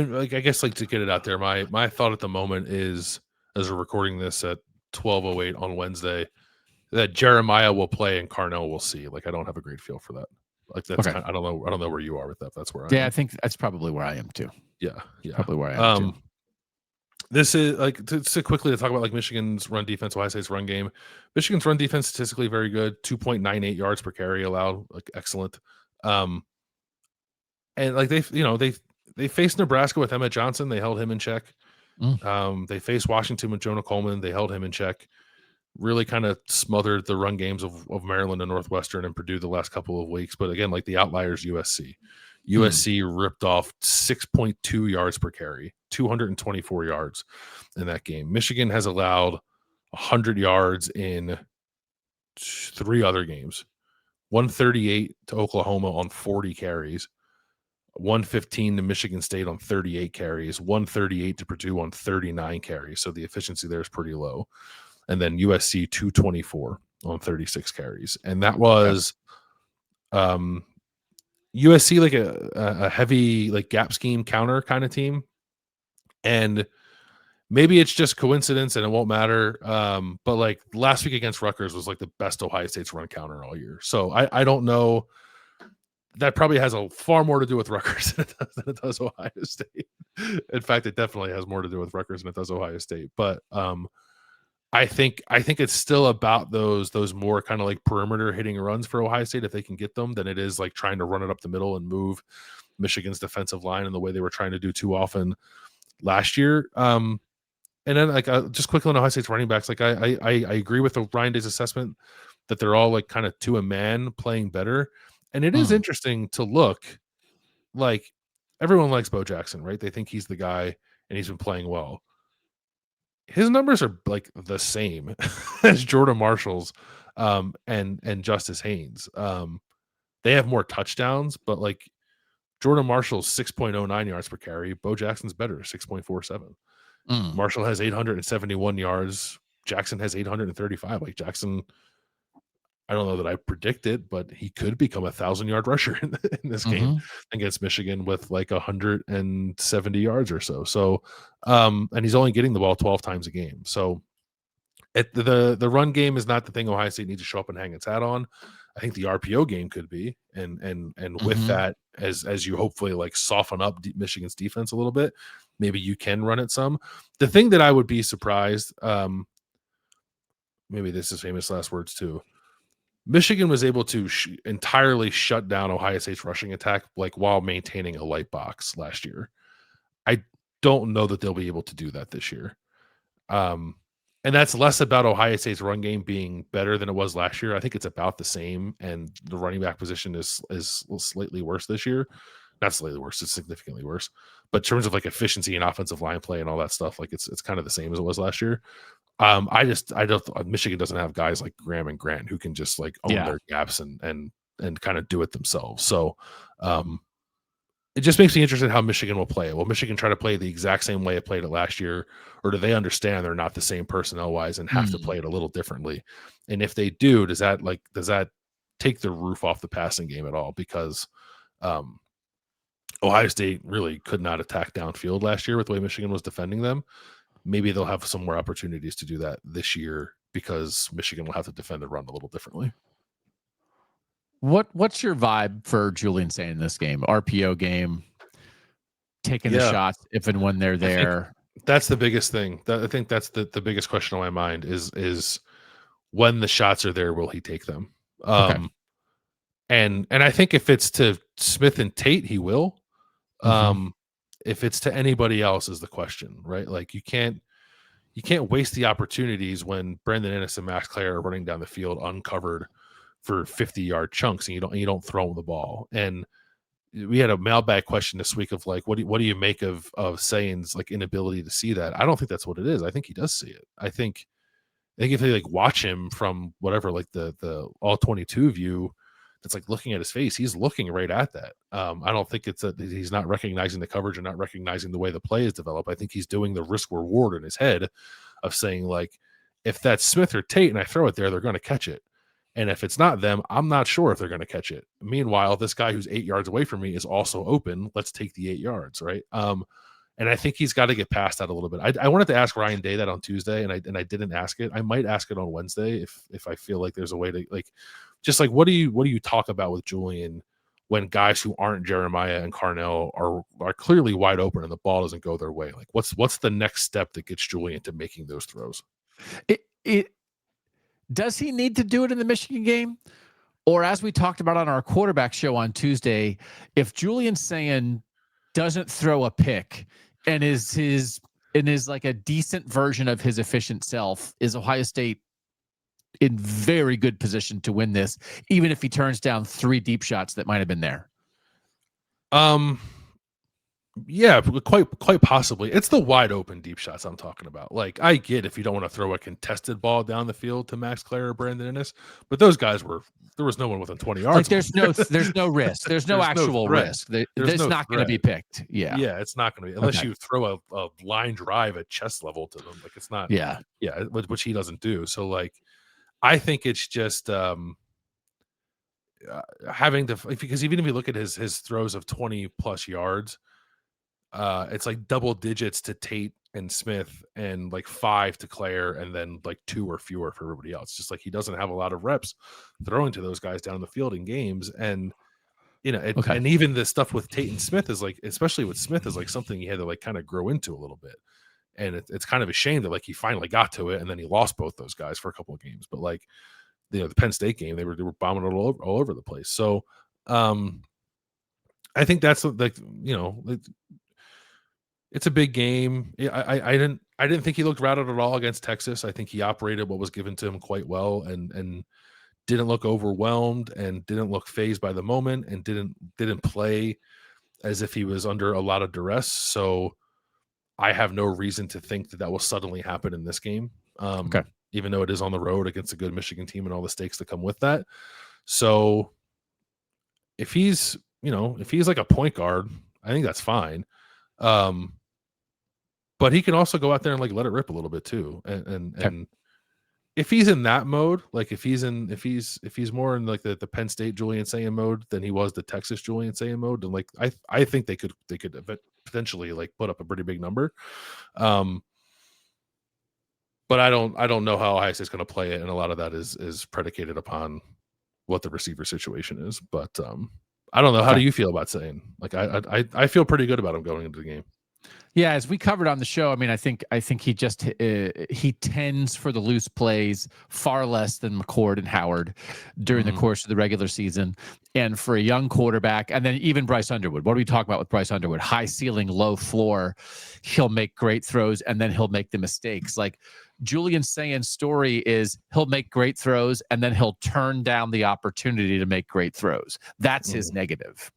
I guess like to get it out there, my thought at the moment is, as we're recording this at 12:08 on Wednesday, that Jeremiah will play and Carnell will see. Like, I don't have a great feel for that. Like, that's okay. I don't know where you are with that. That's where I think that's probably where I am too. Yeah. Probably where I am too. This is like to quickly to talk about like Michigan's run defense, Ohio State's run game. Michigan's run defense statistically very good, 2.98 yards per carry allowed, like excellent. And like they faced Nebraska with Emmett Johnson, they held him in check. They faced Washington with Jonah Coleman, they held him in check. Really kind of smothered the run games of Maryland and Northwestern and Purdue the last couple of weeks. But again, like the outliers, USC. USC ripped off 6.2 yards per carry, 224 yards in that game. Michigan has allowed 100 yards in 3 other games. 138 to Oklahoma on 40 carries. 115 to Michigan State on 38 carries. 138 to Purdue on 39 carries. So the efficiency there is pretty low. And then USC 224 on 36 carries. And that was USC like a heavy like gap scheme counter kind of team. And maybe it's just coincidence and it won't matter. But like last week against Rutgers was like the best Ohio State's run counter all year. So I don't know. That probably has a far more to do with Rutgers than it does Ohio State. In fact, it definitely has more to do with Rutgers than it does Ohio State. But I think it's still about those more kind of like perimeter hitting runs for Ohio State if they can get them, than it is like trying to run it up the middle and move Michigan's defensive line in the way they were trying to do too often last year. And then like just quickly on Ohio State's running backs, like I agree with the Ryan Day's assessment that they're all like kind of to a man playing better. And it is interesting to look, like everyone likes Bo Jackson, right? They think he's the guy and he's been playing well. his numbers are like the same as Jordan Marshall's and Justice Haynes. They have more touchdowns, but like Jordan Marshall's 6.09 yards per carry. Bo Jackson's better, 6.47. Marshall has 871 yards. Jackson has 835. Like Jackson, I don't know that I predict it, but he could become 1,000-yard rusher in this game against Michigan with like 170 yards or so. So, and he's only getting the ball 12 times a game. So, the run game is not the thing Ohio State needs to show up and hang its hat on. I think the RPO game could be, and with that, as you hopefully like soften up Michigan's defense a little bit, maybe you can run it some. The thing that I would be surprised, maybe this is famous last words too. Michigan was able to entirely shut down Ohio State's rushing attack, like while maintaining a light box last year. I don't know that they'll be able to do that this year. And that's less about Ohio State's run game being better than it was last year. I think it's about the same, and the running back position is slightly worse this year. Not slightly worse; it's significantly worse. But in terms of like efficiency and offensive line play and all that stuff, like it's kind of the same as it was last year. I don't. Michigan doesn't have guys like Graham and Grant who can just like own their gaps and kind of do it themselves. So, it just makes me interested in how Michigan will play it. Will Michigan try to play the exact same way it played it last year, or do they understand they're not the same personnel wise and have to play it a little differently? And if they do, does that take the roof off the passing game at all? Because Ohio State really could not attack downfield last year with the way Michigan was defending them. Maybe they'll have some more opportunities to do that this year because Michigan will have to defend the run a little differently. What's your vibe for Julian saying in this game? RPO game, taking the shots if and when they're there. That's the biggest thing. I think that's the biggest question on my mind is when the shots are there, will he take them? And I think if it's to Smith and Tate, he will. If it's to anybody else is the question, right? Like you can't waste the opportunities when Brandon Inniss and Max Clare are running down the field uncovered for 50-yard chunks, and you don't throw them the ball. And we had a mailbag question this week of like, what do you make of Sayan's like inability to see that? I don't think that's what it is. I think he does see it. I think if they like watch him from whatever, like the all 22 view, that's like looking at his face, he's looking right at that. I don't think it's that he's not recognizing the coverage and not recognizing the way the play is developed. I think he's doing the risk reward in his head of saying like, if that's Smith or Tate and I throw it there, they're going to catch it. And if it's not them, I'm not sure if they're going to catch it. Meanwhile, this guy who's 8 yards away from me is also open. Let's take the 8 yards, right? And I think he's got to get past that a little bit. I wanted to ask Ryan Day that on Tuesday, and I didn't ask it. I might ask it on Wednesday if I feel like there's a way to like, just like what do you talk about with Julian when guys who aren't Jeremiah and Carnell are clearly wide open and the ball doesn't go their way? Like what's the next step that gets Julian to making those throws? Does he need to do it in the Michigan game? Or as we talked about on our quarterback show on Tuesday, if Julian Sayin doesn't throw a pick and is like a decent version of his efficient self, is Ohio State in very good position to win this, even if he turns down 3 deep shots that might have been there? Yeah, quite possibly. It's the wide open deep shots I'm talking about. Like I get if you don't want to throw a contested ball down the field to Max Clare or Brandon Inniss, but those guys there was no one within 20 yards. Like there's no risk. There's no actual risk. It's not going to be picked. Yeah, it's not going to be unless you throw a line drive at chest level to them. Like it's not. Yeah, which he doesn't do. So like, I think it's just having to, because even if you look at his throws of 20 plus yards. It's like double digits to Tate and Smith and like 5 to Clare and then like 2 or fewer for everybody else. Just like he doesn't have a lot of reps throwing to those guys down the field in games. And, and even the stuff with Tate and Smith is like, especially with Smith, is like something he had to like kind of grow into a little bit. And it's kind of a shame that like he finally got to it and then he lost both those guys for a couple of games. But like, the Penn State game, they were bombing it all over the place. So I think that's like, it's a big game. I didn't think he looked rattled at all against Texas. I think he operated what was given to him quite well and didn't look overwhelmed and didn't look fazed by the moment and didn't play as if he was under a lot of duress. So I have no reason to think that will suddenly happen in this game. Okay. Even though it is on the road against a good Michigan team and all the stakes that come with that. So if he's like a point guard, I think that's fine. But he can also go out there and like let it rip a little bit too. And if he's in that mode, like if he's more in like the Penn State Julian Sayin mode than he was the Texas Julian Sayin mode, then like I think they could potentially like put up a pretty big number. But I don't know how Ohio State's going to play it, and a lot of that is predicated upon what the receiver situation is. But I don't know. How do you feel about saying? Like I feel pretty good about him going into the game. Yeah, as we covered on the show, I mean, I think he just he tends for the loose plays far less than McCord and Howard during the course of the regular season. And for a young quarterback, and then even Bryce Underwood, what do we talk about with Bryce Underwood? High ceiling, low floor. He'll make great throws, and then he'll make the mistakes. Like Julian Sayin's story is he'll make great throws, and then he'll turn down the opportunity to make great throws. That's his negative.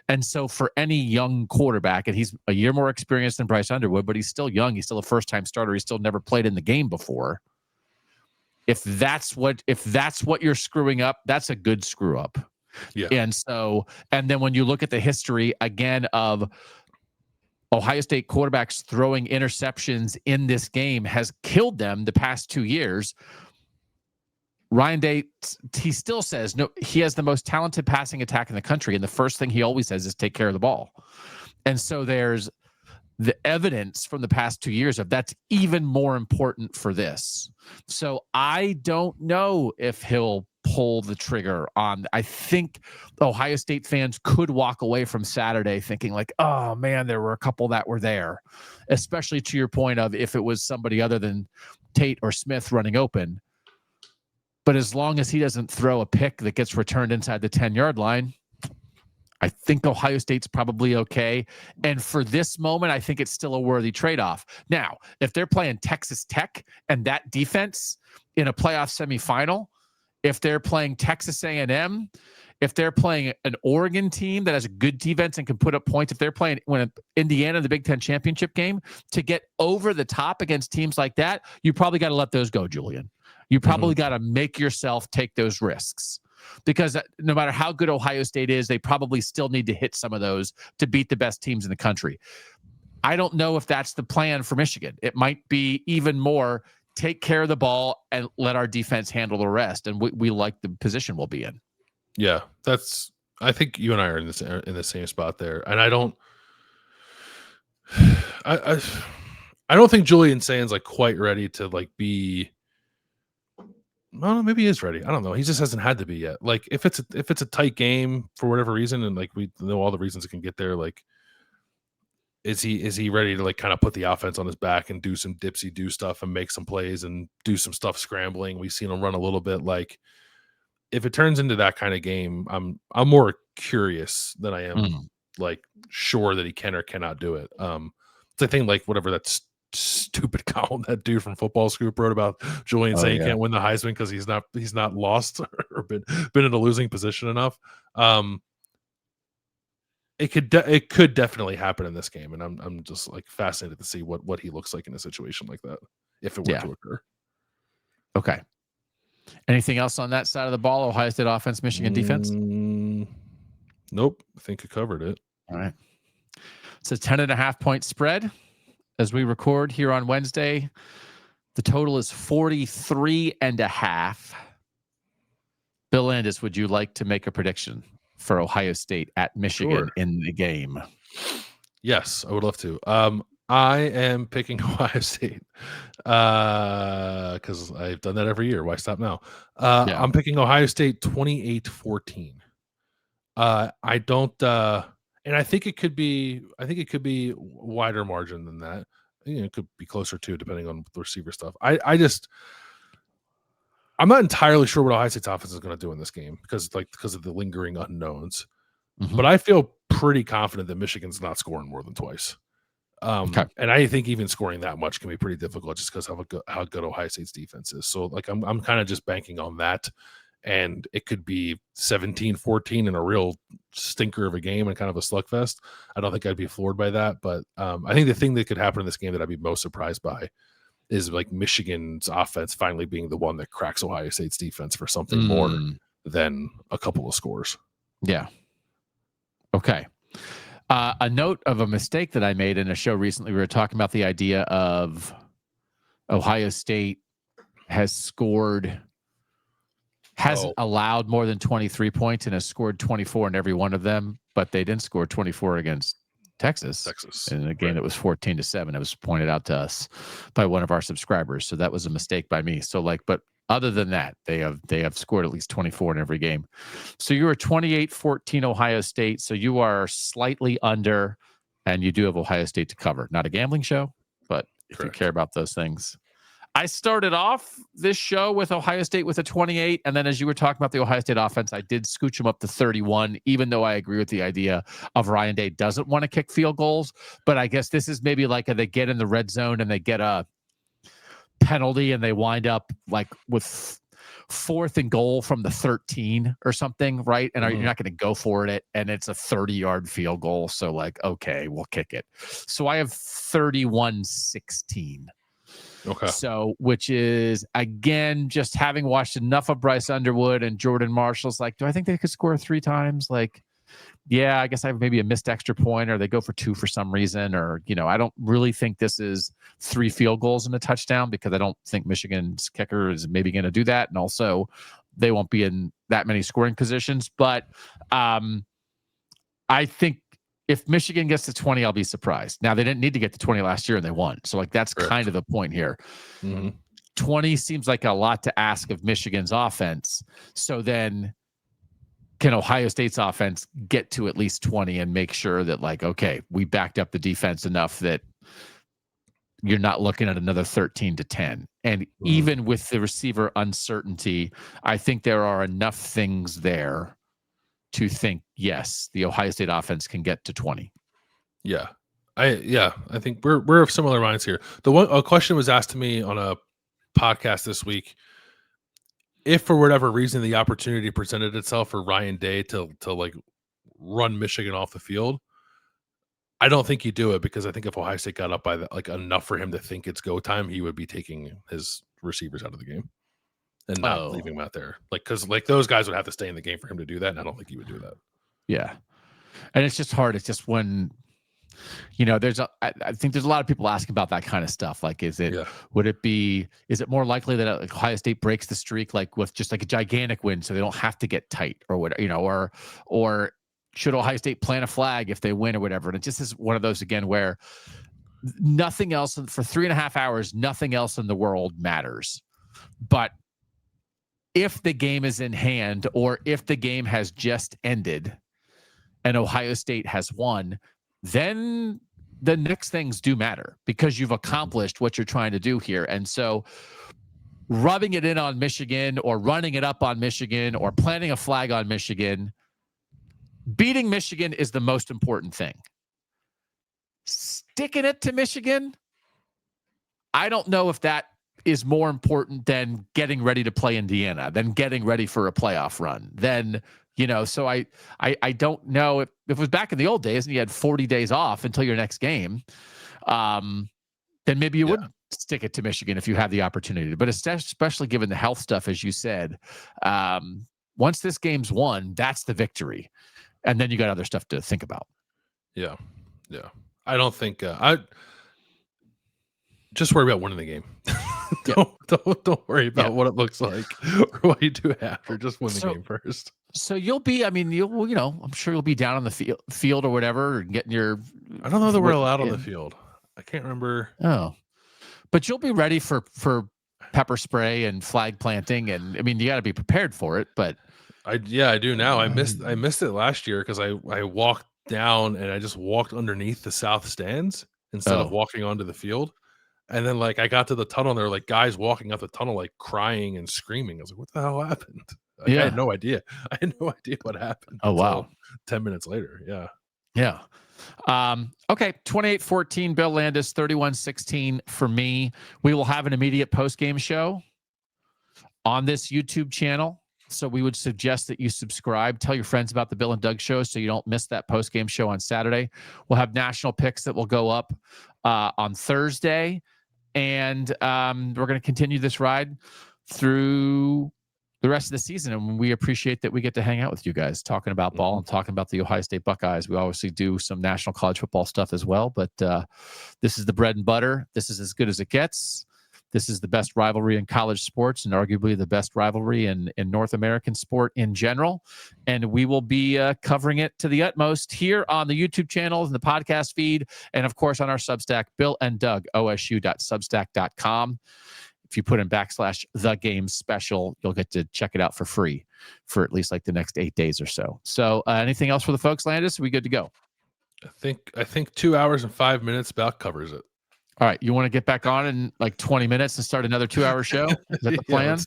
And so for any young quarterback, and he's a year more experienced than Bryce Underwood, but he's still young. He's still a first-time starter. He's still never played in the game before. If that's what you're screwing up, that's a good screw up. Yeah. And then when you look at the history again of Ohio State quarterbacks throwing interceptions in this game has killed them the past 2 years. Ryan Day, he still says no. He has the most talented passing attack in the country, and the first thing he always says is take care of the ball. And so there's the evidence from the past 2 years of that's even more important for this. So I don't know if he'll pull the trigger on. I think Ohio State fans could walk away from Saturday thinking like, oh man, there were a couple that were there, especially to your point of if it was somebody other than Tate or Smith running open. But as long as he doesn't throw a pick that gets returned inside the 10-yard line, I think Ohio State's probably okay. And for this moment, I think it's still a worthy trade-off. Now, if they're playing Texas Tech and that defense in a playoff semifinal, if they're playing Texas A&M, if they're playing an Oregon team that has a good defense and can put up points, if they're playing Indiana in the Big Ten championship game, to get over the top against teams like that, you probably got to let those go, Julian. You probably got to make yourself take those risks because no matter how good Ohio State is, they probably still need to hit some of those to beat the best teams in the country. I don't know if that's the plan for Michigan. It might be even more take care of the ball and let our defense handle the rest. And we like the position we'll be in. Yeah, I think you and I are in the same spot there. And I don't think Julian Sayin's like quite ready to like be. Well, maybe he is ready. I don't know. He just hasn't had to be yet. Like if it's a tight game for whatever reason, and like we know all the reasons it can get there, like is he ready to like kind of put the offense on his back and do some dipsy do stuff and make some plays and do some stuff scrambling? We've seen him run a little bit. Like if it turns into that kind of game, I'm more curious than I am like sure that he can or cannot do it. It's a thing like whatever that's stupid column that dude from Football Scoop wrote about Julian saying he can't win the Heisman because he's not lost or been in a losing position enough. It could definitely happen in this game, and I'm just like fascinated to see what he looks like in a situation like that if it were to occur. Okay. Anything else on that side of the ball? Ohio State offense, Michigan defense? Nope. I think I covered it. All right. It's a 10.5-point spread. As we record here on Wednesday, the total is 43.5. Bill Landis, would you like to make a prediction for Ohio State at Michigan in the game? Yes, I would love to. I am picking Ohio State because I've done that every year. Why stop now? I'm picking Ohio State 28-14. I don't. And I think it could be wider margin than that. It could be closer to, depending on the receiver stuff. I'm not entirely sure what Ohio State's offense is going to do in this game because of the lingering unknowns. But I feel pretty confident that Michigan's not scoring more than twice. And I think even scoring that much can be pretty difficult just because of how good Ohio State's defense is. So like I'm kind of just banking on that. And it could be 17-14 in a real stinker of a game and kind of a slugfest. I don't think I'd be floored by that, but I think the thing that could happen in this game that I'd be most surprised by is like Michigan's offense finally being the one that cracks Ohio State's defense for something more than a couple of scores. Yeah. Okay. A note of a mistake that I made in a show recently. We were talking about the idea of Ohio State hasn't allowed more than 23 points and has scored 24 in every one of them, but they didn't score 24 against Texas in a game that was 14-7. It was pointed out to us by one of our subscribers. So that was a mistake by me. So but other than that, they have scored at least 24 in every game. So you were 28-14 Ohio State. So you are slightly under, and you do have Ohio State to cover. Not a gambling show, but if you care about those things. I started off this show with Ohio State with a 28, and then as you were talking about the Ohio State offense, I did scooch them up to 31, even though I agree with the idea of Ryan Day doesn't want to kick field goals. But I guess this is maybe like they get in the red zone and they get a penalty and they wind up like with 4th and goal from the 13 or something, right? And you're not going to go for it, and it's a 30-yard field goal. So okay, we'll kick it. So I have 31-16. Okay. So, which is, again, just having watched enough of Bryce Underwood and Jordan Marshall's, do I think they could score 3 times? Yeah, I guess I have maybe a missed extra point, or they go for 2 for some reason, or, I don't really think this is 3 field goals and a touchdown, because I don't think Michigan's kicker is maybe going to do that. And also they won't be in that many scoring positions. But I think if Michigan gets to 20, I'll be surprised. Now, they didn't need to get to 20 last year, and they won. So, that's kind of the point here. 20 seems like a lot to ask of Michigan's offense. So then can Ohio State's offense get to at least 20 and make sure that, okay, we backed up the defense enough that you're not looking at another 13-10. And even with the receiver uncertainty, I think there are enough things there to think, yes, the Ohio State offense can get to 20. Yeah. I think we're of similar minds here. A question was asked to me on a podcast this week. If for whatever reason the opportunity presented itself for Ryan Day to run Michigan off the field, I don't think he'd do it, because I think if Ohio State got up by enough for him to think it's go time, he would be taking his receivers out of the game and not leaving them out there. Because those guys would have to stay in the game for him to do that, and I don't think he would do that. Yeah. And it's just hard. It's just when, I think there's a lot of people asking about that kind of stuff. Is it more likely that Ohio State breaks the streak, with just a gigantic win, so they don't have to get tight, or whatever, or should Ohio State plant a flag if they win or whatever? And it just is one of those, again, where nothing else for 3.5 hours, nothing else in the world matters. But if the game is in hand, or if the game has just ended and Ohio State has won, then the next things do matter, because you've accomplished what you're trying to do here. And so rubbing it in on Michigan, or running it up on Michigan, or planting a flag on Michigan, beating Michigan is the most important thing. Sticking it to Michigan, I don't know if that is more important than getting ready to play Indiana, than getting ready for a playoff run. Then, so I don't know if it was back in the old days and you had 40 days off until your next game, then maybe you would stick it to Michigan if you have the opportunity. But especially given the health stuff, as you said, once this game's won, that's the victory. And then you got other stuff to think about. Yeah. Yeah. I don't think I just worry about winning the game. Don't worry about what it looks like or what you do after. Just win the game first. So you'll be, I'm sure you'll be down on the field or whatever, and getting your. I don't know that we're allowed on the field. I can't remember. Oh, but you'll be ready for pepper spray and flag planting, and you got to be prepared for it. But I do now. I missed it last year because I walked down and I just walked underneath the south stands instead of walking onto the field. And then I got to the tunnel and there were guys walking out the tunnel crying and screaming. I was like, what the hell happened? I had no idea. I had no idea what happened. Oh, wow. 10 minutes later. Yeah. Yeah. Okay. 28-14, Bill Landis, 31-16 for me. We will have an immediate post-game show on this YouTube channel. So we would suggest that you subscribe. Tell your friends about the Bill and Doug show so you don't miss that post-game show on Saturday. We'll have national picks that will go up on Thursday. And we're going to continue this ride through the rest of the season. And we appreciate that we get to hang out with you guys talking about ball and talking about the Ohio State Buckeyes. We obviously do some national college football stuff as well, but this is the bread and butter. This is as good as it gets. This is the best rivalry in college sports and arguably the best rivalry in North American sport in general. And we will be covering it to the utmost here on the YouTube channels and the podcast feed. And of course, on our Substack, Bill and Doug, osu.substack.com. If you put in /the game special, you'll get to check it out for free for at least like the next 8 days or so. So anything else for the folks, Landis? Are we good to go? I think 2 hours and 5 minutes about covers it. All right. You want to get back on in like 20 minutes and start another 2-hour show? Is that the plan?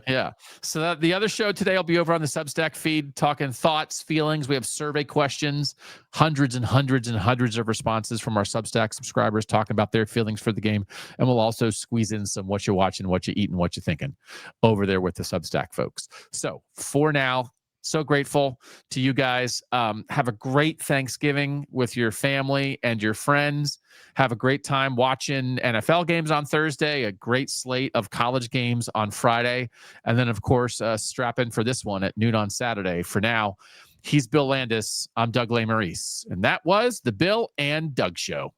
Yeah. So the other show today will be over on the Substack feed, talking thoughts, feelings. We have survey questions, hundreds and hundreds and hundreds of responses from our Substack subscribers talking about their feelings for the game. And we'll also squeeze in some what you're watching, what you're eating, what you're thinking over there with the Substack folks. So for now, so grateful to you guys. Have a great Thanksgiving with your family and your friends. Have a great time watching NFL games on Thursday, a great slate of college games on Friday. And then, of course, strap in for this one at noon on Saturday. For now, he's Bill Landis. I'm Doug Lesmerises. And that was the Bill and Doug Show.